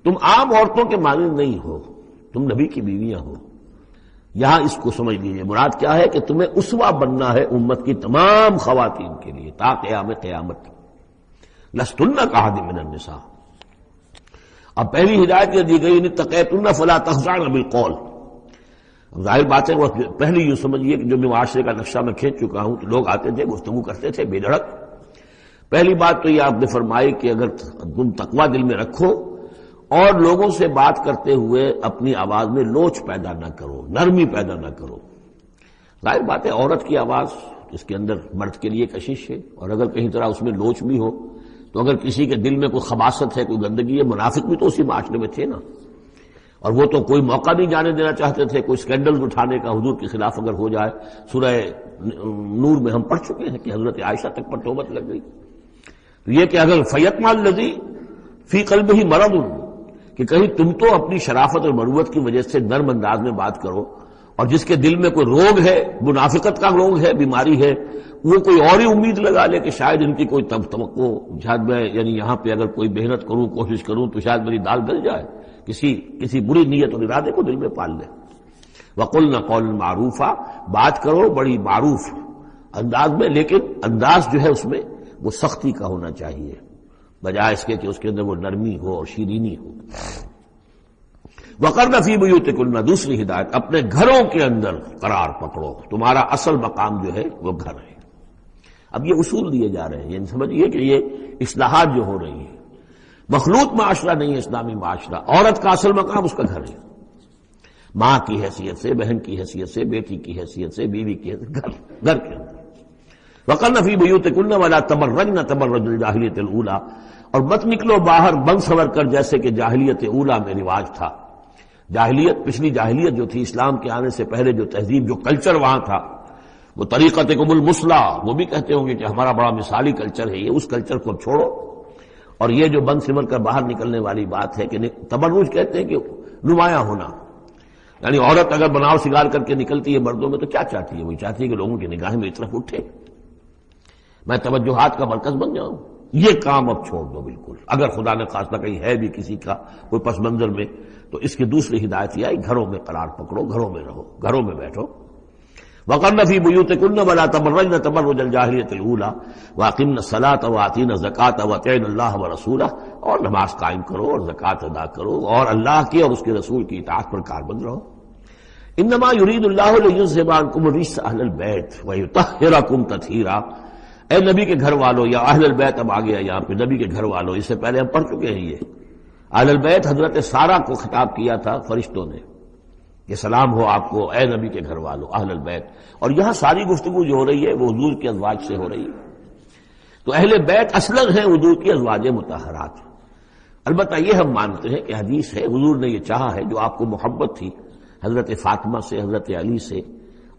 تم عام عورتوں کے مانند نہیں ہو، تم نبی کی بیویاں ہو. یہاں اس کو سمجھ لیجیے، مراد کیا ہے کہ تمہیں اسوہ بننا ہے امت کی تمام خواتین کے لیے تا قیام قیامت. لستن کاحد من النساء. اب پہلی ہدایت یہ دی گئی ان اتقیتن فلا تخضعن بالقول. ظاہر بات ہے وہ پہلی یوں سمجھیے کہ جو بھی معاشرے کا نقشہ میں کھینچ چکا ہوں کہ لوگ آتے تھے گفتگو کرتے تھے بے دھڑک. پہلی بات تو یہ آپ نے فرمائی کہ اگر تم تقوی دل میں رکھو اور لوگوں سے بات کرتے ہوئے اپنی آواز میں لوچ پیدا نہ کرو، نرمی پیدا نہ کرو۔ ظاہر بات ہے عورت کی آواز اس کے اندر مرد کے لیے کشش ہے، اور اگر کہیں طرح اس میں لوچ بھی ہو تو اگر کسی کے دل میں کوئی خباثت ہے، کوئی گندگی ہے، منافق بھی تو اسی معاشرے میں تھے نا، اور وہ تو کوئی موقع نہیں جانے دینا چاہتے تھے کوئی اسکینڈل اٹھانے کا حضور کے خلاف اگر ہو جائے۔ سورہ نور میں ہم پڑھ چکے ہیں کہ حضرت عائشہ تک پر توبت لگ گئی۔ تو یہ کہ اگر فیتما الذی فی قلبہ مرض، کہ کہیں تم تو اپنی شرافت اور مروت کی وجہ سے نرم انداز میں بات کرو، اور جس کے دل میں کوئی روگ ہے، منافقت کا روگ ہے، بیماری ہے، وہ کوئی اور ہی امید لگا لے کہ شاید ان کی کوئی توقع، شاید میں یعنی یہاں پہ اگر کوئی محنت کروں، کوشش کروں تو شاید میری دال گل جائے، کسی بری نیت اور ارادے کو دل میں پال لے۔ وَقُلْنَا قَوْلًا مَعْرُوفًا، بات کرو بڑی معروف انداز میں، لیکن انداز جو ہے اس میں وہ سختی کا ہونا چاہیے، بجائے اس کے کہ اس کے اندر وہ نرمی ہو اور شیرینی ہو۔ وَقَرْنَ فِي بُيُوتِكُنَّ، دوسری ہدایت، اپنے گھروں کے اندر قرار پکڑو، تمہارا اصل مقام جو ہے وہ گھر ہے۔ اب یہ اصول دیے جا رہے ہیں، یعنی سمجھیے کہ یہ اصلاحات جو ہو رہی ہیں، مخلوط معاشرہ نہیں ہے اسلامی معاشرہ، عورت کا اصل مقام اس کا گھر ہے، ماں کی حیثیت سے، بہن کی حیثیت سے، بیٹی کی حیثیت سے، بیوی کی حیثیت، گھر کے اندر۔ وَقَرْنَ فِي بُيُوتِكُنَّ وَلَا تَبَرَّجْنَ تَبَرُّجَ الْجَاهِلِيَّةِ الْأُولَىٰ، اور مت نکلو باہر بن سور کر جیسے کہ جاہلیت اولا میں رواج تھا۔ جاہلیت، پچھلی جاہلیت جو تھی، اسلام کے آنے سے پہلے جو تہذیب، جو کلچر وہاں تھا، وہ طریقتکم المثلیٰ، وہ بھی کہتے ہوں گے کہ ہمارا بڑا مثالی کلچر ہے یہ، اس کلچر کو چھوڑو۔ اور یہ جو بند سمر کر باہر نکلنے والی بات ہے کہ تبرج کہتے ہیں کہ نمایاں ہونا، یعنی عورت اگر بناؤ سنگار کر کے نکلتی ہے مردوں میں تو کیا چاہتی ہے؟ وہی چاہتی ہے کہ لوگوں کی نگاہیں میری طرف اٹھے، میں توجہات کا مرکز بن جاؤں۔ یہ کام اب چھوڑ دو بالکل، اگر خدا نے خاصہ کہیں ہے بھی کسی کا کوئی پس منظر میں، تو اس کی دوسری ہدایت یہ آئی، گھروں میں قرار پکڑو، گھروں میں رہو، گھروں میں بیٹھو۔ وَقَرْنَ فِي بُيُوتِكُنَّ وَلَا تَبَرَّجْنَ تَبَرُّجَ الْجَاهِلِيَّةِ الْأُولَىٰ وَأَقِمْنَ الصَّلَاةَ وَآتِينَ الزَّكَاةَ وَأَطِعْنَ اللَّهَ وَرَسُولَهُ، اور نماز قائم کرو اور زکوٰۃ ادا کرو اور اللہ کی اور اس کے رسول کی اطاعت پر کاربند رہو۔ إِنَّمَا يُرِيدُ اللَّهُ لِيُذْهِبَ عَنكُمُ الرِّجْسَ أَهْلَ الْبَيْتِ وَيُطَهِّرَكُمْ تَطْهِيرًا۔ اے نبی کے گھر والوں، یا اہل البیت اب آ گیا یہاں پہ، نبی کے گھر والوں، اس سے پہلے ہم پڑھ چکے ہیں یہ اہل البیت حضرت سارہ کو خطاب کیا تھا فرشتوں نے کہ سلام ہو آپ کو اے نبی کے گھر والوں، اہل البیت، اور یہاں ساری گفتگو جو ہو رہی ہے وہ حضور کے ازواج سے ہو رہی ہے۔ تو اہل بیت اصلاً ہیں حضور کی ازواج مطہرات۔ البتہ یہ ہم مانتے ہیں کہ حدیث ہے، حضور نے یہ چاہا ہے، جو آپ کو محبت تھی حضرت فاطمہ سے، حضرت علی سے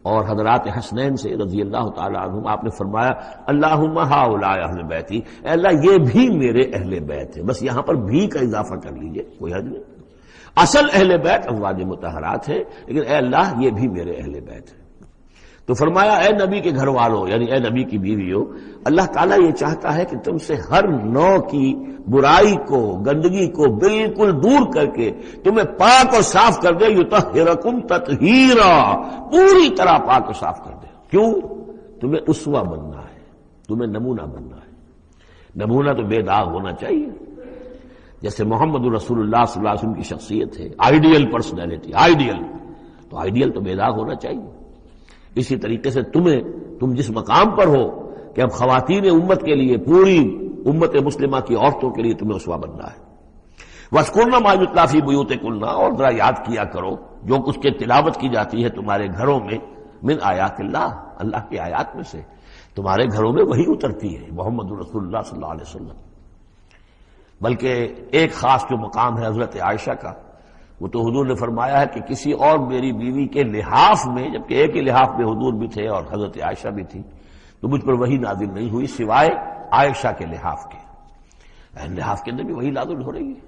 اور حضرات حسنین سے رضی اللہ تعالیٰ عنہم، آپ نے فرمایا اللہم ہؤلاء اہل بیتی، اے اللہ یہ بھی میرے اہل بیت ہے، بس یہاں پر بھی کا اضافہ کر لیجئے، کوئی حد نہیں، اصل اہل بیت ازواج مطہرات ہے، لیکن اے اللہ یہ بھی میرے اہل بیت ہے۔ تو فرمایا اے نبی کے گھر والوں، یعنی اے نبی کی بیویوں، اللہ تعالیٰ یہ چاہتا ہے کہ تم سے ہر نوع کی برائی کو، گندگی کو بالکل دور کر کے تمہیں پاک اور صاف کر دے، یطہرکم تطہیرا، پوری طرح پاک اور صاف کر دے۔ کیوں؟ تمہیں اسوہ بننا ہے، تمہیں نمونہ بننا ہے۔ نمونہ تو بے داغ ہونا چاہیے، جیسے محمد رسول اللہ صلی اللہ علیہ وسلم کی شخصیت ہے، آئیڈیل پرسنالٹی، آئیڈیل، تو آئیڈیل تو بے داغ ہونا چاہیے۔ اسی طریقے سے تم جس مقام پر ہو کہ اب خواتین امت کے لیے، پوری امت مسلمہ کی عورتوں کے لیے تمہیں اسوہ بننا ہے۔ وَاذْكُرْنَ مَا يُتْلَىٰ فِي بُيُوتِكُنَّ، اور ذرا یاد کیا کرو جو کچھ کے تلاوت کی جاتی ہے تمہارے گھروں میں، من آیات اللہ، اللہ کی آیات میں سے، تمہارے گھروں میں وہی اترتی ہے، محمد رسول اللہ صلی اللہ علیہ وسلم۔ بلکہ ایک خاص جو مقام ہے حضرت عائشہ کا، وہ تو حضور نے فرمایا ہے کہ کسی اور میری بیوی کے لحاف میں، جبکہ ایک ہی لحاف میں حضور بھی تھے اور حضرت عائشہ بھی تھی، تو مجھ پر وہی نازل نہیں ہوئی سوائے عائشہ کے لحاف کے۔ لحاف کے اندر بھی وہی نازل ہو رہی ہے،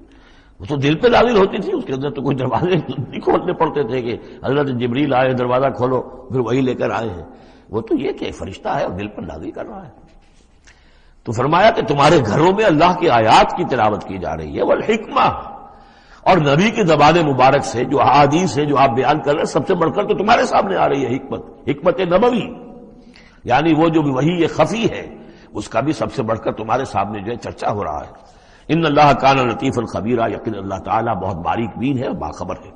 وہ تو دل پہ نازل ہوتی تھی، اس کے اندر تو کوئی دروازے نہیں کھولنے پڑتے تھے کہ حضرت جبریل آئے دروازہ کھولو پھر وہی لے کر آئے ہیں، وہ تو یہ کہ فرشتہ ہے اور دل پر نازل کر رہا ہے۔ تو فرمایا کہ تمہارے گھروں میں اللہ کی آیات کی تلاوت کی جا رہی ہے، والحکمہ، اور نبی کی زبان مبارک سے جو احادیث ہے جو آپ بیان کر رہے ہیں، سب سے بڑھ کر تو تمہارے سامنے آ رہی ہے حکمت نبوی، یعنی وہ جو وحی خفی ہے اس کا بھی سب سے بڑھ کر تمہارے سامنے جو ہے چرچا ہو رہا ہے۔ ان اللہ کان لطیفا خبیرا، یقین اللہ تعالیٰ بہت باریک بین ہے اور باخبر ہے۔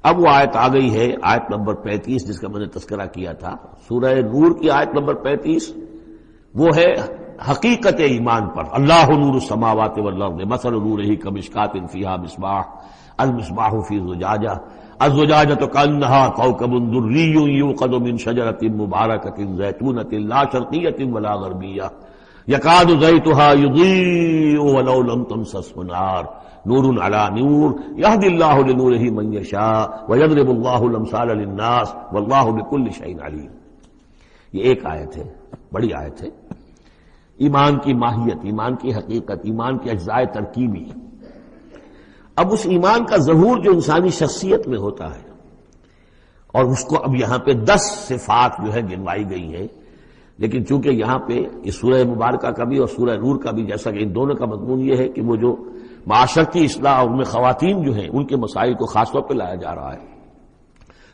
اب وہ آیت آ گئی ہے، آیت نمبر 35 جس کا میں نے تذکرہ کیا تھا، سورہ نور کی آیت نمبر 35، وہ ہے حقیقت ایمان پر. اللہ نور السماوات والارض مثل نورہ کمشکاۃ فیہا مصباح المصباح فی زجاجہ الزجاجۃ کأنہا کوکب دری یوقد من شجرۃ مبارکۃ زیتونۃ لا شرقیۃ ولا غربیہ یکاد زیتھا یضیء ولو لم تمسسہ نار نور علی نور یہدی اللہ لنورہ من یشاء ویضرب اللہ الامثال للناس واللہ بکل شیء علیم. یہ ایک آیت ہے، بڑی آیت ہے. ایمان کی ماہیت، ایمان کی حقیقت، ایمان کے اجزاء ترکیبی. اب اس ایمان کا ظہور جو انسانی شخصیت میں ہوتا ہے، اور اس کو اب یہاں پہ 10 صفات جو ہے گنوائی گئی ہیں، لیکن چونکہ یہاں پہ اس سورہ مبارکہ کا بھی اور سورہ نور کا بھی، جیسا کہ ان دونوں کا مضمون یہ ہے کہ وہ جو معاشرتی اصلاح اور ان میں خواتین جو ہیں ان کے مسائل کو خاص طور پہ لایا جا رہا ہے.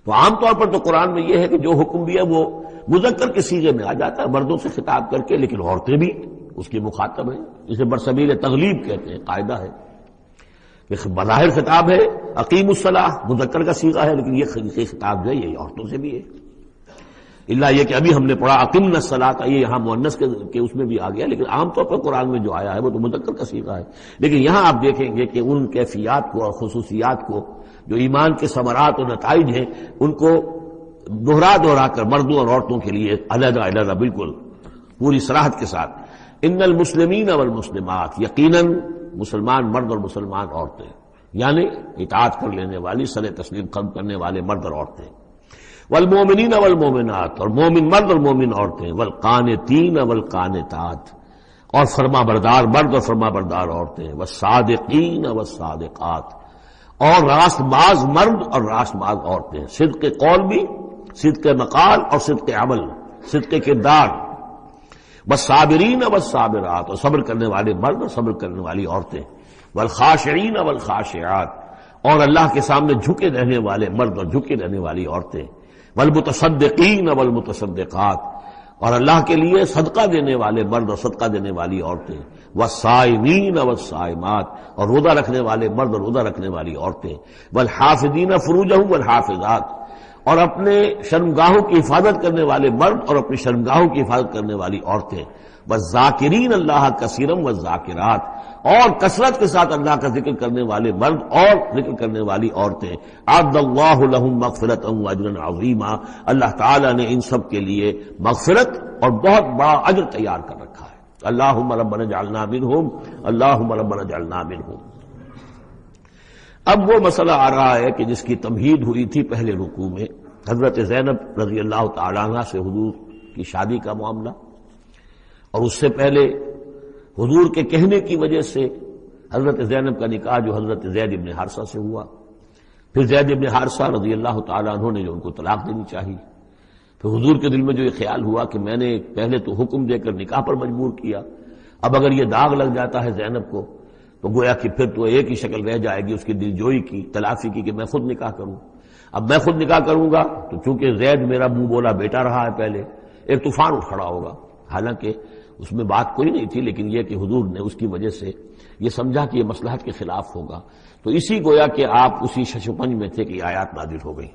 تو عام طور پر تو قرآن میں یہ ہے کہ جو حکم بھی ہے وہ مذکر کے صیغے میں آ جاتا ہے، مردوں سے خطاب کر کے، لیکن عورتیں بھی اس کی مخاطب ہیں. اسے برسبیل تغلیب کہتے ہیں، قاعدہ ہے کہ بظاہر خطاب ہے اقیم الصلاح، مذکر کا صیغہ ہے، لیکن یہ خطاب جو ہے یہ عورتوں سے بھی ہے. اللہ یہ کہ ابھی ہم نے پڑھا اقمنا الصلاۃ، یہ یہاں مؤنث کے اس میں بھی آ گیا، لیکن عام طور پر قرآن میں جو آیا ہے وہ تو مذکر کا صیغہ ہے. لیکن یہاں آپ دیکھیں گے کہ ان کیفیات کو اور خصوصیات کو جو ایمان کے ثمرات اور نتائج ہیں ان کو دہرا کر مردوں اور عورتوں کے لیے علیحدہ علیحدہ بالکل پوری صراحت کے ساتھ. ان المسلمین والمسلمات، یقیناً مسلمان مرد اور مسلمان عورتیں، یعنی اطاعت کر لینے والی، سر تسلیم قلم کرنے والے مرد اور عورتیں. والمومنین والمومنات، اور مومن مرد اور مومن عورتیں. والقانتین والقانتات، اور فرما بردار مرد اور فرما بردار عورتیں. والصادقین والصادقات، اور راست باز مرد اور راست باز عورتیں. صدق قول بھی، صدق مقال اور صدق عمل، صدق کردار. والصابرین والصابرات، اور صبر کرنے والے مرد اور صبر کرنے والی عورتیں. والخاشعین والخاشعات، اور اللہ کے سامنے جھکے رہنے والے مرد اور جھکے رہنے والی عورتیں. والمتصدقین والمتصدقات، اور اللہ کے لیے صدقہ دینے والے مرد اور صدقہ دینے والی عورتیں. والصائمین والصائمات، اور روزہ رکھنے والے مرد اور روزہ رکھنے والی عورتیں. والحافظین فروجہم والحافظات، اور اپنے شرمگاہوں کی حفاظت کرنے والے مرد اور اپنی شرمگاہوں کی حفاظت کرنے والی عورتیں. والذاکرین اللہ کثیرا والذاکرات، اور کثرت کے ساتھ اللہ کا ذکر کرنے والے مرد اور ذکر کرنے والی عورتیں. اعد اللہ لہم مغفرۃ واجرا عظیما، اللہ تعالیٰ نے ان سب کے لیے مغفرت اور بہت بڑا اجر تیار کر رکھا ہے. اللہم ربنا اجعلنا منہم، اللہم ربنا اجعلنا منہم. اب وہ مسئلہ آ رہا ہے کہ جس کی تمہید ہوئی تھی پہلے رکوع میں، حضرت زینب رضی اللہ تعالیٰ عنہ سے حضور کی شادی کا معاملہ، اور اس سے پہلے حضور کے کہنے کی وجہ سے حضرت زینب کا نکاح جو حضرت زید ابن حارثہ سے ہوا. پھر زید ابن حارثہ رضی اللہ تعالیٰ عنہ نے جو ان کو طلاق دینی چاہی. پھر حضور کے دل میں جو یہ خیال ہوا کہ میں نے پہلے تو حکم دے کر نکاح پر مجبور کیا، اب اگر یہ داغ لگ جاتا ہے زینب کو تو گویا کہ پھر تو ایک ہی شکل رہ جائے گی اس کی دل جوئی کی، تلافی کی، کہ میں خود نکاح کروں. اب میں خود نکاح کروں گا تو چونکہ زید میرا منہ بولا بیٹا رہا ہے پہلے، ایک طوفان اٹھ کھڑا ہوگا. حالانکہ اس میں بات کوئی نہیں تھی، لیکن یہ کہ حضور نے اس کی وجہ سے یہ سمجھا کہ یہ مصلحت کے خلاف ہوگا. تو اسی گویا کہ آپ اسی ششپنج میں تھے کہ یہ آیات نازل ہو گئی.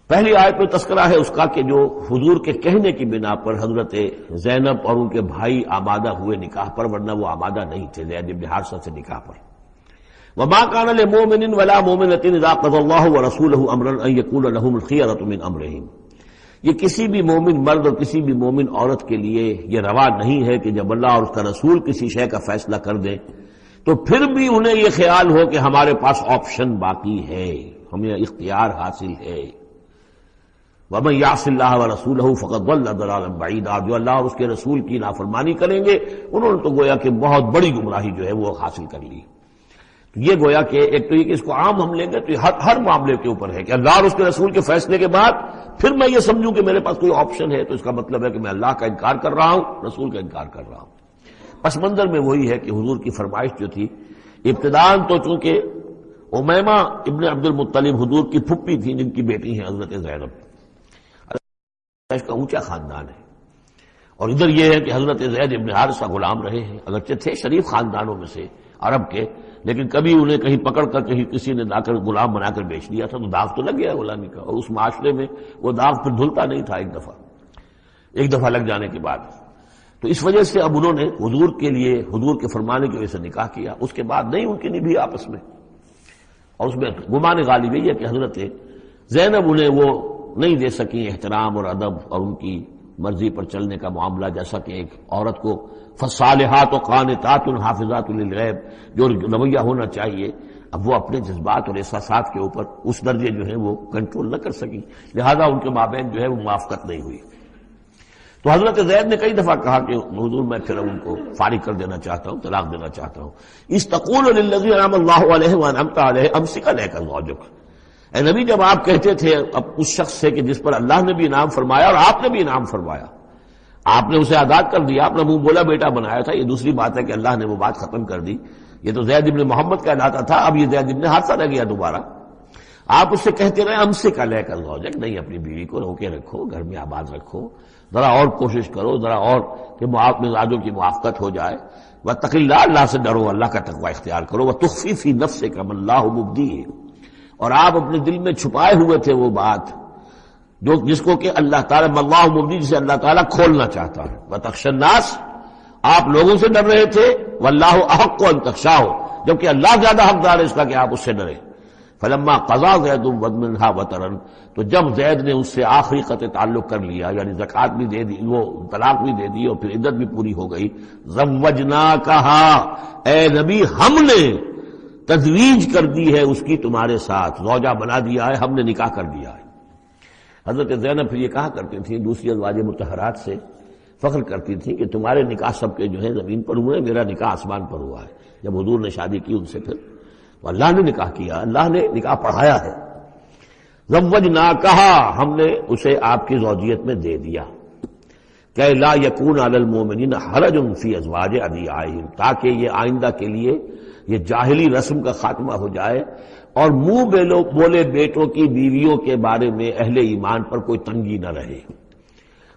پہلی آیت میں تذکرہ ہے اس کا کہ جو حضور کے کہنے کی بنا پر حضرت زینب اور ان کے بھائی آمادہ ہوئے نکاح پر، ورنہ وہ آمادہ نہیں تھے زید بن حارثہ سے نکاح پر. وما كان لمؤمن ولا مؤمنة اذا قضى الله ورسوله امرا ان يكون لهم الخيرة من امرهم. یہ کسی بھی مومن مرد اور کسی بھی مومن عورت کے لیے یہ روا نہیں ہے کہ جب اللہ اور اس کا رسول کسی شے کا فیصلہ کر دیں تو پھر بھی انہیں یہ خیال ہو کہ ہمارے پاس آپشن باقی ہے، ہمیں اختیار حاصل ہے. وَمَن يَعْصِ اللَّهَ وَرَسُولَهُ فَقَدْ ضَلَّ ضَلَالًا بَعِيدًا، جو اللہ اور اس کے رسول کی نافرمانی کریں گے انہوں نے تو گویا کہ بہت بڑی گمراہی جو ہے وہ حاصل کر لی. یہ گویا کہ ایک تو یہ کہ اس کو عام ہم لیں گے تو یہ ہر معاملے کے اوپر ہے کہ اللہ اور اس کے رسول کے فیصلے کے بعد پھر میں یہ سمجھوں کہ میرے پاس کوئی آپشن ہے، تو اس کا مطلب ہے کہ میں اللہ کا انکار کر رہا ہوں، رسول کا انکار کر رہا ہوں. پس منظر میں وہی ہے کہ حضور کی فرمائش جو تھی ابتداءً تو چونکہ امیمہ ابن عبد المطلب حضور کی پھپھی تھی جن کی بیٹی ہیں حضرت زینب، اس کا اونچا خاندان ہے. اور ادھر یہ ہے کہ حضرت زید ابن حارثہ غلام رہے ہیں، اگرچہ تھے شریف خاندانوں میں سے عرب کے، لیکن کبھی انہیں کہیں پکڑ کر کہیں کسی نے لا کر غلام بنا کر بیچ دیا تھا تو داغ تو لگ گیا غلامی کا، اور اس معاشرے میں وہ داغ پھر دھلتا نہیں تھا ایک دفعہ. ایک دفعہ لگ جانے کے بعد. تو اس وجہ سے اب انہوں نے حضور کے لیے، حضور کے فرمانے کی وجہ سے نکاح کیا. اس کے بعد نہیں ان کی نبھی آپس میں، اور اس میں گمان غالب یہ ہے کہ حضرت زینب انہیں وہ نہیں دے سکی احترام اور ادب اور ان کی مرضی پر چلنے کا معاملہ، جیسا کہ ایک عورت کو فصالحات و قانتات حافظات للغیب جو رویہ ہونا چاہیے، اب وہ اپنے جذبات اور احساسات کے اوپر اس درجے جو ہے وہ کنٹرول نہ کر سکی، لہذا ان کے مابین جو ہے وہ موافقت نہیں ہوئی. تو حضرت زید نے کئی دفعہ کہا کہ حضور میں پھر ان کو فارغ کر دینا چاہتا ہوں، طلاق دینا چاہتا ہوں. استقول للذی انعم اللہ علیہ وانعمت علیہ امسک علیک زوجک. اے نبی جب آپ کہتے تھے اب اس شخص سے کہ جس پر اللہ نے بھی انعام فرمایا اور آپ نے بھی انعام فرمایا، آپ نے اسے آزاد کر دیا، اپنا منہ بولا بیٹا بنایا تھا. یہ دوسری بات ہے کہ اللہ نے وہ بات ختم کر دی. یہ تو زید ابن محمد کہلاتا تھا، اب یہ زید ابن حارثہ رہ گیا دوبارہ. آپ اس سے کہتے رہے امسک علیک زوجک، نہیں اپنی بیوی کو روکے رکھو، گھر میں آباد رکھو، ذرا اور کوشش کرو، ذرا اور کہ مزاجوں کی موافقت ہو جائے. واتق اللہ، اللہ سے ڈرو، اللہ کا تقوی اختیار کرو. وتخفی فی نفسک ما اللہ مبدیہ، اور آپ اپنے دل میں چھپائے ہوئے تھے وہ بات جو جس کو کہ اللہ تعالیٰ اللہ مبدی، جسے اللہ تعالیٰ کھولنا چاہتا ہے. وتخشى الناس، آپ لوگوں سے ڈر رہے تھے. واللہ احق ان تخشاہ، جبکہ اللہ زیادہ حقدار ہے اس کا کہ آپ اس سے ڈریں. فلما قضا زید منها وطرا، تو جب زید نے اس سے آخری قطع تعلق کر لیا، یعنی زکوٰۃ بھی دے دی، وہ طلاق بھی دے دی اور پھر عدت بھی پوری ہو گئی. زوجناکہا، اے نبی ہم نے تزویج کر دی ہے اس کی تمہارے ساتھ، زوجہ بنا دیا ہے، ہم نے نکاح کر دیا ہے. حضرت زینب پھر یہ کہا کرتی تھیں دوسری ازواج مطہرات سے، فخر کرتی تھیں کہ تمہارے نکاح سب کے جو ہے زمین پر ہوئے، میرا نکاح آسمان پر ہوا ہے. جب حضور نے شادی کی ان سے پھر تو اللہ نے نکاح کیا، اللہ نے نکاح پڑھایا ہے. زوجناکہا، ہم نے اسے آپ کی زوجیت میں دے دیا. کہ لا یکون علی المؤمنین حرج فی ازواج ادعیائہم، تاکہ یہ آئندہ کے لیے یہ جاہلی رسم کا خاتمہ ہو جائے اور منہ بولے بیٹوں کی بیویوں کے بارے میں اہل ایمان پر کوئی تنگی نہ رہے.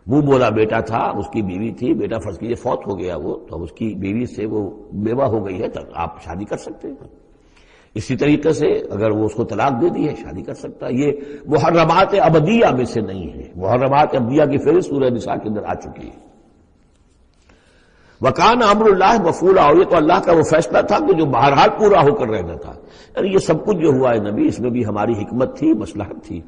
منہ بولا بیٹا تھا، اس کی بیوی تھی، بیٹا فرض کیجیے فوت ہو گیا وہ، تو اس کی بیوی سے وہ بیوہ ہو گئی ہے تو آپ شادی کر سکتے ہیں. اسی طریقے سے اگر وہ اس کو طلاق دے دی ہے شادی کر سکتا ہے. یہ محرمات ابدیہ میں سے نہیں ہے. محرمات ابدیہ کی فہرست سورہ نساء کے اندر آ چکی ہے. وکان امر اللہ مفعولا، اور یہ تو اللہ کا وہ فیصلہ تھا کہ جو بہرحال پورا ہو کر رہنا تھا. یعنی یہ سب کچھ جو ہوا ہے نبی، اس میں بھی ہماری حکمت تھی، مصلحت تھی.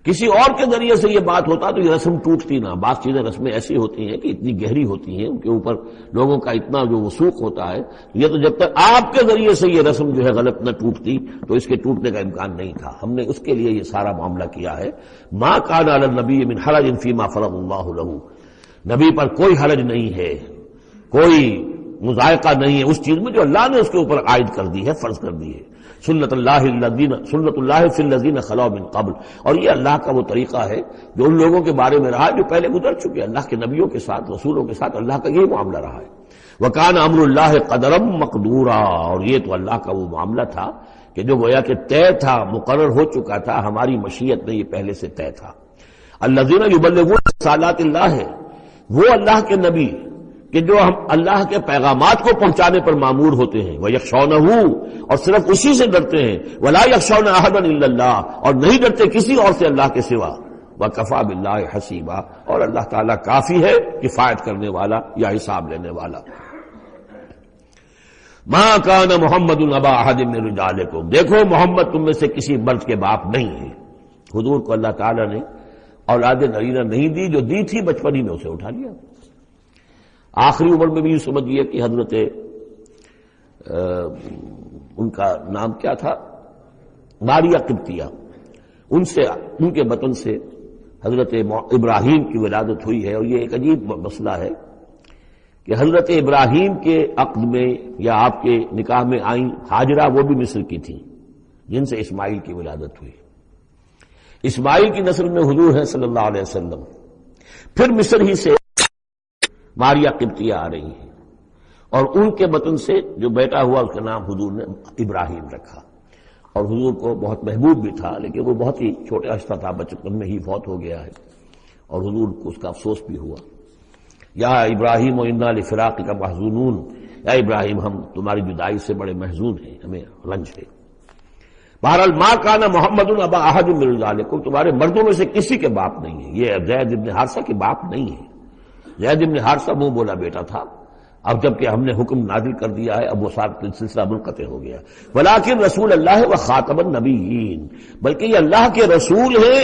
کسی اور کے ذریعے سے یہ بات ہوتا تو یہ رسم ٹوٹتی نہ. بعض چیزیں رسمیں ایسی ہوتی ہیں کہ اتنی گہری ہوتی ہیں، ان کے اوپر لوگوں کا اتنا جو وثوق ہوتا ہے، یہ تو جب تک آپ کے ذریعے سے یہ رسم جو ہے غلط نہ ٹوٹتی تو اس کے ٹوٹنے کا امکان نہیں تھا. ہم نے اس کے لیے یہ سارا معاملہ کیا ہے. ما کان علی النبی من حرج فیما فرض اللہ له، نبی پر کوئی حرج نہیں ہے، کوئی مذائقہ نہیں ہے اس چیز میں جو اللہ نے اس کے اوپر عائد کر دی ہے، فرض کر دی ہے. سنت اللہ فی الذین خلوا من قبل، اور یہ اللہ کا وہ طریقہ ہے جو ان لوگوں کے بارے میں رہا جو پہلے گزر چکے. اللہ کے نبیوں کے ساتھ، رسولوں کے ساتھ اللہ کا یہی معاملہ رہا ہے. وکان امر اللہ قدرا مقدورا، اور یہ تو اللہ کا وہ معاملہ تھا کہ جو گویا کہ طے تھا، مقرر ہو چکا تھا، ہماری مشیت میں یہ پہلے سے طے تھا. الذین یبلغون رسالات اللہ، ہے وہ اللہ کے نبی کہ جو ہم اللہ کے پیغامات کو پہنچانے پر مامور ہوتے ہیں. وَيَخْشَوْنَهُ، اور صرف اسی سے ڈرتے ہیں. وَلَا يَخْشَوْنَ أَحَدًا إِلَّا اللَّهَ، اور نہیں ڈرتے کسی اور سے اللہ کے سوا. وَكَفَى بِاللَّهِ حَسِيبًا، اور اللہ تعالیٰ کافی ہے کفایت کرنے والا یا حساب لینے والا. مَا كَانَ مُحَمَّدٌ أَبَا أَحَدٍ مِّن رِجَالِكُمْ، دیکھو محمد تم میں سے کسی مرد کے باپ نہیں ہے. حضور کو اللہ تعالیٰ نے اولاد نرینہ نہیں دی، جو دی تھی بچپن ہی میں اسے اٹھا لیا. آخری عمر میں بھی یہ سمجھیے کہ حضرت ان کا نام کیا تھا، ماریہ قبطیہ، ان کے بطن سے حضرت ابراہیم کی ولادت ہوئی ہے. اور یہ ایک عجیب مسئلہ ہے کہ حضرت ابراہیم کے عقد میں یا آپ کے نکاح میں آئیں ہاجرہ، وہ بھی مصر کی تھیں جن سے اسماعیل کی ولادت ہوئی. اسماعیل کی نسل میں حضور ہے صلی اللہ علیہ وسلم. پھر مصر ہی سے ماریہ قبطیہ آ رہی ہیں، اور ان کے بطن سے جو بیٹا ہوا اس کا نام حضور نے ابراہیم رکھا. اور حضور کو بہت محبوب بھی تھا، لیکن وہ بہت ہی چھوٹا ہستا تھا، بچپن میں ہی فوت ہو گیا ہے، اور حضور کو اس کا افسوس بھی ہوا. یا ابراہیم و انا لفراقک محزونون، یا ابراہیم ہم تمہاری جدائی سے بڑے محزون ہیں، ہمیں رنج ہے. بہرحال ما کان محمد ابا احد من رجالکم، تمہارے مردوں میں سے کسی کے باپ نہیں ہے. یہ زید ابن حارثہ کے باپ نہیں ہے. زید بن حارثہ منہ بولا بیٹا تھا، اب جب کہ ہم نے حکم نازل کر دیا ہے اب وہ سلسلہ منقطع ہو گیا۔ ولیکن رسول اللہ و خاتم النبیین، بلکہ یہ اللہ کے رسول ہیں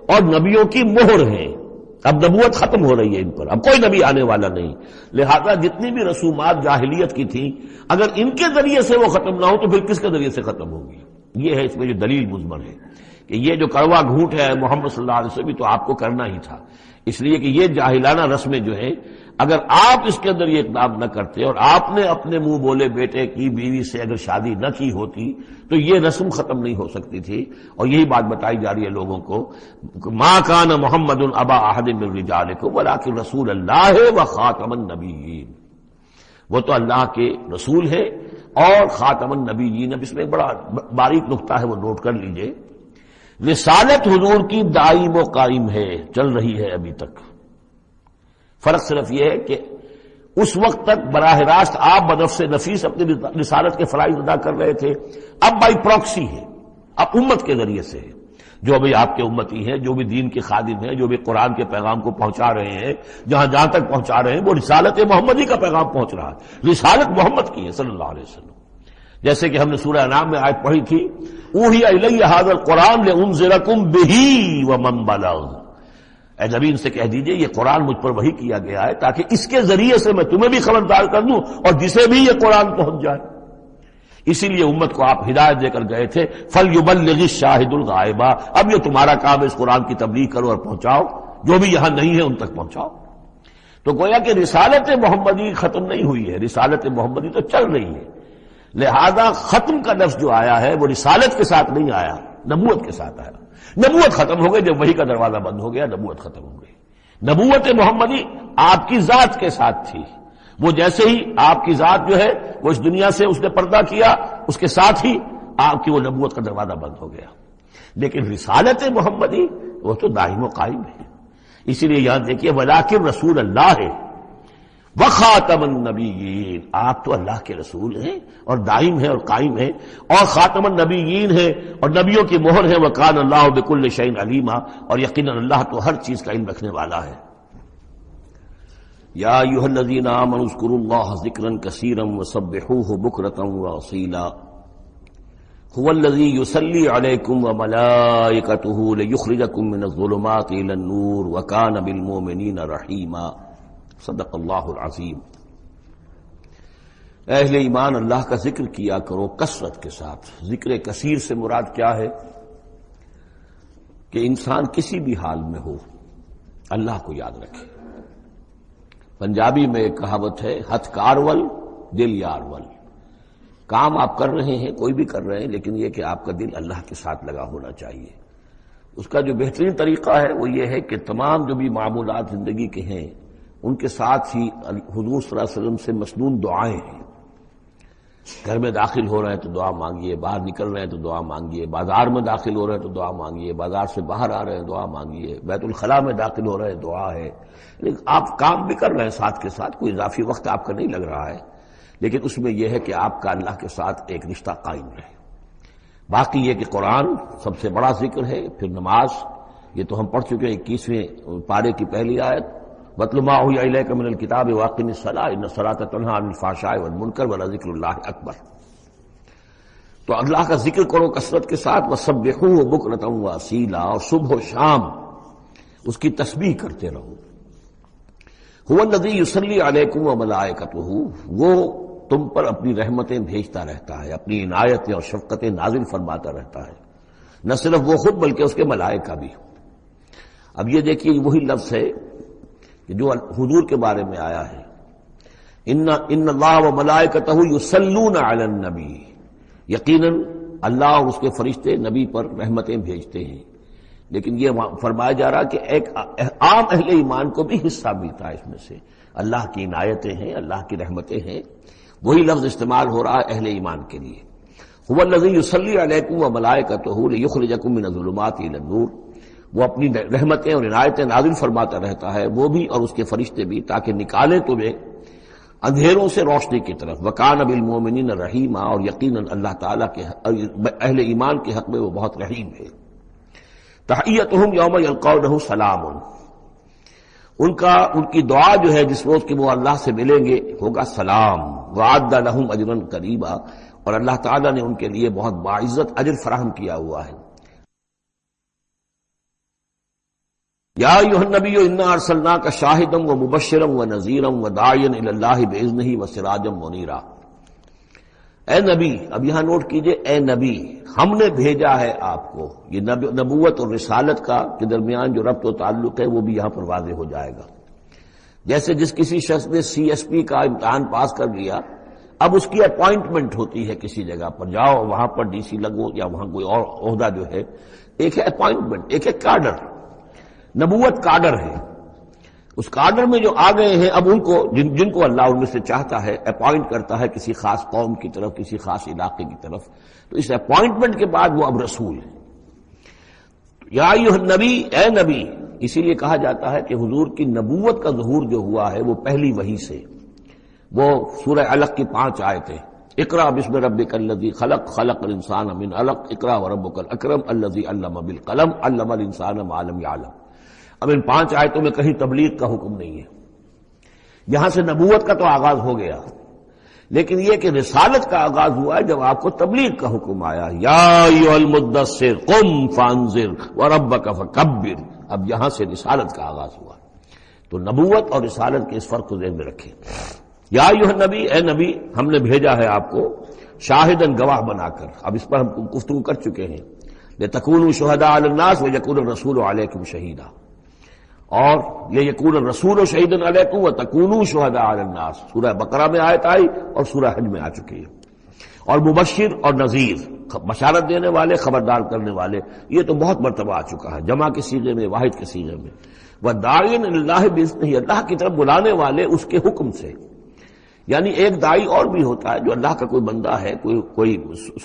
اور نبیوں کی مہر ہیں۔ اب نبوت ختم ہو رہی ہے ان پر، اب کوئی نبی آنے والا نہیں، لہذا جتنی بھی رسومات جاہلیت کی تھیں اگر ان کے ذریعے سے وہ ختم نہ ہو تو پھر کس کے ذریعے سے ختم ہوگی؟ یہ ہے اس میں جو دلیل مضمر ہے کہ یہ جو کڑوا گھونٹ ہے محمد صلی اللہ علیہ وسلم بھی تو آپ کو کرنا ہی تھا، اس لیے کہ یہ جاہلانہ رسمیں جو ہیں اگر آپ اس کے اندر یہ اقدام نہ کرتے اور آپ نے اپنے منہ بولے بیٹے کی بیوی سے اگر شادی نہ کی ہوتی تو یہ رسم ختم نہیں ہو سکتی تھی۔ اور یہی بات بتائی جا رہی ہے لوگوں کو، ما کان محمد ابا احد من رجالکم ولکن رسول اللہ و خاتم النبیین، وہ تو اللہ کے رسول ہے اور خاتم النبیین۔ اب اس میں ایک بڑا باریک نقطہ ہے وہ نوٹ کر لیجئے، رسالت حضور کی دائم و قائم ہے، چل رہی ہے ابھی تک۔ فرق صرف یہ ہے کہ اس وقت تک براہ راست آپ بنفس نفیس اپنی رسالت کے فرائض ادا کر رہے تھے، اب بائی پراکسی ہے، اب امت کے ذریعے سے ہے، جو بھی آپ کے امتی ہیں، جو بھی دین کے خادم ہیں، جو بھی قرآن کے پیغام کو پہنچا رہے ہیں، جہاں جہاں تک پہنچا رہے ہیں وہ رسالت محمدی کا پیغام پہنچ رہا ہے، رسالت محمد کی ہے صلی اللہ علیہ وسلم۔ جیسے کہ ہم نے سورہ انعام میں آیت پڑھی تھی، اوحی الی ھذا القرآن لانذرکم بہ ومن بلغ، اے نبی ان سے کہہ دیجئے یہ قرآن مجھ پر وحی کیا گیا ہے تاکہ اس کے ذریعے سے میں تمہیں بھی خبردار کر دوں اور جسے بھی یہ قرآن پہنچ جائے۔ اسی لیے امت کو آپ ہدایت دے کر گئے تھے، فَلْيُبَلِّغِ الشَّاهِدُ الْغَائِبَ، اب یہ تمہارا کام ہے اس قرآن کی تبلیغ کرو اور پہنچاؤ، جو بھی یہاں نہیں ہے ان تک پہنچاؤ۔ تو گویا کہ رسالت محمدی ختم نہیں ہوئی ہے، رسالت محمدی تو چل رہی ہے، لہذا ختم کا لفظ جو آیا ہے وہ رسالت کے ساتھ نہیں آیا، نبوت کے ساتھ آیا۔ نبوت ختم ہو گئی جب وحی کا دروازہ بند ہو گیا، نبوت ختم ہو گئی۔ نبوت محمدی آپ کی ذات کے ساتھ تھی، وہ جیسے ہی آپ کی ذات جو ہے وہ اس دنیا سے اس نے پردہ کیا، اس کے ساتھ ہی آپ کی وہ نبوت کا دروازہ بند ہو گیا۔ لیکن رسالت محمدی وہ تو دائم و قائم ہے، اسی لیے یہاں دیکھیے ولیکن رسول اللہ ہے وخاتم النبیین، آپ تو اللہ کے رسول ہیں اور دائم ہیں اور قائم ہیں، اور خاتم النبیین ہیں اور نبیوں کی مہر ہے، وکان اللہ بکل شیء علیما، اور یقیناً اللہ تو ہر چیز کا علم رکھنے والا ہے۔ یا ایھا الذین آمنوا اذکروا اللہ ذکرا کثیرا وسبحوہ بکرۃ واصیلا هو الذی یصلی علیکم وملائکتہ لیخرجکم من الظلمات الی النور وکان بالمؤمنین رحیما۔ صدق اللہ العظیم۔ اہل ایمان اللہ کا ذکر کیا کرو کثرت کے ساتھ۔ ذکر کثیر سے مراد کیا ہے کہ انسان کسی بھی حال میں ہو اللہ کو یاد رکھے۔ پنجابی میں ایک کہاوت ہے، ہتھ کارول دل یارول، کام آپ کر رہے ہیں کوئی بھی کر رہے ہیں لیکن یہ کہ آپ کا دل اللہ کے ساتھ لگا ہونا چاہیے۔ اس کا جو بہترین طریقہ ہے وہ یہ ہے کہ تمام جو بھی معمولات زندگی کے ہیں ان کے ساتھ ہی حضور صلی اللہ علیہ وسلم سے مسنون دعائیں ہیں۔ گھر میں داخل ہو رہے ہیں تو دعا مانگیے، باہر نکل رہے ہیں تو دعا مانگیے، بازار میں داخل ہو رہے ہیں تو دعا مانگیے، بازار سے باہر آ رہے ہیں دعا مانگیے، بیت الخلاء میں داخل ہو رہے ہیں دعا ہے۔ لیکن آپ کام بھی کر رہے ہیں ساتھ کے ساتھ، کوئی اضافی وقت آپ کا نہیں لگ رہا ہے، لیکن اس میں یہ ہے کہ آپ کا اللہ کے ساتھ ایک رشتہ قائم رہے۔ باقی یہ کہ قرآن سب سے بڑا ذکر ہے، پھر نماز، یہ تو ہم پڑھ چکے ہیں 21ویں پارے کی پہلی آیت، وَاتْلُ مَا أُوحِيَ إِلَيْكَ مِنَ الْكِتَابِ وَأَقِمِ الصَّلَاةَ إِنَّ الصَّلَاةَ تَنْهَىٰ عَنِ الْفَحْشَاءِ وَالْمُنكَرِ وَلَذِكْرُ اللَّهِ أَكْبَرُ۔ تو اللہ کا ذکر کرو کثرت کے ساتھ، وَسَبِّحُوهُ بُكْرَةً وَأَصِيلًا، اور صبح و شام اس کی تسبیح کرتے رہو۔ هُوَ الَّذِي يُصَلِّي عَلَيْكُمْ وَمَلَائِكَتُهُ، وہ تم پر اپنی رحمتیں بھیجتا رہتا ہے، اپنی عنایتیں اور شفقتیں نازل فرماتا رہتا ہے، نہ صرف وہ خود بلکہ اس کے ملائکہ بھی۔ اب یہ دیکھیے وہی لفظ ہے کہ جو حضور کے بارے میں آیا ہے، ان اللہ و ملائکتہ یصلون علی النبی، یقیناً اللہ اور اس کے فرشتے نبی پر رحمتیں بھیجتے ہیں، لیکن یہ فرمایا جا رہا کہ ایک عام اہل ایمان کو بھی حصہ ملتا ہے اس میں سے، اللہ کی عنایتیں ہیں، اللہ کی رحمتیں ہیں، وہی لفظ استعمال ہو رہا ہے اہل ایمان کے لیے۔ هو الذی یصلی علیکم وملائکتہ لیخرجکم من الظلمات الی النور، وہ اپنی رحمتیں اور عنایتیں نازل فرماتا رہتا ہے، وہ بھی اور اس کے فرشتے بھی، تاکہ نکالے تمہیں اندھیروں سے روشنی کی طرف۔ وَكَانَ بِالْمُؤْمِنِينَ رَحِيمًا، اور یقیناً اللہ تعالیٰ کے اہل ایمان کے حق میں وہ بہت رحیم ہے۔ تحیتہم یوم یلقونہ سلام، ان کی دعا جو ہے جس روز کہ وہ اللہ سے ملیں گے ہوگا سلام، وعد لہم اجرا قریبا، اور اللہ تعالیٰ نے ان کے لیے بہت باعزت اجر فراہم کیا ہوا ہے۔ یا ایھا النبی انا ارسلناک شاہدا ومبشرا ونذیرا وداعیا الی اللہ باذنہ وسراجا منیرا۔ اے نبی، اب یہاں نوٹ کیجئے، اے نبی ہم نے بھیجا ہے آپ کو۔ یہ نبوت اور رسالت کا کے درمیان جو ربط و تعلق ہے وہ بھی یہاں پر واضح ہو جائے گا۔ جیسے جس کسی شخص نے CSP کا امتحان پاس کر لیا، اب اس کی اپوائنٹمنٹ ہوتی ہے کسی جگہ پر، جاؤ وہاں پر DC لگو یا وہاں کوئی اور عہدہ جو ہے، ایک ہے اپوائنٹمنٹ، ایک ہے کارڈر۔ نبوت کارڈر ہے، اس کارڈر میں جو آ گئے ہیں اب ان کو جن کو اللہ ان میں سے چاہتا ہے اپوائنٹ کرتا ہے کسی خاص قوم کی طرف، کسی خاص علاقے کی طرف، تو اس اپوائنٹمنٹ کے بعد وہ اب رسول ہے۔ یا ایھا النبی، اے نبی، اسی لیے کہا جاتا ہے کہ حضور کی نبوت کا ظہور جو ہوا ہے وہ پہلی وحی سے۔ وہ سورہ علق کی 5 آیتیں، اقرأ بسم ربک الذی خلق، خلق الانسان من علق، اقرأ وربک الاکرم الذی علم بالقلم، علم الانسان ما لم یعلم۔ اب ان 5 آیتوں میں کہیں تبلیغ کا حکم نہیں ہے، یہاں سے نبوت کا تو آغاز ہو گیا، لیکن یہ کہ رسالت کا آغاز ہوا ہے جب آپ کو تبلیغ کا حکم آیا، یا ایھا المدثر قم فانذر وربک فکبر۔ اب یہاں سے رسالت کا آغاز ہوا، تو نبوت اور رسالت کے اس فرق کو ذہن میں رکھیں۔ یا ایھا النبی، اے نبی ہم نے بھیجا ہے آپ کو شاہدن گواہ بنا کر۔ اب اس پر ہم گفتگو کر چکے ہیں، لتکونوا شہداء علی الناس ویکون الرسول علیکم شہیدا، اور یہ یکون الرسول شہیدا علیکم وتکونوا شہداء علی الناس سورہ بقرہ میں آیت آئی اور سورہ حج میں آ چکی ہے۔ اور مبشر اور نذیر، بشارت دینے والے، خبردار کرنے والے، یہ تو بہت مرتبہ آ چکا ہے، جمع کے صیغے میں، واحد کے صیغے میں۔ وداعیا الی اللہ باذنہ، اللہ کی طرف بلانے والے اس کے حکم سے۔ یعنی ایک داعی اور بھی ہوتا ہے جو اللہ کا کوئی بندہ ہے، کوئی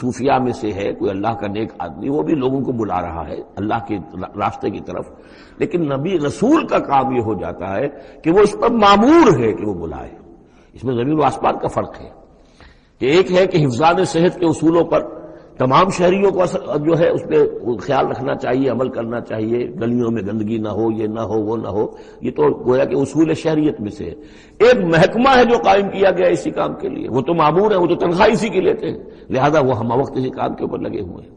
صوفیاء میں سے ہے، کوئی اللہ کا نیک آدمی، وہ بھی لوگوں کو بلا رہا ہے اللہ کے راستے کی طرف، لیکن نبی رسول کا کام یہ ہو جاتا ہے کہ وہ اس پر مامور ہے کہ وہ بلائے۔ اس میں زمین و آسمان کا فرق ہے کہ ایک ہے کہ حفظان صحت کے اصولوں پر تمام شہریوں کو جو ہے اس پہ خیال رکھنا چاہیے، عمل کرنا چاہیے، گلیوں میں گندگی نہ ہو، یہ نہ ہو، وہ نہ ہو، یہ تو گویا کہ اصول شہریت میں سے ہے۔ ایک محکمہ ہے جو قائم کیا گیا اسی کام کے لیے، وہ تو مامور ہیں، وہ تو تنخواہ اسی کی لیتے ہیں، لہذا وہ ہم وقت اسی کام کے اوپر لگے ہوئے ہیں۔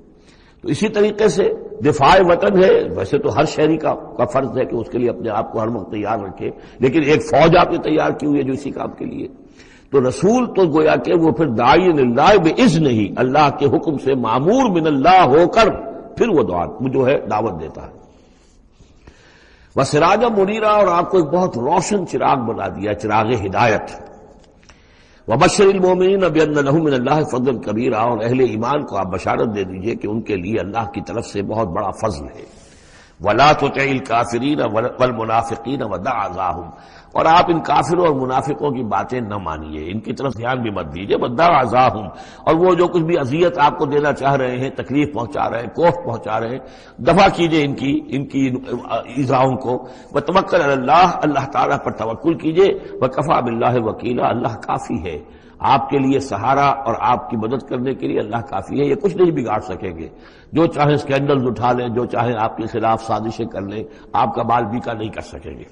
تو اسی طریقے سے دفاع وطن ہے، ویسے تو ہر شہری کا فرض ہے کہ اس کے لیے اپنے آپ کو ہر وقت تیار رکھے، لیکن ایک فوج آپ نے تیار کی ہوئی ہے جو اسی کام کے لیے۔ تو رسول تو گویا کہ وہ پھر داعی اللہ باذن ہی، اللہ کے حکم سے مامور من اللہ ہو کر پھر وہ جو ہے دعوت دیتا ہے۔ وسراجا منیرا، اور آپ کو ایک بہت روشن چراغ بنا دیا، چراغ ہدایت۔ وبشر المؤمنین بان لهم من اللہ فضلا کبیرا، اور اہل ایمان کو آپ بشارت دے دیجئے کہ ان کے لیے اللہ کی طرف سے بہت بڑا فضل ہے۔ ولا تطع الکافرین والمنافقین ودع اذاهم، اور آپ ان کافروں اور منافقوں کی باتیں نہ مانیے، ان کی طرف دھیان بھی مت دیجیے۔ ودع اذاهم، اور وہ جو کچھ بھی اذیت آپ کو دینا چاہ رہے ہیں، تکلیف پہنچا رہے ہیں، کوفت پہنچا رہے ہیں، دفع کیجیے ان کی ایذاؤں کو۔ وتوکل علی اللہ، اللہ تعالیٰ پر توکل کیجیے۔ وکفی باللہ وکیلا، اللہ کافی ہے آپ کے لیے سہارا، اور آپ کی مدد کرنے کے لیے اللہ کافی ہے۔ یہ کچھ نہیں بگاڑ سکیں گے، جو چاہیں اسکینڈلز اٹھا لیں، جو چاہیں آپ کے خلاف سازشیں کر لیں، آپ کا بال بیکا نہیں کر سکیں گے۔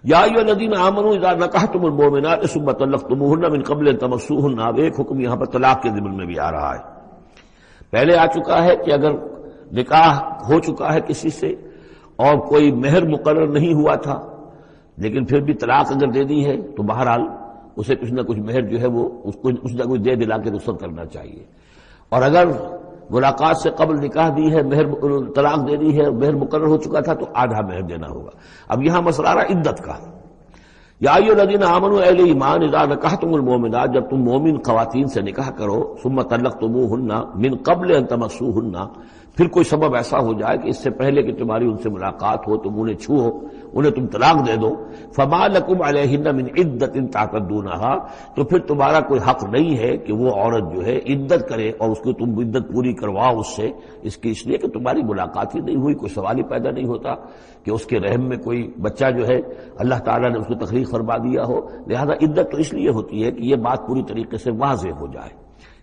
یا ایھا الذین آمنوا اذا نکحتم المؤمنات ثم طلقتموهن من قبل ان تمسوهن، اب ایک حکم یہاں پر طلاق کے ضمن میں بھی آ رہا ہے۔ پہلے آ چکا ہے کہ اگر نکاح ہو چکا ہے کسی سے اور کوئی مہر مقرر نہیں ہوا تھا، لیکن پھر بھی طلاق اگر دے دی ہے تو بہرحال اسے کچھ نہ کچھ مہر جو ہے وہ اس کو کچھ نہ کچھ دے دلا کے رخصت کرنا چاہیے۔ اور اگر ملاقات سے قبل نکاح دی ہے، مہر طلاق دے دی ہے، مہر مقرر ہو چکا تھا تو آدھا مہر دینا ہوگا۔ اب یہاں مسئلہ آ رہا عدت کا۔ یا ایھا الذین آمنوا، اہل ایمان، اذا نکحتم المؤمنات، جب تم مومن خواتین سے نکاح کرو، ثم طلقتموهن من قبل ان تمسوهن، پھر کوئی سبب ایسا ہو جائے کہ اس سے پہلے کہ تمہاری ان سے ملاقات ہو، تم انہیں چھو، انہیں تم طلاق دے دو، فما لکم علیہن من عدت تعتدونہا، تو پھر تمہارا کوئی حق نہیں ہے کہ وہ عورت جو ہے عدت کرے اور اس کو تم عدت پوری کرواؤ اس سے، اس لیے کہ تمہاری ملاقات ہی نہیں ہوئی، کوئی سوال ہی پیدا نہیں ہوتا کہ اس کے رحم میں کوئی بچہ جو ہے اللہ تعالیٰ نے اس کو تخلیق فرما دیا ہو۔ لہذا عدت تو اس لیے ہوتی ہے کہ یہ بات پوری طریقے سے واضح ہو جائے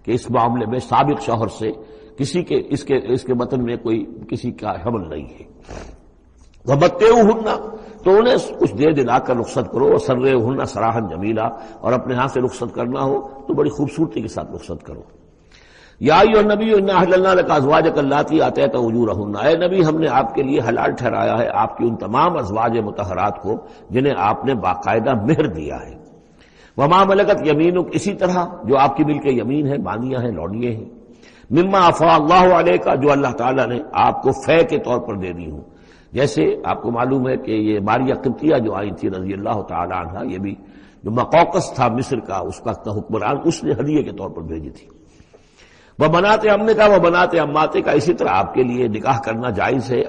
کہ اس معاملے میں سابق شوہر سے کسی کے اس کے وطن میں کوئی کسی کا حمل نہیں ہے۔ وَمَتِّعُوهُنَّ، تو انہیں کچھ دے دلا کر رخصت کرو، وَسَرِّحُوهُنَّ سَرَاحًا جَمِيلًا، اور اپنے ہاں سے رخصت کرنا ہو تو بڑی خوبصورتی کے ساتھ رخصت کرو۔ یا ایھا النبی انا احللنا لک ازواجک اللاتی آتیت اجورہن، اے نبی ہم نے آپ کے لیے حلال ٹھہرایا ہے آپ کی ان تمام ازواج مطہرات کو جنہیں آپ نے باقاعدہ مہر دیا ہے۔ وما ملکت یمینک، اسی طرح جو آپ کی ملک یمین ہے، بانیاں ہیں، لونڈیے ہیں، مما افاء اللہ علیک، جو اللہ تعالیٰ نے آپ کو فے کے طور پر دے دی ہوں۔ جیسے آپ کو معلوم ہے کہ یہ ماریہ قبطیہ جو آئی تھی رضی اللہ تعالیٰ عنہ، یہ بھی جو مقوقس تھا مصر کا اس کا حکمران، اس نے ہدیے کے طور پر بھیجی تھی۔ وہ بنات امنے کا، وہ بنات اماتے کا، اسی طرح آپ کے لیے نکاح کرنا جائز ہے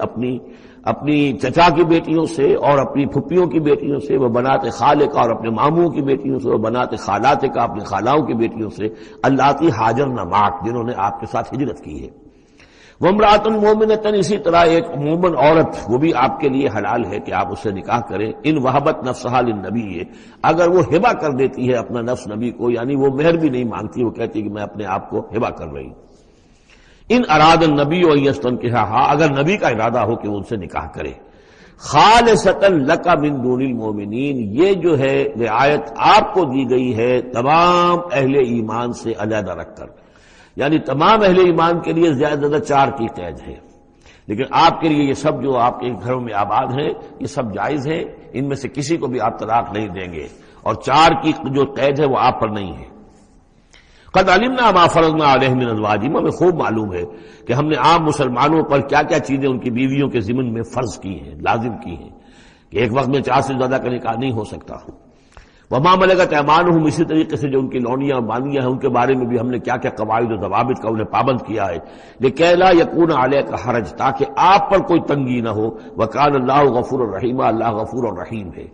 اپنی چچا کی بیٹیوں سے اور اپنی پھپھیوں کی بیٹیوں سے، وہ بنات خالے کا، اور اپنے ماموں کی بیٹیوں سے، وہ بنات خالات کا، اپنی خالاؤں کی بیٹیوں سے، اللاتی ہاجرن معک، جنہوں نے آپ کے ساتھ ہجرت کی ہے۔ وامرأۃ مومنۃ، اسی طرح ایک مومن عورت، وہ بھی آپ کے لیے حلال ہے کہ آپ اس سے نکاح کریں، ان وہبت نفسہا للنبی، اگر وہ ہبہ کر دیتی ہے اپنا نفس نبی کو، یعنی وہ مہر بھی نہیں مانگتی، وہ کہتی ہے کہ میں اپنے آپ کو ہبہ کر رہی ہوں۔ ان اراد النبی ان یستنکحھا، اگر نبی کا ارادہ ہو کہ وہ ان سے نکاح کرے، خالصۃ لک من دون المؤمنین، یہ جو ہے رعایت آپ کو دی گئی ہے تمام اہل ایمان سے علیحدہ رکھ کر، یعنی تمام اہل ایمان کے لیے زیادہ 4 کی قید ہے، لیکن آپ کے لیے یہ سب جو آپ کے گھروں میں آباد ہیں یہ سب جائز ہیں، ان میں سے کسی کو بھی آپ طلاق نہیں دیں گے، اور 4 کی جو قید ہے وہ آپ پر نہیں ہے۔ قد علمنا ما فرضنا علیہم من ازواجہم، ہمیں خوب معلوم ہے کہ ہم نے عام مسلمانوں پر کیا کیا چیزیں ان کی بیویوں کے ضمن میں فرض کی ہیں، لازم کی ہیں، کہ ایک وقت میں 4 سے زیادہ کا نکاح نہیں ہو سکتا۔ وما ملکت ایمانہم، اسی طریقے سے جو ان کی لونیاں بانیاں ہیں ان کے بارے میں بھی ہم نے کیا کیا قواعد و ضوابط کا انہیں پابند کیا ہے، لکھی لا یکون علیک حرج، تاکہ آپ پر کوئی تنگی نہ ہو، وکان اللہ غفور الرحیم، اللہ غفور الرحیم ہے۔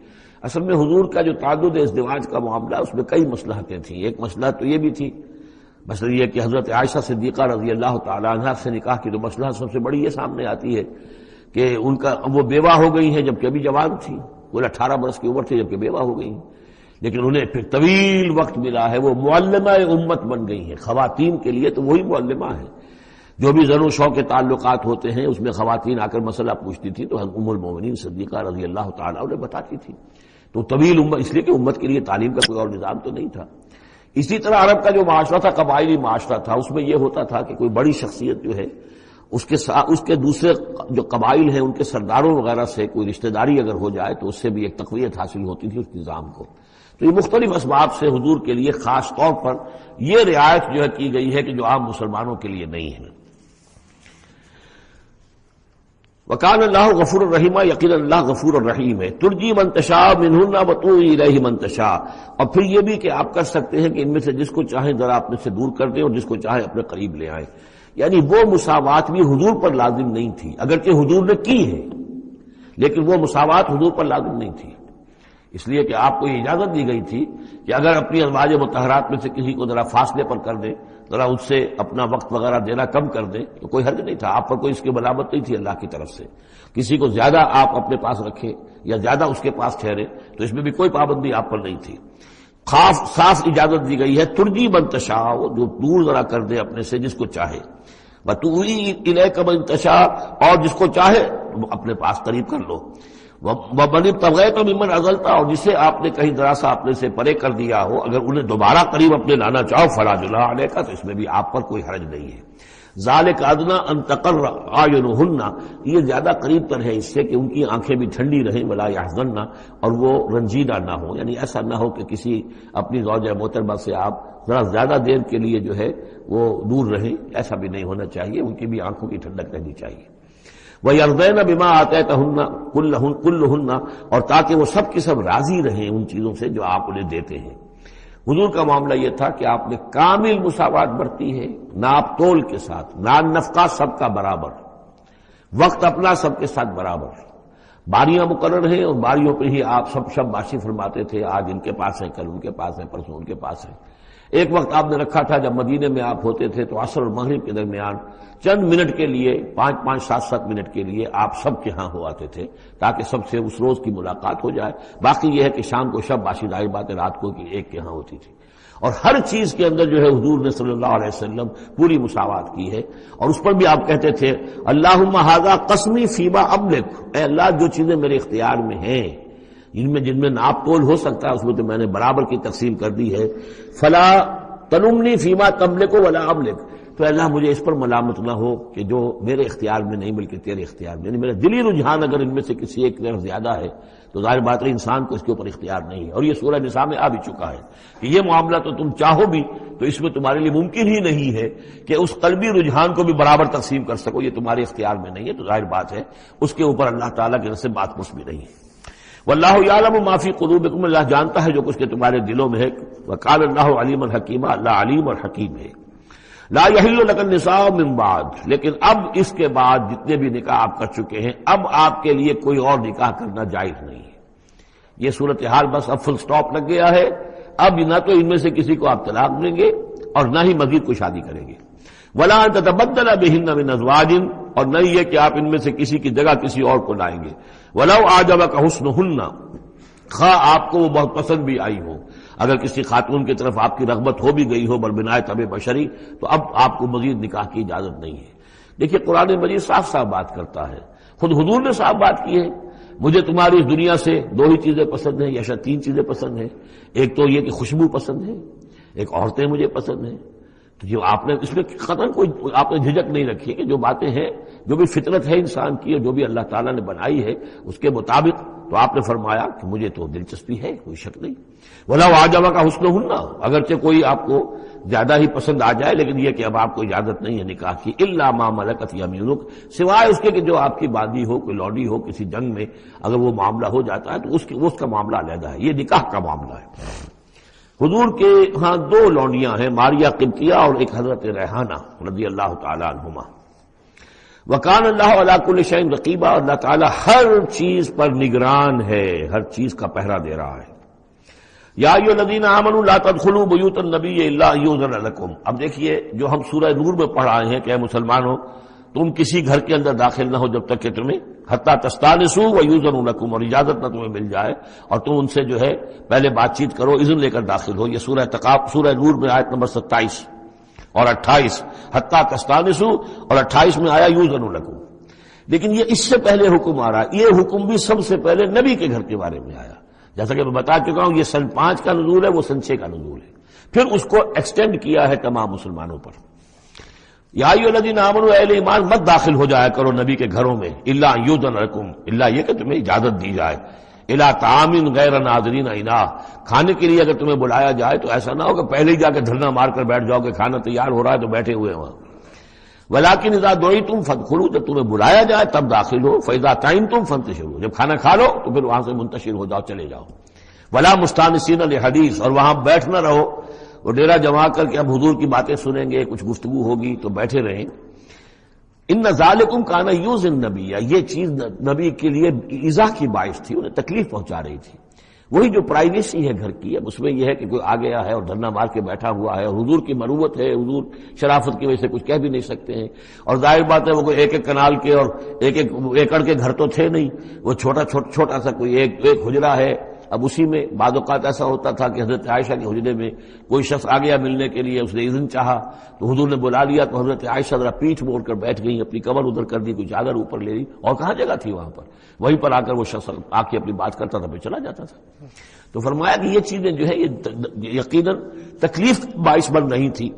اصل میں حضور کا جو تعدد ازدواج کا معاملہ، اس میں کئی مصلحتیں تھیں۔ ایک مسئلہ تو یہ بھی تھی، مثلا یہ کہ حضرت عائشہ صدیقہ رضی اللہ تعالی عنہا سے نکاح کی جو مسئلہ سب سے بڑی یہ سامنے آتی ہے کہ وہ بیوہ ہو گئی ہیں جبکہ ابھی جوان تھی، وہ 18 برس کی عمر تھی جبکہ بیوہ ہو گئی ہیں، لیکن انہیں پھر طویل وقت ملا ہے، وہ معلمہ امت بن گئی ہیں۔ خواتین کے لیے تو وہی معلمہ ہے، جو بھی زر و شوق کے تعلقات ہوتے ہیں اس میں خواتین آ کر مسئلہ پوچھتی تھی تو ام المومنین صدیقہ رضی اللہ تعالیٰ انہیں بتاتی تھی۔ تو طویل امت، اس لیے کہ امت کے لیے تعلیم کا کوئی اور نظام تو نہیں تھا۔ اسی طرح عرب کا جو معاشرہ تھا، قبائلی معاشرہ تھا، اس میں یہ ہوتا تھا کہ کوئی بڑی شخصیت جو ہے اس کے دوسرے جو قبائل ہیں ان کے سرداروں وغیرہ سے کوئی رشتہ داری اگر ہو جائے تو اس سے بھی ایک تقویت حاصل ہوتی تھی اس نظام کو۔ تو یہ مختلف اسباب سے حضور کے لیے خاص طور پر یہ رعایت جو ہے کی گئی ہے کہ جو عام مسلمانوں کے لیے نہیں ہے۔ وکان اللہ غفور الرحیم، یقینا اللہ غفور الرحیم ہے۔ ترجی من تشاء منہن وتؤوی الیہ من تشاء، اور پھر یہ بھی کہ آپ کر سکتے ہیں کہ ان میں سے جس کو چاہیں ذرا اپنے سے دور کر دیں اور جس کو چاہیں اپنے قریب لے آئیں، یعنی وہ مساوات بھی حضور پر لازم نہیں تھی، اگرچہ حضور نے کی ہے لیکن وہ مساوات حضور پر لازم نہیں تھی، اس لیے کہ آپ کو یہ اجازت دی گئی تھی کہ اگر اپنی ازواج مطہرات میں سے کسی کو ذرا فاصلے پر کر دیں، ذرا اس سے اپنا وقت وغیرہ دینا کم کر دیں تو کوئی حرج نہیں تھا، آپ پر کوئی اس کی ملامت نہیں تھی اللہ کی طرف سے۔ کسی کو زیادہ آپ اپنے پاس رکھیں یا زیادہ اس کے پاس ٹھہرے تو اس میں بھی کوئی پابندی آپ پر نہیں تھی، صاف اجازت دی گئی ہے۔ ترجی من تشاء، جو دور ذرا کر دے اپنے سے جس کو چاہے، وتؤوی الیک من تشاء، اور جس کو چاہے اپنے پاس قریب کر لو، ومن ابتغیت ممن عزلت، اور جسے آپ نے کہیں ذرا سا اپنے سے پرے کر دیا ہو اگر انہیں دوبارہ قریب اپنے لانا چاہو فلا جناح علیک، تو اس میں بھی آپ پر کوئی حرج نہیں ہے۔ ذالک ادنیٰ ان تقر اعینہن، یہ زیادہ قریب تر ہے اس سے کہ ان کی آنکھیں بھی ٹھنڈی رہیں، ولا یحزن، اور وہ رنجیدہ نہ ہو، یعنی ایسا نہ ہو کہ کسی اپنی زوجہ محترمہ سے آپ ذرا زیادہ دیر کے لیے جو ہے وہ دور رہیں، ایسا بھی نہیں ہونا چاہیے، ان کی بھی آنکھوں کی ٹھنڈک رہنی چاہیے۔ وَيَرْضَيْنَ بِمَا آتَيْتَهُنَّ كُلَّهُنَّ، اور تاکہ وہ سب کی سب راضی رہیں ان چیزوں سے جو آپ انہیں دیتے ہیں۔ حضور کا معاملہ یہ تھا کہ آپ نے کامل مساوات برتی ہے، ناپ تول کے ساتھ، نان نفقہ سب کا برابر، وقت اپنا سب کے ساتھ برابر، باریاں مقرر ہیں اور باریوں پہ ہی آپ سب باشی فرماتے تھے، آج ان کے پاس ہیں، کل ان کے پاس ہیں، پرسوں ان کے پاس ہیں۔ ایک وقت آپ نے رکھا تھا جب مدینے میں آپ ہوتے تھے تو عصر اور مغرب کے درمیان چند منٹ کے لیے، 5-5 7-7 منٹ کے لیے آپ سب کے ہاں ہو آتے تھے تاکہ سب سے اس روز کی ملاقات ہو جائے۔ باقی یہ ہے کہ شام کو شب باشی، ظاہر بات ہے رات کو ایک کے ہاں ہوتی تھی، اور ہر چیز کے اندر جو ہے حضور نے صلی اللہ علیہ وسلم پوری مساوات کی ہے. اور اس پر بھی آپ کہتے تھے اللہم ھذا قسمی فیما املک، اے اللہ جو چیزیں میرے اختیار میں ہیں، جن میں ناپ تول ہو سکتا ہے اس میں تو میں نے برابر کی تقسیم کر دی ہے. فلا تلمنی فیما تملک ولا املک، تو اللہ مجھے اس پر ملامت نہ ہو کہ جو میرے اختیار میں نہیں بلکہ تیرے اختیار میں، یعنی میرا دلی رجحان اگر ان میں سے کسی ایک طرف زیادہ ہے تو ظاہر بات ہے انسان کو اس کے اوپر اختیار نہیں ہے. اور یہ سورہ نساء میں آ بھی چکا ہے کہ یہ معاملہ تو تم چاہو بھی تو اس میں تمہارے لیے ممکن ہی نہیں ہے کہ اس قلبی رجحان کو بھی برابر تقسیم کر سکو، یہ تمہارے اختیار میں نہیں ہے. تو ظاہر بات ہے اس کے اوپر اللہ تعالیٰ کی طرف سے بات کچھ بھی نہیں ہے. واللہ یعلم ما فی قلوبکم، اللہ جانتا ہے جو کچھ کہ تمہارے دلوں میں ہے. وقال اللہ علیم حکیمہ، اللہ علیم اور حکیم ہے. لا یحل لک النساء من بعد، لیکن اب اس کے بعد جتنے بھی نکاح آپ کر چکے ہیں اب آپ کے لیے کوئی اور نکاح کرنا جائز نہیں ہے. یہ صورتحال بس اب فل سٹاپ لگ گیا ہے. اب نہ تو ان میں سے کسی کو آپ طلاق دیں گے اور نہ ہی مزید کوئی شادی کریں گے. ولا ان تتبدل بهن من ازواج، اور نہ یہ کہ آپ ان میں سے کسی کی جگہ کسی اور کو لائیں گے. ولو اعجبک حسنهن، خواہ آپ کو وہ بہت پسند بھی آئی ہو. اگر کسی خاتون کی طرف آپ کی رغبت ہو بھی گئی ہو بربنائے طبع بشری تو اب آپ کو مزید نکاح کی اجازت نہیں ہے. دیکھیے قرآن مجید صاف صاف بات کرتا ہے، خود حضور نے صاف بات کی ہے. مجھے تمہاری اس دنیا سے دو ہی چیزیں پسند ہیں یا شاید تین چیزیں پسند ہیں. ایک تو یہ کہ خوشبو پسند ہے، ایک عورتیں مجھے پسند ہیں. تو جو آپ نے اس میں قطعاً کوئی آپ نے جھجک نہیں رکھی کہ جو باتیں ہیں جو بھی فطرت ہے انسان کی اور جو بھی اللہ تعالیٰ نے بنائی ہے اس کے مطابق، تو آپ نے فرمایا کہ مجھے تو دلچسپی ہے، کوئی شک نہیں. وَلَوْ أَعْجَبَكَ حُسْنُهُنَّ، اگرچہ کوئی آپ کو زیادہ ہی پسند آ جائے لیکن یہ کہ اب آپ کو اجازت نہیں ہے نکاح کی. إِلَّا مَا مَلَكَتْ يَمِينُكَ، سوائے اس کے کہ جو آپ کی باندھی ہو، کوئی لوڈی ہو کسی جنگ میں اگر وہ معاملہ ہو جاتا ہے تو اس کا معاملہ علیحدہ ہے. یہ نکاح کا معاملہ ہے. حضور کے ہاں دو لونڈیاں ہیں، ماریہ قبطیہ اور ایک حضرت ریحانہ رضی اللہ تعالی عنہما. وکان اللہ علی کل شیء رقیبا، اللہ تعالیٰ ہر چیز پر نگران ہے، ہر چیز کا پہرا دے رہا ہے. یا ایھا الذین آمنوا لا تدخلوا بیوت النبی الا یؤذن لکم. اب دیکھیے جو ہم سورہ نور میں پڑھ آئے ہیں کہ اے مسلمانوں تم کسی گھر کے اندر داخل نہ ہو جب تک کہ تمہیں حتی تستانسوا ویؤذن لکم، اور اجازت نہ تمہیں مل جائے اور تم ان سے جو ہے پہلے بات چیت کرو، اذن لے کر داخل ہو. یہ سورہ نور میں آیت نمبر 27 اور 28 حتی تستانسوا اور 28 میں آیا یؤذن لکم. لیکن یہ اس سے پہلے حکم آ رہا ہے، یہ حکم بھی سب سے پہلے نبی کے گھر کے بارے میں آیا. جیسا کہ میں بتا چکا ہوں یہ سن 5 کا نزول ہے، وہ سن 6 کا نزول ہے. پھر اس کو ایکسٹینڈ کیا ہے تمام مسلمانوں پر. یا ایھا الذین آمنوا، اہل ایمان مت داخل ہو جایا کرو نبی کے گھروں میں الا یؤذن لکم، الا یہ کہ تمہیں اجازت دی جائے. الی طعام غیر ناظرین اناہ، کھانے کے لیے اگر تمہیں بلایا جائے تو ایسا نہ ہو کہ پہلے ہی جا کے دھرنا مار کر بیٹھ جاؤ کہ کھانا تیار ہو رہا ہے تو بیٹھے ہوئے وہاں. ولکن اذا دعیتم فادخلوا، جب تمہیں بلایا جائے تب داخل ہو. فاذا طعمتم فانتشروا، جب کھانا کھا لو تو پھر وہاں سے منتشر ہو جاؤ، چلے جاؤ. ولا مستانسین لحدیث، اور وہاں بیٹھ نہ رہو وہ ڈیرا جما کر کے اب حضور کی باتیں سنیں گے، کچھ گفتگو ہوگی تو بیٹھے رہیں. ان ذالکم کان یؤذی النبی، یہ چیز نبی کے لیے ایذا کی باعث تھی، انہیں تکلیف پہنچا رہی تھی. وہی جو پرائیویسی ہے گھر کی، اب اس میں یہ ہے کہ کوئی آ گیا ہے اور دھرنا مار کے بیٹھا ہوا ہے اور حضور کی مروت ہے، حضور شرافت کی وجہ سے کچھ کہہ بھی نہیں سکتے ہیں. اور ظاہر بات ہے وہ کوئی ایک ایک کنال کے اور ایک ایک ایکڑ کے گھر تو تھے نہیں، وہ چھوٹا سا کوئی ایک حجرہ ہے. اب اسی میں بعض اوقات ایسا ہوتا تھا کہ حضرت عائشہ کے حجرے میں کوئی شخص آ گیا ملنے کے لیے، اس نے اذن چاہا تو حضور نے بلا لیا تو حضرت عائشہ ذرا پیٹھ موڑ کر بیٹھ گئی، اپنی کمر ادھر کر دی، کوئی چادر اوپر لے لی، اور کہاں جگہ تھی وہاں پر. وہیں پر آ کر وہ شخص آ کے اپنی بات کرتا تھا پھر چلا جاتا تھا. تو فرمایا کہ یہ چیزیں جو ہے یہ یقیناً تکلیف باعث بن نہیں تھی.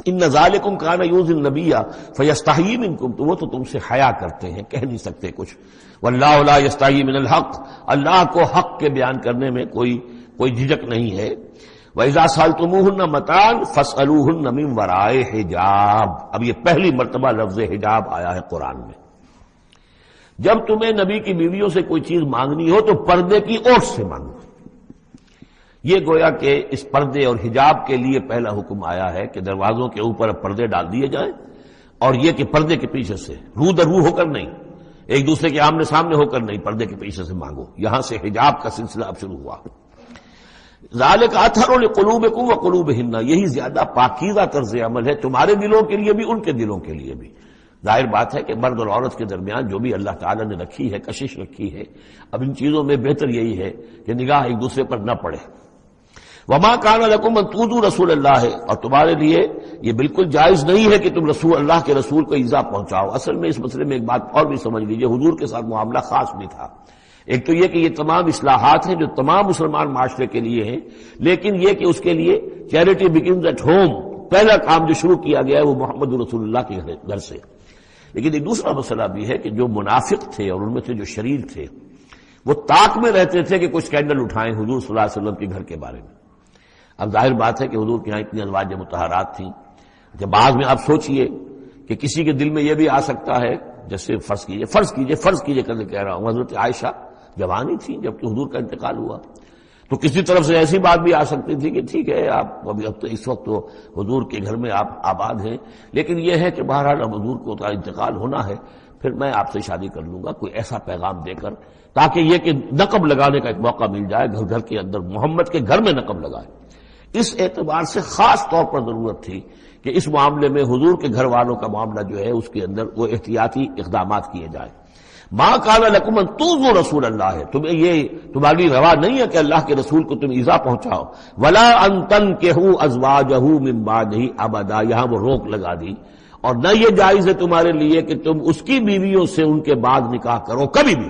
ان ذالکم کان یؤذی النبی فیستحیی منکم، تو وہ تو تم سے حیا کرتے ہیں، کہہ نہیں سکتے کچھ. واللہ لا یستحیی من الحق، اللہ کو حق کے بیان کرنے میں کوئی جھجک نہیں ہے. وَإِذَا سَأَلْتُمُوهُنَّ مَتَاعًا فَاسْأَلُوهُنَّ مِنْ وَرَاءِ حِجَابٍ. اب یہ پہلی مرتبہ لفظ حجاب آیا ہے قرآن میں. جب تمہیں نبی کی بیویوں سے کوئی چیز مانگنی ہو تو پردے کی اوٹ سے مانگو. یہ گویا کہ اس پردے اور حجاب کے لیے پہلا حکم آیا ہے کہ دروازوں کے اوپر پردے ڈال دیے جائیں، اور یہ کہ پردے کے پیچھے سے رو در رو ہو کر نہیں، ایک دوسرے کے آمنے سامنے ہو کر نہیں، پردے کے پیچھے سے مانگو. یہاں سے حجاب کا سلسلہ اب شروع ہوا. ذالک اطہر لقلوبکم وقلوبہن، یہی زیادہ پاکیزہ طرز عمل ہے تمہارے دلوں کے لیے بھی ان کے دلوں کے لیے بھی. ظاہر بات ہے کہ مرد اور عورت کے درمیان جو بھی اللہ تعالیٰ نے رکھی ہے، کشش رکھی ہے، اب ان چیزوں میں بہتر یہی ہے کہ نگاہ ایک دوسرے پر نہ پڑے. وما کان لکم ان تؤذوا رسول اللہ، اور تمہارے لیے یہ بالکل جائز نہیں ہے کہ تم رسول اللہ کے رسول کو ایذا پہنچاؤ۔ اصل میں اس مسئلے میں ایک بات اور بھی سمجھ لیجئے، حضور کے ساتھ معاملہ خاص بھی تھا۔ ایک تو یہ کہ یہ تمام اصلاحات ہیں جو تمام مسلمان معاشرے کے لیے ہیں، لیکن یہ کہ اس کے لیے چیریٹی بگنز ایٹ ہوم، پہلا کام جو شروع کیا گیا ہے وہ محمد رسول اللہ کے گھر سے۔ لیکن ایک دوسرا مسئلہ بھی ہے کہ جو منافق تھے اور ان میں سے جو شریر تھے وہ طاق میں رہتے تھے کہ کچھ اسکینڈل اٹھائیں حضور صلی اللہ علیہ وسلم کے گھر کے بارے میں۔ اب ظاہر بات ہے کہ حضور کے یہاں اتنی ازواج مطہرات تھیں، جب بعد میں آپ سوچئے کہ کسی کے دل میں یہ بھی آ سکتا ہے، جیسے فرض کیجئے کر کے کہہ رہا ہوں، حضرت عائشہ جوانی تھی جبکہ حضور کا انتقال ہوا، تو کسی طرف سے ایسی بات بھی آ سکتی تھی کہ ٹھیک ہے آپ اب تو اس وقت تو حضور کے گھر میں آپ آباد ہیں، لیکن یہ ہے کہ بہرحال اب حضور کو انتقال ہونا ہے، پھر میں آپ سے شادی کر لوں گا، کوئی ایسا پیغام دے کر، تاکہ یہ کہ نقب لگانے کا ایک موقع مل جائے، گھر کے اندر محمد کے گھر میں نقب لگائے۔ اس اعتبار سے خاص طور پر ضرورت تھی کہ اس معاملے میں حضور کے گھر والوں کا معاملہ جو ہے اس کے اندر وہ احتیاطی اقدامات کیے جائیں۔ ما کان لکم ان تؤذوا رسول اللہ ہے، تمہیں یہ تمہاری روا نہیں ہے کہ اللہ کے رسول کو تم ایذا پہنچاؤ، ولا ان تنکحوا ازواجہ من بعدہ ابدا، یہاں وہ روک لگا دی، اور نہ یہ جائز ہے تمہارے لیے کہ تم اس کی بیویوں سے ان کے بعد نکاح کرو کبھی بھی۔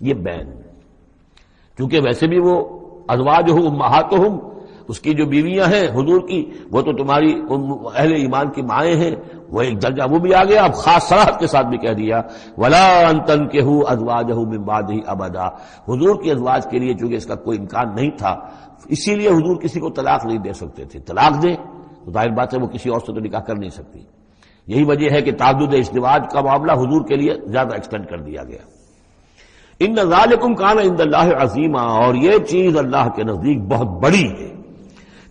یہ بین، کیونکہ ویسے بھی وہ ازواجہ امہاتہم، اس کی جو بیویاں ہیں حضور کی، وہ تو تمہاری اہل ایمان کی مائیں ہیں، وہ ایک درجہ وہ بھی آ گیا۔ اب خاص صراحت کے ساتھ بھی کہہ دیا ولا ان تنکحوا ازواجہ من بعدہ ابدا، حضور کی ازواج کے لیے چونکہ اس کا کوئی امکان نہیں تھا، اسی لیے حضور کسی کو طلاق نہیں دے سکتے تھے۔ طلاق دیں تو ظاہر بات ہے وہ کسی اور سے تو نکاح کر نہیں سکتی۔ یہی وجہ ہے کہ تعدد ازدواج کا معاملہ حضور کے لیے زیادہ ایکسٹینڈ کر دیا گیا۔ ان ذالکم کان عند اللہ عظیما، اور یہ چیز اللہ کے نزدیک بہت بڑی ہے۔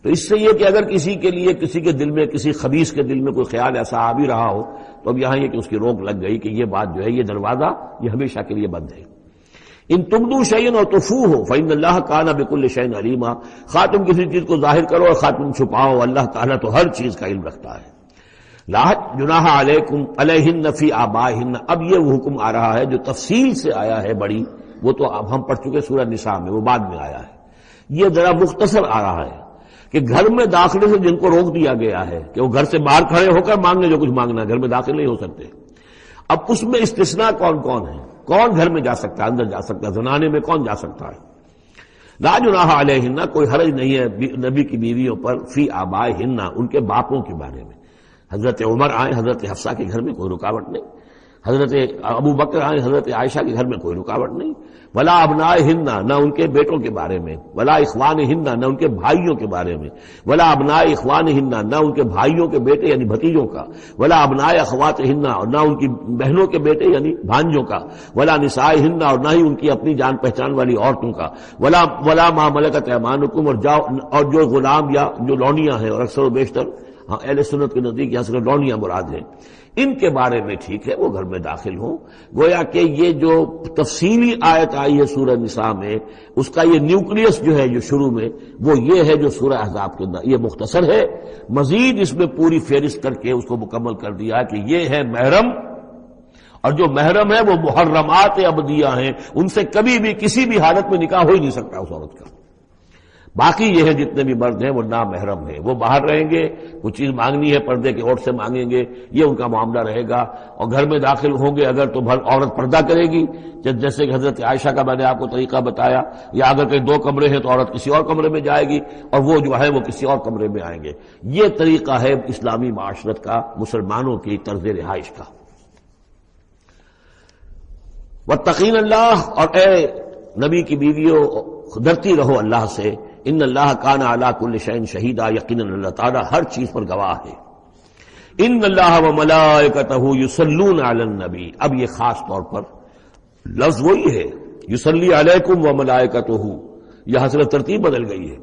تو اس سے یہ کہ اگر کسی کے لیے کسی کے دل میں، کسی خبیث کے دل میں کوئی خیال ایسا آ بھی رہا ہو تو اب یہاں یہ کہ اس کی روک لگ گئی کہ یہ بات جو ہے، یہ دروازہ یہ ہمیشہ کے لیے بند ہے۔ ان تبدوا شیئا اور تخفوہ فإن اللہ کان بکل شیء علیما، خواہ تم کسی چیز کو ظاہر کرو اور خواہ تم چھپاؤ، اللہ تعالیٰ تو ہر چیز کا علم رکھتا ہے۔ لا جناح علیکم علیہن فی آبائہن، اب یہ وہ حکم آ رہا ہے جو تفصیل سے آیا ہے بڑی، وہ تو اب ہم پڑھ چکے سورہ نساء میں، وہ بعد میں آیا ہے۔ یہ ذرا مختصر آ رہا ہے کہ گھر میں داخلے سے جن کو روک دیا گیا ہے کہ وہ گھر سے باہر کھڑے ہو کر مانگنے جو کچھ مانگنا ہے، گھر میں داخل نہیں ہو سکتے۔ اب اس میں استثناء کون کون ہے، کون گھر میں جا سکتا ہے، اندر جا سکتا ہے، زنانے میں کون جا سکتا ہے؟ لا جناح علیہن، کوئی حرج نہیں ہے نبی کی بیویوں پر، فی آبائہن، ان کے باپوں کے بارے میں۔ حضرت عمر آئے حضرت حفصہ کے گھر میں کوئی رکاوٹ نہیں، حضرت ابو بکر آئے حضرت عائشہ کے گھر میں کوئی رکاوٹ نہیں۔ ولا ابنائہن، نہ ان کے بیٹوں کے بارے میں، ولا اخوانہن، نہ ان کے بھائیوں کے بارے میں، ولا ابناء اخوانہن، نہ ان کے بھائیوں کے بیٹے یعنی بھتیجوں کا، ولا ابناء اخواتہن، اور نہ ان کی بہنوں کے بیٹے یعنی بھانجوں کا، ولا نسائہن، اور نہ ہی ان کی اپنی جان پہچان والی عورتوں کا، ولا ما ملکت ایمانکم، اور جو غلام یا جو لونیاں ہیں، اور اکثر و بیشتر اہل سنت کے نزدیک یہاں سے لونیاں مراد ہیں، ان کے بارے میں ٹھیک ہے وہ گھر میں داخل ہوں۔ گویا کہ یہ جو تفصیلی آیت آئی ہے سورہ نساء میں، اس کا یہ نیوکلیس جو ہے جو شروع میں، وہ یہ ہے جو سورہ احزاب کے اندر، یہ مختصر ہے، مزید اس میں پوری فہرست کر کے اس کو مکمل کر دیا کہ یہ ہے محرم، اور جو محرم ہے وہ محرمات ابدیہ ہیں، ان سے کبھی بھی کسی بھی حالت میں نکاح ہو ہی نہیں سکتا اس عورت کا۔ باقی یہ ہے جتنے بھی مرد ہیں وہ نامحرم ہیں، وہ باہر رہیں گے، کچھ چیز مانگنی ہے پردے کے اوٹ سے مانگیں گے، یہ ان کا معاملہ رہے گا، اور گھر میں داخل ہوں گے اگر تو عورت پردہ کرے گی، جیسے کہ حضرت عائشہ کا میں نے آپ کو طریقہ بتایا، یا اگر کہیں 2 کمرے ہیں تو عورت کسی اور کمرے میں جائے گی اور وہ جو ہے وہ کسی اور کمرے میں آئیں گے۔ یہ طریقہ ہے اسلامی معاشرت کا، مسلمانوں کی طرز رہائش کا۔ واتقین اللہ، اور اے نبی کی بیویوں ڈرتی رہو اللہ سے، ان اللہ کان علی کل شیء شہیدا، یقیناً اللہ تعالیٰ ہر چیز پر گواہ ہے۔ ان اللہ وملائکتہ یصلون علی النبی، اب یہ خاص طور پر لفظ وہی ہے، یصلی علیکم وملائکتہ، یہاں سے ترتیب بدل گئی ہے۔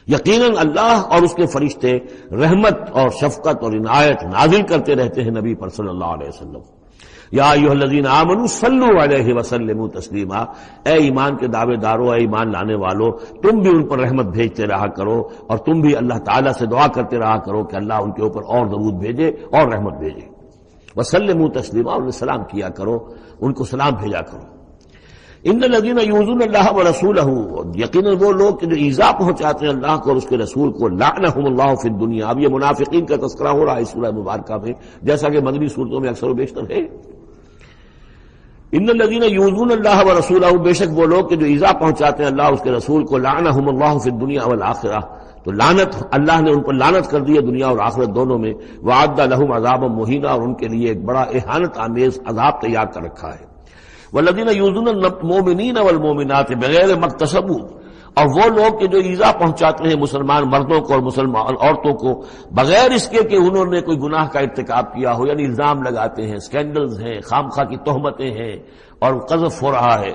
یقیناً اللہ اور اس کے فرشتے رحمت اور شفقت اور عنایت نازل کرتے رہتے ہیں نبی پر صلی اللہ علیہ وسلم۔ یا ایھا الذین آمنوا صلوا علیہ وسلموا تسلیما، اے ایمان کے دعوے دارو، اے ایمان لانے والو، تم بھی ان پر رحمت بھیجتے رہا کرو، اور تم بھی اللہ تعالیٰ سے دعا کرتے رہا کرو کہ اللہ ان کے اوپر اور درود بھیجے اور رحمت بھیجے۔ وسلموا تسلیما، انہیں سلام کیا کرو، ان کو سلام بھیجا کرو۔ ان الذین یؤذون اللہ ورسولہ، یقیناً وہ لوگ کہ جو ایذا پہنچاتے ہیں اللہ کو اور اس کے رسول کو، لعنہم اللہ فی الدنیا. اب یہ منافقین کا تذکرہ ہو رہا ہے اس سورہ مبارکہ میں، جیسا کہ مدنی صورتوں میں اکثر و بیشتر ہے. ان الذین یؤذون اللہ ورسولہ، بے شک وہ لوگ کہ جو ایذا پہنچاتے ہیں اللہ اس کے رسول کو، لعنہم اللہ فی الدنیا والآخرہ، تو لعنت اللہ نے ان پر لعنت کر دی ہے دنیا اور آخرت دونوں میں. وعد لہم عذابا مہینا، اور ان کے لیے ایک بڑا اہانت آمیز عذاب تیار کر رکھا ہے. والذین یؤذون المؤمنین والمؤمنات بغیر ما اکتسبوا، اور وہ لوگ کہ جو ایذا پہنچاتے ہیں مسلمان مردوں کو اور مسلمان عورتوں کو بغیر اس کے کہ انہوں نے کوئی گناہ کا ارتکاب کیا ہو، یعنی الزام لگاتے ہیں، سکینڈلز ہیں، خامخواہ کی تہمتیں ہیں اور قذف ہو رہا ہے.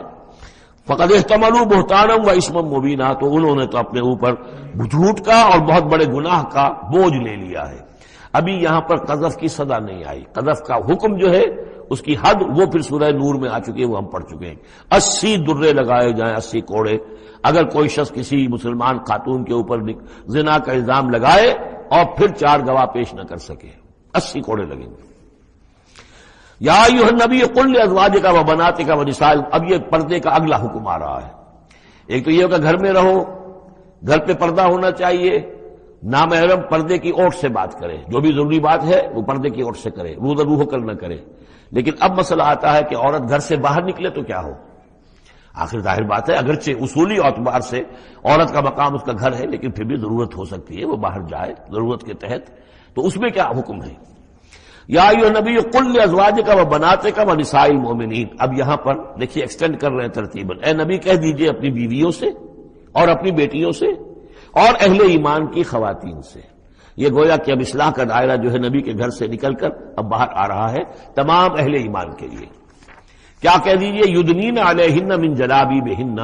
فقد احتملوا بہتانا و اسما مبینا، تو انہوں نے تو اپنے اوپر جھوٹ کا اور بہت بڑے گناہ کا بوجھ لے لیا ہے. ابھی یہاں پر قذف کی سزا نہیں آئی، قذف کا حکم جو ہے اس کی حد وہ پھر سورہ نور میں آ چکی ہے، وہ ہم پڑھ چکے ہیں. 80 درے لگائے جائیں، 80 کوڑے. اگر کوئی شخص کسی مسلمان خاتون کے اوپر زنا کا الزام لگائے اور پھر 4 گواہ پیش نہ کر سکے، 80 کوڑے لگیں گے. یا ایھا النبی قل لازواجک و بناتک و نساء، اب یہ پردے کا اگلا حکم آ رہا ہے. ایک تو یہ کہ گھر میں رہو، گھر پہ پردہ ہونا چاہیے، نامحرم پردے کی اوٹ سے بات کرے، جو بھی ضروری بات ہے وہ پردے کی اوٹ سے کرے، روح ہو کر نہ کرے. لیکن اب مسئلہ آتا ہے کہ عورت گھر سے باہر نکلے تو کیا ہو؟ آخر ظاہر بات ہے اگرچہ اصولی اعتبار سے عورت کا مقام اس کا گھر ہے، لیکن پھر بھی ضرورت ہو سکتی ہے وہ باہر جائے ضرورت کے تحت، تو اس میں کیا حکم ہے؟ یا ایھا النبی قل لازواجک و بناتک و نساء المؤمنین. اب یہاں پر دیکھیے ایکسٹینڈ کر رہے ہیں ترتیباً. اے نبی کہہ دیجئے اپنی بیویوں سے اور اپنی بیٹیوں سے اور اہل ایمان کی خواتین سے. یہ گویا کہ اب اصلاح کا دائرہ جو ہے نبی کے گھر سے نکل کر اب باہر آ رہا ہے تمام اہل ایمان کے لیے. کیا کہہ دیجئے؟ یدنین علیہن من جلابیبہن،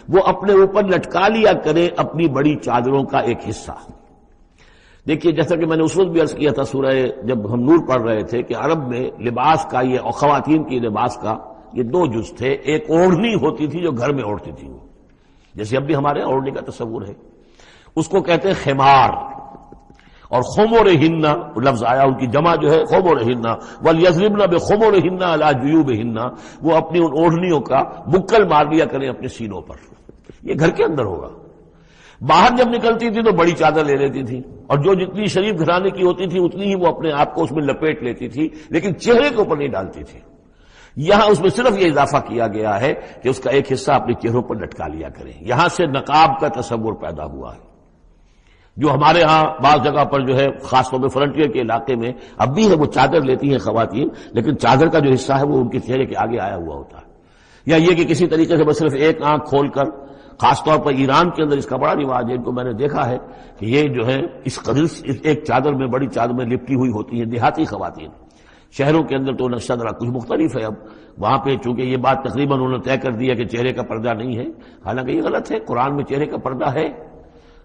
وہ اپنے اوپر لٹکا لیا کریں اپنی بڑی چادروں کا ایک حصہ. دیکھیے جیسا کہ میں نے اس وقت بھی عرض کیا تھا سورہ جب ہم نور پڑھ رہے تھے کہ عرب میں لباس کا یہ اور خواتین کی لباس کا یہ 2 جز تھے. ایک اوڑھنی ہوتی تھی جو گھر میں اوڑھتی تھی، جیسے اب بھی ہمارے یہاں اوڑھنی کا تصور ہے، اس کو کہتے ہیں خمار. اور خمورہن لفظ آیا ان کی جمع جو ہے خمورہن، ولیضربن بخمورہن علی جیوبہن، وہ اپنی ان اوڑھنیوں کا بکل مار لیا کریں اپنے سینوں پر. یہ گھر کے اندر ہوگا. باہر جب نکلتی تھی تو بڑی چادر لے لیتی تھی، اور جو جتنی شریف گھرانے کی ہوتی تھی اتنی ہی وہ اپنے آپ کو اس میں لپیٹ لیتی تھی، لیکن چہرے کے اوپر نہیں ڈالتی تھی. یہاں اس میں صرف یہ اضافہ کیا گیا ہے کہ اس کا ایک حصہ اپنے چہروں پر لٹکا لیا کریں. یہاں سے نقاب کا تصور پیدا ہوا ہے، جو ہمارے ہاں بعض جگہ پر جو ہے خاص طور پہ فرنٹیئر کے علاقے میں اب بھی ہے، وہ چادر لیتی ہیں خواتین، لیکن چادر کا جو حصہ ہے وہ ان کے چہرے کے آگے آیا ہوا ہوتا ہے. یا یہ کہ کسی طریقے سے بس صرف ایک آنکھ کھول کر، خاص طور پر ایران کے اندر اس کا بڑا رواج ہے، ان کو میں نے دیکھا ہے کہ یہ جو ہے اس قدر ایک چادر میں بڑی چادر میں لپٹی ہوئی ہوتی ہیں دیہاتی خواتین. شہروں کے اندر تو نقشہ ذرا کچھ مختلف ہے. اب وہاں پہ چونکہ یہ بات تقریباً انہوں نے طے کر دیا کہ چہرے کا پردہ نہیں ہے، حالانکہ یہ غلط ہے. قرآن میں چہرے کا پردہ ہے.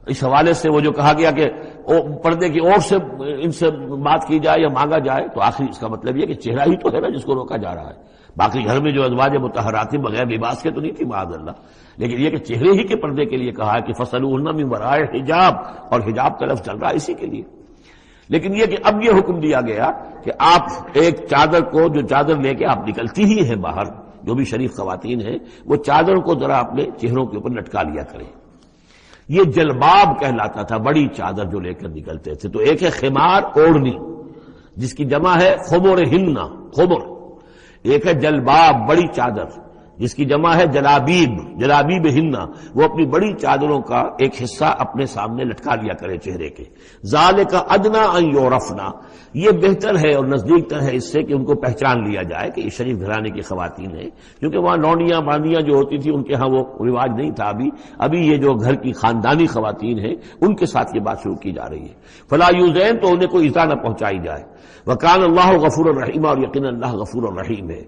اس حوالے سے وہ جو کہا گیا کہ پردے کی اور سے ان سے بات کی جائے یا مانگا جائے، تو آخر اس کا مطلب یہ کہ چہرہ ہی تو ہے نا جس کو روکا جا رہا ہے. باقی گھر میں جو ازواج مطہرات بغیر لباس کے تو نہیں تھی معاذ اللہ، لیکن یہ کہ چہرے ہی کے پردے کے لیے کہا ہے کہ فَصَلُوهُنَّ مِن وَرَاءِ حجاب، اور حجاب کا لفظ چل رہا ہے اسی کے لیے. لیکن یہ کہ اب یہ حکم دیا گیا کہ آپ ایک چادر کو، جو چادر لے کے آپ نکلتی ہی ہیں باہر، جو بھی شریف خواتین ہیں، وہ چادر کو ذرا اپنے چہروں کے اوپر لٹکا لیا کریں. یہ جلباب کہلاتا تھا، بڑی چادر جو لے کر نکلتے تھے. تو ایک ہے خمار اوڑھنی جس کی جمع ہے خمورہن، خمر. ایک ہے جلباب بڑی چادر جس کی جمع ہے جلابیب، جلابیبہن، وہ اپنی بڑی چادروں کا ایک حصہ اپنے سامنے لٹکا لیا کرے چہرے کے. ذالک ادنی ان یعرفنا، یہ بہتر ہے اور نزدیک تر ہے اس سے کہ ان کو پہچان لیا جائے کہ یہ شریف گھرانے کی خواتین ہیں، کیونکہ وہاں لونڈیاں باندیاں جو ہوتی تھی ان کے ہاں وہ رواج نہیں تھا. ابھی یہ جو گھر کی خاندانی خواتین ہیں ان کے ساتھ یہ بات شروع کی جا رہی ہے. فلا یؤذین، تو انہیں کوئی ایذا نہ پہنچائی جائے. وکان اللہ غفور الرحیم، اور یقینا اللہ غفور الرحیم ہے.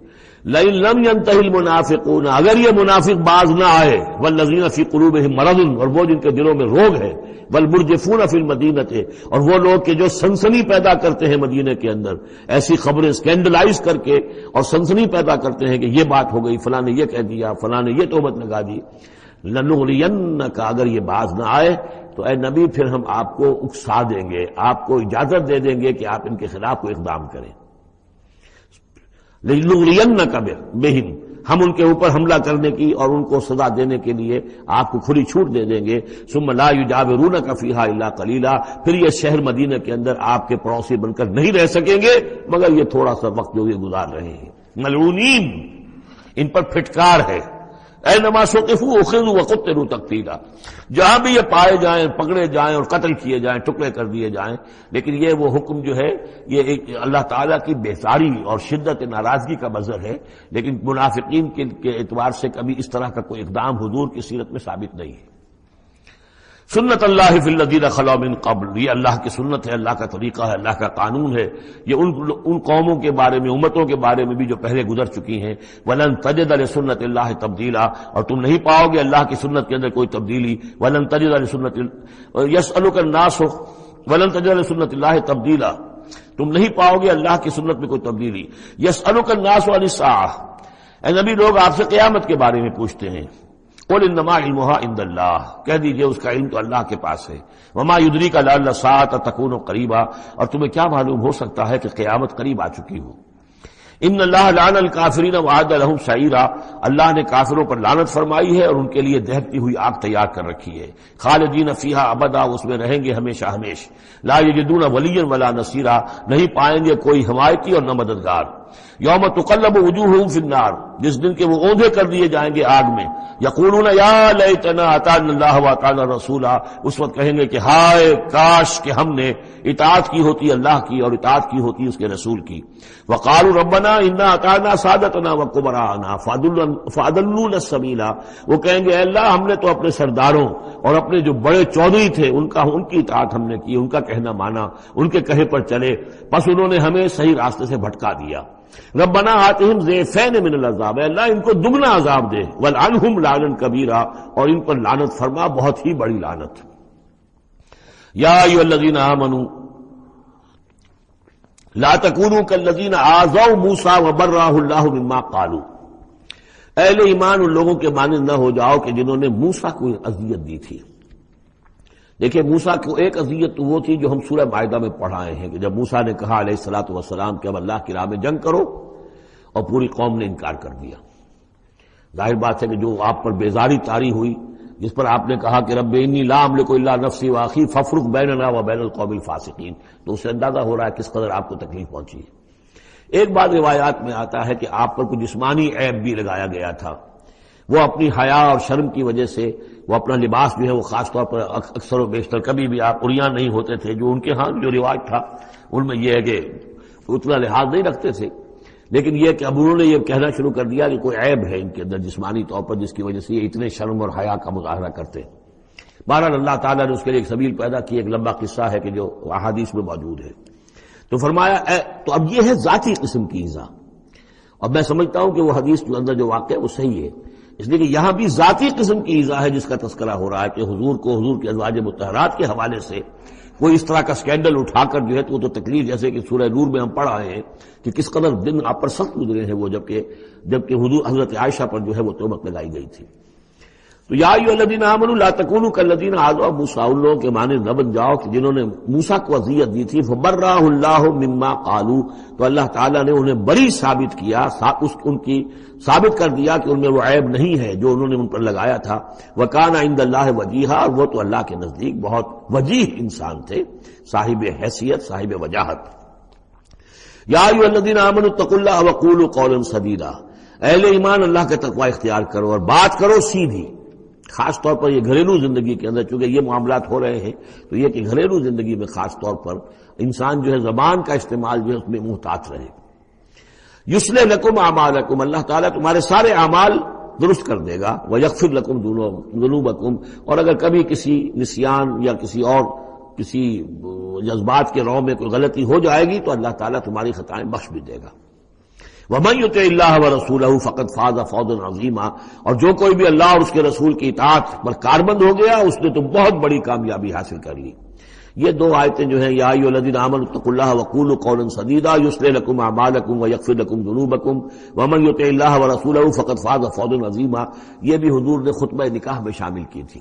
لئن لم ينتهي المنافقون، اگر یہ منافق باز نہ آئے، والذین فی قلوبہم مرض، اور وہ جن کے دلوں میں روگ ہے، والمرجفون فی المدینۃ، اور وہ لوگ کہ جو سنسنی پیدا کرتے ہیں مدینے کے اندر، ایسی خبریں اسکینڈلائز کر کے اور سنسنی پیدا کرتے ہیں کہ یہ بات ہو گئی، فلاں نے یہ کہہ دیا، فلاں نے یہ تہمت لگا دی. لنغرینک، اگر یہ باز نہ آئے تو اے نبی پھر ہم آپ کو اکسا دیں گے، آپ کو اجازت دے دیں گے کہ آپ ان کے خلاف کوئی اقدام کریں. لنغرینک بہم، ہم ان کے اوپر حملہ کرنے کی اور ان کو سزا دینے کے لیے آپ کو کھلی چھوٹ دے دیں گے. ثم لا یجاورونک فیہا الا قلیلا، پھر یہ شہر مدینہ کے اندر آپ کے پڑوسی بن کر نہیں رہ سکیں گے مگر یہ تھوڑا سا وقت جو یہ گزار رہے ہیں. ملعونین، ان پر پھٹکار ہے. اینما ثقفوا اخذوا وقتلوا تقتیلا، جہاں بھی یہ پائے جائیں، پکڑے جائیں اور قتل کیے جائیں، ٹکڑے کر دیے جائیں. لیکن یہ وہ حکم جو ہے یہ ایک اللہ تعالیٰ کی بیزاری اور شدت ناراضگی کا مظہر ہے، لیکن منافقین کے اعتبار سے کبھی اس طرح کا کوئی اقدام حضور کی سیرت میں ثابت نہیں ہے. سنت اللہ فی الذین خلوا من قبل، یہ اللہ کی سنت ہے، اللہ کا طریقہ ہے، اللہ کا قانون ہے. یہ ان قوموں کے بارے میں، امتوں کے بارے میں بھی جو پہلے گزر چکی ہیں. ولن تجد لسنت اللہ تبدیلا، اور تم نہیں پاؤ گے اللہ کی سنت کے اندر کوئی تبدیلی. ولن تجد لسنت یسألک الناس ولن تجد لسنت اللہ تبدیلا، تم نہیں پاؤ گے اللہ کی سنت میں کوئی تبدیلی. یسألک الناس عن الساعہ، اے نبی لوگ آپ سے قیامت کے بارے میں پوچھتے ہیں. قل انما علمها عند اللہ، کہہ دیجئے اس کا علم تو اللہ کے پاس ہے. وما یدریک لعل الساعة تکون قریبا، اور تمہیں کیا معلوم ہو سکتا ہے کہ قیامت قریب آ چکی ہو. ان اللہ لعن الکافرین وعد لهم سعیرا، اللہ نے کافروں پر لعنت فرمائی ہے اور ان کے لیے دہکتی ہوئی آگ تیار کر رکھی ہے. خالدین فیہا ابدا، اس میں رہیں گے ہمیشہ ہمیش. لا یجدون ولیا ولا نصیرا، نہیں پائیں گے کوئی حمایتی اور نہ مددگار. یوم تقلب وجوہہم فی النار، جس دن کے وہ اوندھے کر دیے جائیں گے آگ میں. یقولون یا لیتنا اطعنا اللہ واطعنا الرسولا، اس وقت کہیں گے کہ ہائے کاش کہ ہم نے اطاعت کی ہوتی اللہ کی اور اطاعت کی ہوتی اس کے رسول کی. وقالوا ربنا انا اطعنا سادتنا وکبراءنا فاضلونا السبیلا، وہ کہیں گے اے اللہ ہم نے تو اپنے سرداروں اور اپنے جو بڑے چودھری تھے ان کی اطاعت ہم نے کی، ان کا کہنا مانا، ان کے کہے پر چلے، بس انہوں نے ہمیں صحیح راستے سے بھٹکا دیا. ربنا آتہم ضعفین من العذاب، اے اللہ ان کو دگنا عذاب دے. والعنہم لعنا کبیرا، اور ان پر لعنت فرما بہت ہی بڑی لعنت. یا ایھا الذین آمنوا لا تکونوا کالذین آذوا موسیٰ وبرأہ اللہ مما قالوا، اہل ایمان ان لوگوں کے مانند نہ ہو جاؤ کہ جنہوں نے موسیٰ کو اذیت دی تھی. دیکھیں موسیٰ کو ایک اذیت تو وہ تھی جو ہم سورہ مائدہ میں پڑھائے ہیں کہ جب موسیٰ نے کہا علیہ الصلوۃ والسلام کہ اب اللہ کی راہ میں جنگ کرو، اور پوری قوم نے انکار کر دیا. ظاہر بات ہے کہ جو آپ پر بیزاری طاری ہوئی، جس پر آپ نے کہا کہ رب انی لا املک الا نفسی واخی فافرق بیننا وبین القوم الفاسقین، تو اس سے اندازہ ہو رہا ہے کس قدر آپ کو تکلیف پہنچی ہے. ایک بات روایات میں آتا ہے کہ آپ پر کوئی جسمانی عیب بھی لگایا گیا تھا. وہ اپنی حیا اور شرم کی وجہ سے وہ اپنا لباس جو ہے وہ خاص طور پر اکثر و بیشتر کبھی بھی آپ عریاں نہیں ہوتے تھے. جو ان کے ہاں جو رواج تھا ان میں یہ ہے کہ اتنا لحاظ نہیں رکھتے تھے، لیکن یہ کہ اب انہوں نے یہ کہنا شروع کر دیا کہ کوئی عیب ہے ان کے اندر جسمانی طور پر جس کی وجہ سے یہ اتنے شرم اور حیا کا مظاہرہ کرتے. بہرحال اللہ تعالیٰ نے اس کے لیے ایک سبیل پیدا کی. ایک لمبا قصہ ہے کہ جو احادیث میں موجود ہے. تو فرمایا تو اب یہ ہے ذاتی قسم کی ایذا، اور میں سمجھتا ہوں کہ وہ حدیث کے اندر جو واقع ہے وہ صحیح ہے، اس لیے کہ یہاں بھی ذاتی قسم کی ایذا ہے جس کا تذکرہ ہو رہا ہے کہ حضور کے ازواج مطہرات کے حوالے سے کوئی اس طرح کا سکینڈل اٹھا کر جو ہے تو وہ تو تکلیف، جیسے کہ سورہ نور میں ہم پڑھ رہے ہیں کہ کس قدر دن آپ پر سخت گزرے ہیں وہ، جبکہ حضور حضرت عائشہ پر جو ہے وہ تہمت لگائی گئی تھی. تو یا ایھا الذین آمنوا لا تکونوا کالذین آذوا موسیٰ، ان لوگوں کے مانند نہ بن جاؤ کہ جنہوں نے موسیٰ کو اذیت دی تھی. فبرأہ اللہ مما قالوا، تو اللہ تعالیٰ نے انہیں بری ثابت کیا، ان کی ثابت کر دیا کہ ان میں وہ عیب نہیں ہے جو انہوں نے ان پر لگایا تھا. وکان عند اللہ وجیہا، اور وہ تو اللہ کے نزدیک بہت وجیح انسان تھے، صاحب حیثیت، صاحب وجاہت. یا ایھا الذین آمنوا اتقوا اللہ وقولوا قولا سدیدا، اہل ایمان اللہ کا تقوی اختیار کرو اور بات کرو سیدھی. خاص طور پر یہ گھریلو زندگی کے اندر چونکہ یہ معاملات ہو رہے ہیں تو یہ کہ گھریلو زندگی میں خاص طور پر انسان جو ہے زبان کا استعمال جو ہے اس میں محتاط رہے. یصلح لکم اعمالکم، اللہ تعالیٰ تمہارے سارے اعمال درست کر دے گا. ویغفر لکم ذنوبکم، اور اگر کبھی کسی نسیان یا کسی جذبات کے رو میں کوئی غلطی ہو جائے گی تو اللہ تعالیٰ تمہاری خطائیں بخش بھی دے گا. وَمَن يُطِعِ اللَّهَ وَرَسُولَهُ فَقَدْ فَازَ فَوْزًا عَظِيمًا، اور جو کوئی بھی اللہ اور اس کے رسول کی اطاعت پر کاربند ہو گیا اس نے تو بہت بڑی کامیابی حاصل کر لی. یہ دو آیتیں جو ہیں یا ایھا الذین آمنوا اتقوا اللہ وقولوا قولا سدیدا یصلح لکم اعمالکم ویغفر لکم ذنوبکم ومن یطع اللہ ورسولہ فقد فاز فوزا عظیما، یہ بھی حضور نے خطبہ نکاح میں شامل کی تھی.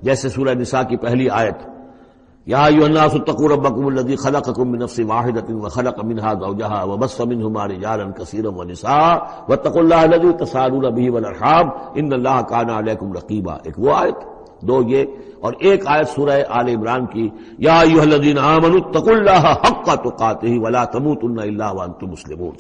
جیسے سورہ نساء کی پہلی آیت یا ایھا الناس اتقوا ربکم الذی خلقکم من نفس واحدۃ وخلق منها زوجها وبث منهما رجالا کثیرا ونساء واتقوا اللہ الذی تساءلون به والارحام ان اللہ کان علیکم رقیبا. ایک وہ آیت، دو یہ، اور ایک آیت سورہ آل عمران کی یا ایھا الذین آمنوا اتقوا اللہ حق تقاتہ ولا تموتن الا وانتم مسلمون.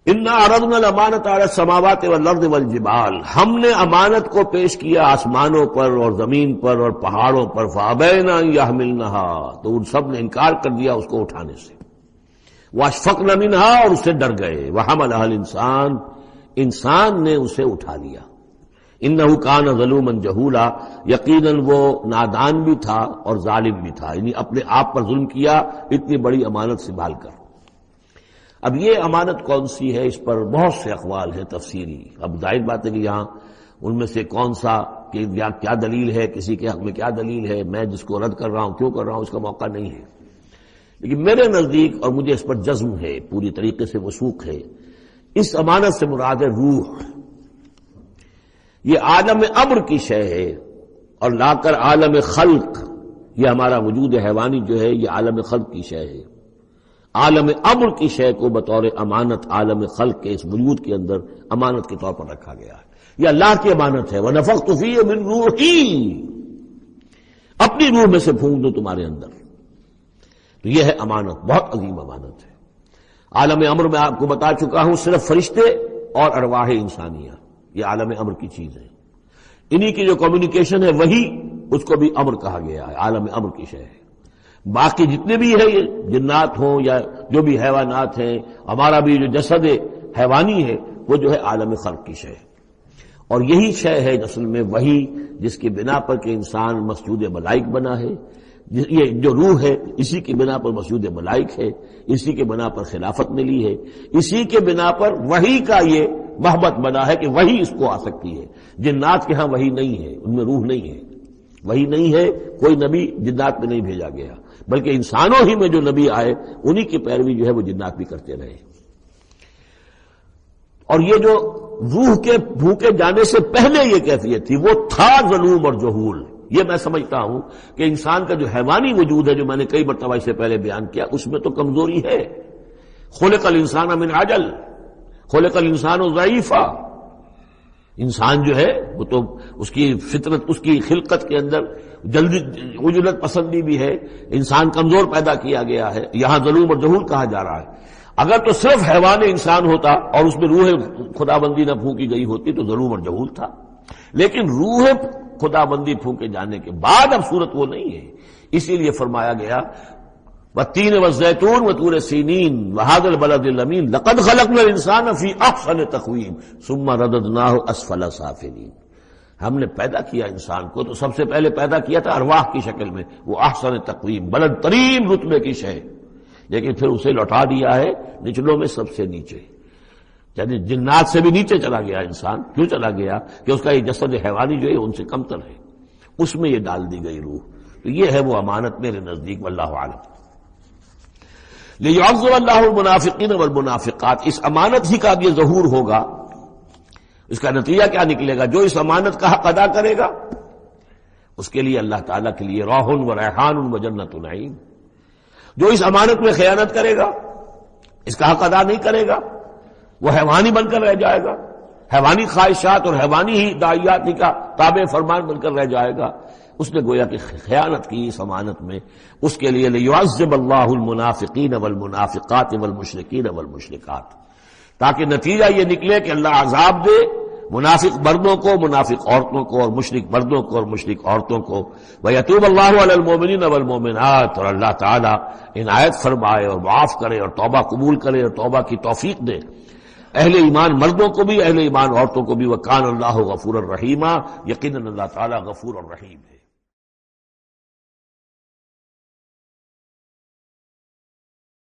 انا عرضنا الامانۃ علی السماوات والارض والجبال، ہم نے امانت کو پیش کیا آسمانوں پر اور زمین پر اور پہاڑوں پر، فابین ان یحملنها، تو ان سب نے انکار کر دیا اس کو اٹھانے سے، واشفقن منها، اور اس سے ڈر گئے، وحملها الانسان، انسان نے اسے اٹھا لیا، انه کان ظلوما جہولا، یقیناً وہ نادان بھی تھا اور ظالم بھی تھا، یعنی اپنے آپ پر ظلم کیا اتنی بڑی امانت سنبھال کر. اب یہ امانت کون سی ہے، اس پر بہت سے اقوال ہیں تفسیری. اب ظاہر بات ہے کہ یہاں ان میں سے کون سا کہ کیا دلیل ہے، کسی کے حق میں کیا دلیل ہے، میں جس کو رد کر رہا ہوں کیوں کر رہا ہوں اس کا موقع نہیں ہے. لیکن میرے نزدیک، اور مجھے اس پر جزم ہے، پوری طریقے سے وثوق ہے، اس امانت سے مراد ہے روح. یہ عالم امر کی شے ہے، اور لا کر عالم خلق، یہ ہمارا وجود حیوانی جو ہے یہ عالم خلق کی شے ہے. عالم امر کی شے کو بطور امانت عالم خلق کے اس وجود کے اندر امانت کے طور پر رکھا گیا ہے. یہ اللہ کی امانت ہے. وَنَفَخْتُ فِيهِ مِن رُوحِي، اپنی روح میں سے پھونک دو تمہارے اندر. تو یہ ہے امانت، بہت عظیم امانت ہے. عالم امر میں آپ کو بتا چکا ہوں صرف فرشتے اور ارواح انسانیہ، یہ عالم امر کی چیز ہے. انہی کی جو کمیونیکیشن ہے وہی اس کو بھی امر کہا گیا ہے، عالم امر کی شے ہے. باقی جتنے بھی ہیں یہ جنات ہوں یا جو بھی حیوانات ہیں، ہمارا بھی جو جسد حیوانی ہے وہ جو ہے عالم خلق کی شے ہے. اور یہی شے ہے اصل میں وہی جس کی بنا پر کہ انسان مسجود ملائک بنا ہے. یہ جو روح ہے اسی کی بنا پر مسجود ملائک ہے، اسی کے بنا پر خلافت ملی ہے، اسی کے بنا پر وحی کا یہ محبت بنا ہے کہ وحی اس کو آ سکتی ہے. جنات کے ہاں وحی نہیں ہے، ان میں روح نہیں ہے، وحی نہیں ہے. کوئی نبی جنات میں نہیں بھیجا گیا، بلکہ انسانوں ہی میں جو نبی آئے انہی کی پیروی جو ہے وہ جنات بھی کرتے رہے. اور یہ جو روح کے بھوکے جانے سے پہلے یہ کیفیت تھی وہ تھا ظلوم اور جہول. یہ میں سمجھتا ہوں کہ انسان کا جو حیوانی وجود ہے جو میں نے کئی مرتبہ اس سے پہلے بیان کیا، اس میں تو کمزوری ہے. خلق الانسان من عجل، خلق الانسان ضعیفا. انسان جو ہے وہ تو اس کی فطرت، اس کی خلقت کے اندر جلدی عجلت پسندی بھی ہے. انسان کمزور پیدا کیا گیا ہے، یہاں ظلوم اور جہول کہا جا رہا ہے. اگر تو صرف حیوان انسان ہوتا اور اس میں روح خدا بندی نہ پھونکی گئی ہوتی تو ظلوم اور جہول تھا. لیکن روح خدا بندی پھونکے جانے کے بعد اب صورت وہ نہیں ہے. اسی لیے فرمایا گیا والتین والزیتون وطور سینین وہذا البلد الامین لقد خلقنا الانسان فی احسن تقویم ثم رددناہ اسفل سافلین. ہم نے پیدا کیا انسان کو تو سب سے پہلے پیدا کیا تھا ارواح کی شکل میں، وہ احسن تقویم بلند ترین رتبے کی شے، لیکن پھر اسے لوٹا دیا ہے نچلوں میں سب سے نیچے. یعنی جنات سے بھی نیچے چلا گیا انسان. کیوں چلا گیا؟ کہ اس کا یہ جسد حیوانی جو ہے ان سے کمتر ہے، اس میں یہ ڈال دی گئی روح. تو یہ ہے وہ امانت میرے نزدیک، واللہ عالم. لیعذب اللہ المنافقین والمنافقات، اس امانت ہی کا یہ ظہور ہوگا. اس کا نتیجہ کیا نکلے گا؟ جو اس امانت کا حق ادا کرے گا اس کے لیے اللہ تعالیٰ کے لیے روح و ریحان و جنت نعیم. جو اس امانت میں خیانت کرے گا، اس کا حق ادا نہیں کرے گا، وہ حیوانی بن کر رہ جائے گا، حیوانی خواہشات اور حیوانی ہی داعیات ہی کا تابع فرمان بن کر رہ جائے گا. اس نے گویا کہ خیانت کی اس امانت میں. اس کے لیے لیعذب اللہ المنافقین والمنافقات والمشرکین والمشرکات، تاکہ نتیجہ یہ نکلے کہ اللہ عذاب دے منافق مردوں کو، منافق عورتوں کو، اور مشرک مردوں کو اور مشرک عورتوں کو. وَيَتُوبَ اللَّهُ عَلَى الْمُؤْمِنِينَ وَالْمُؤْمِنَاتِ، اور اللہ تعالیٰ عنایت فرمائے اور معاف کرے اور توبہ قبول کرے اور توبہ کی توفیق دے اہل ایمان مردوں کو بھی، اہل ایمان عورتوں کو بھی. وَكَانَ اللَّهُ غَفُورًا رَحِيمًا، یقیناً اللہ تعالیٰ غفور اور رحیم ہے.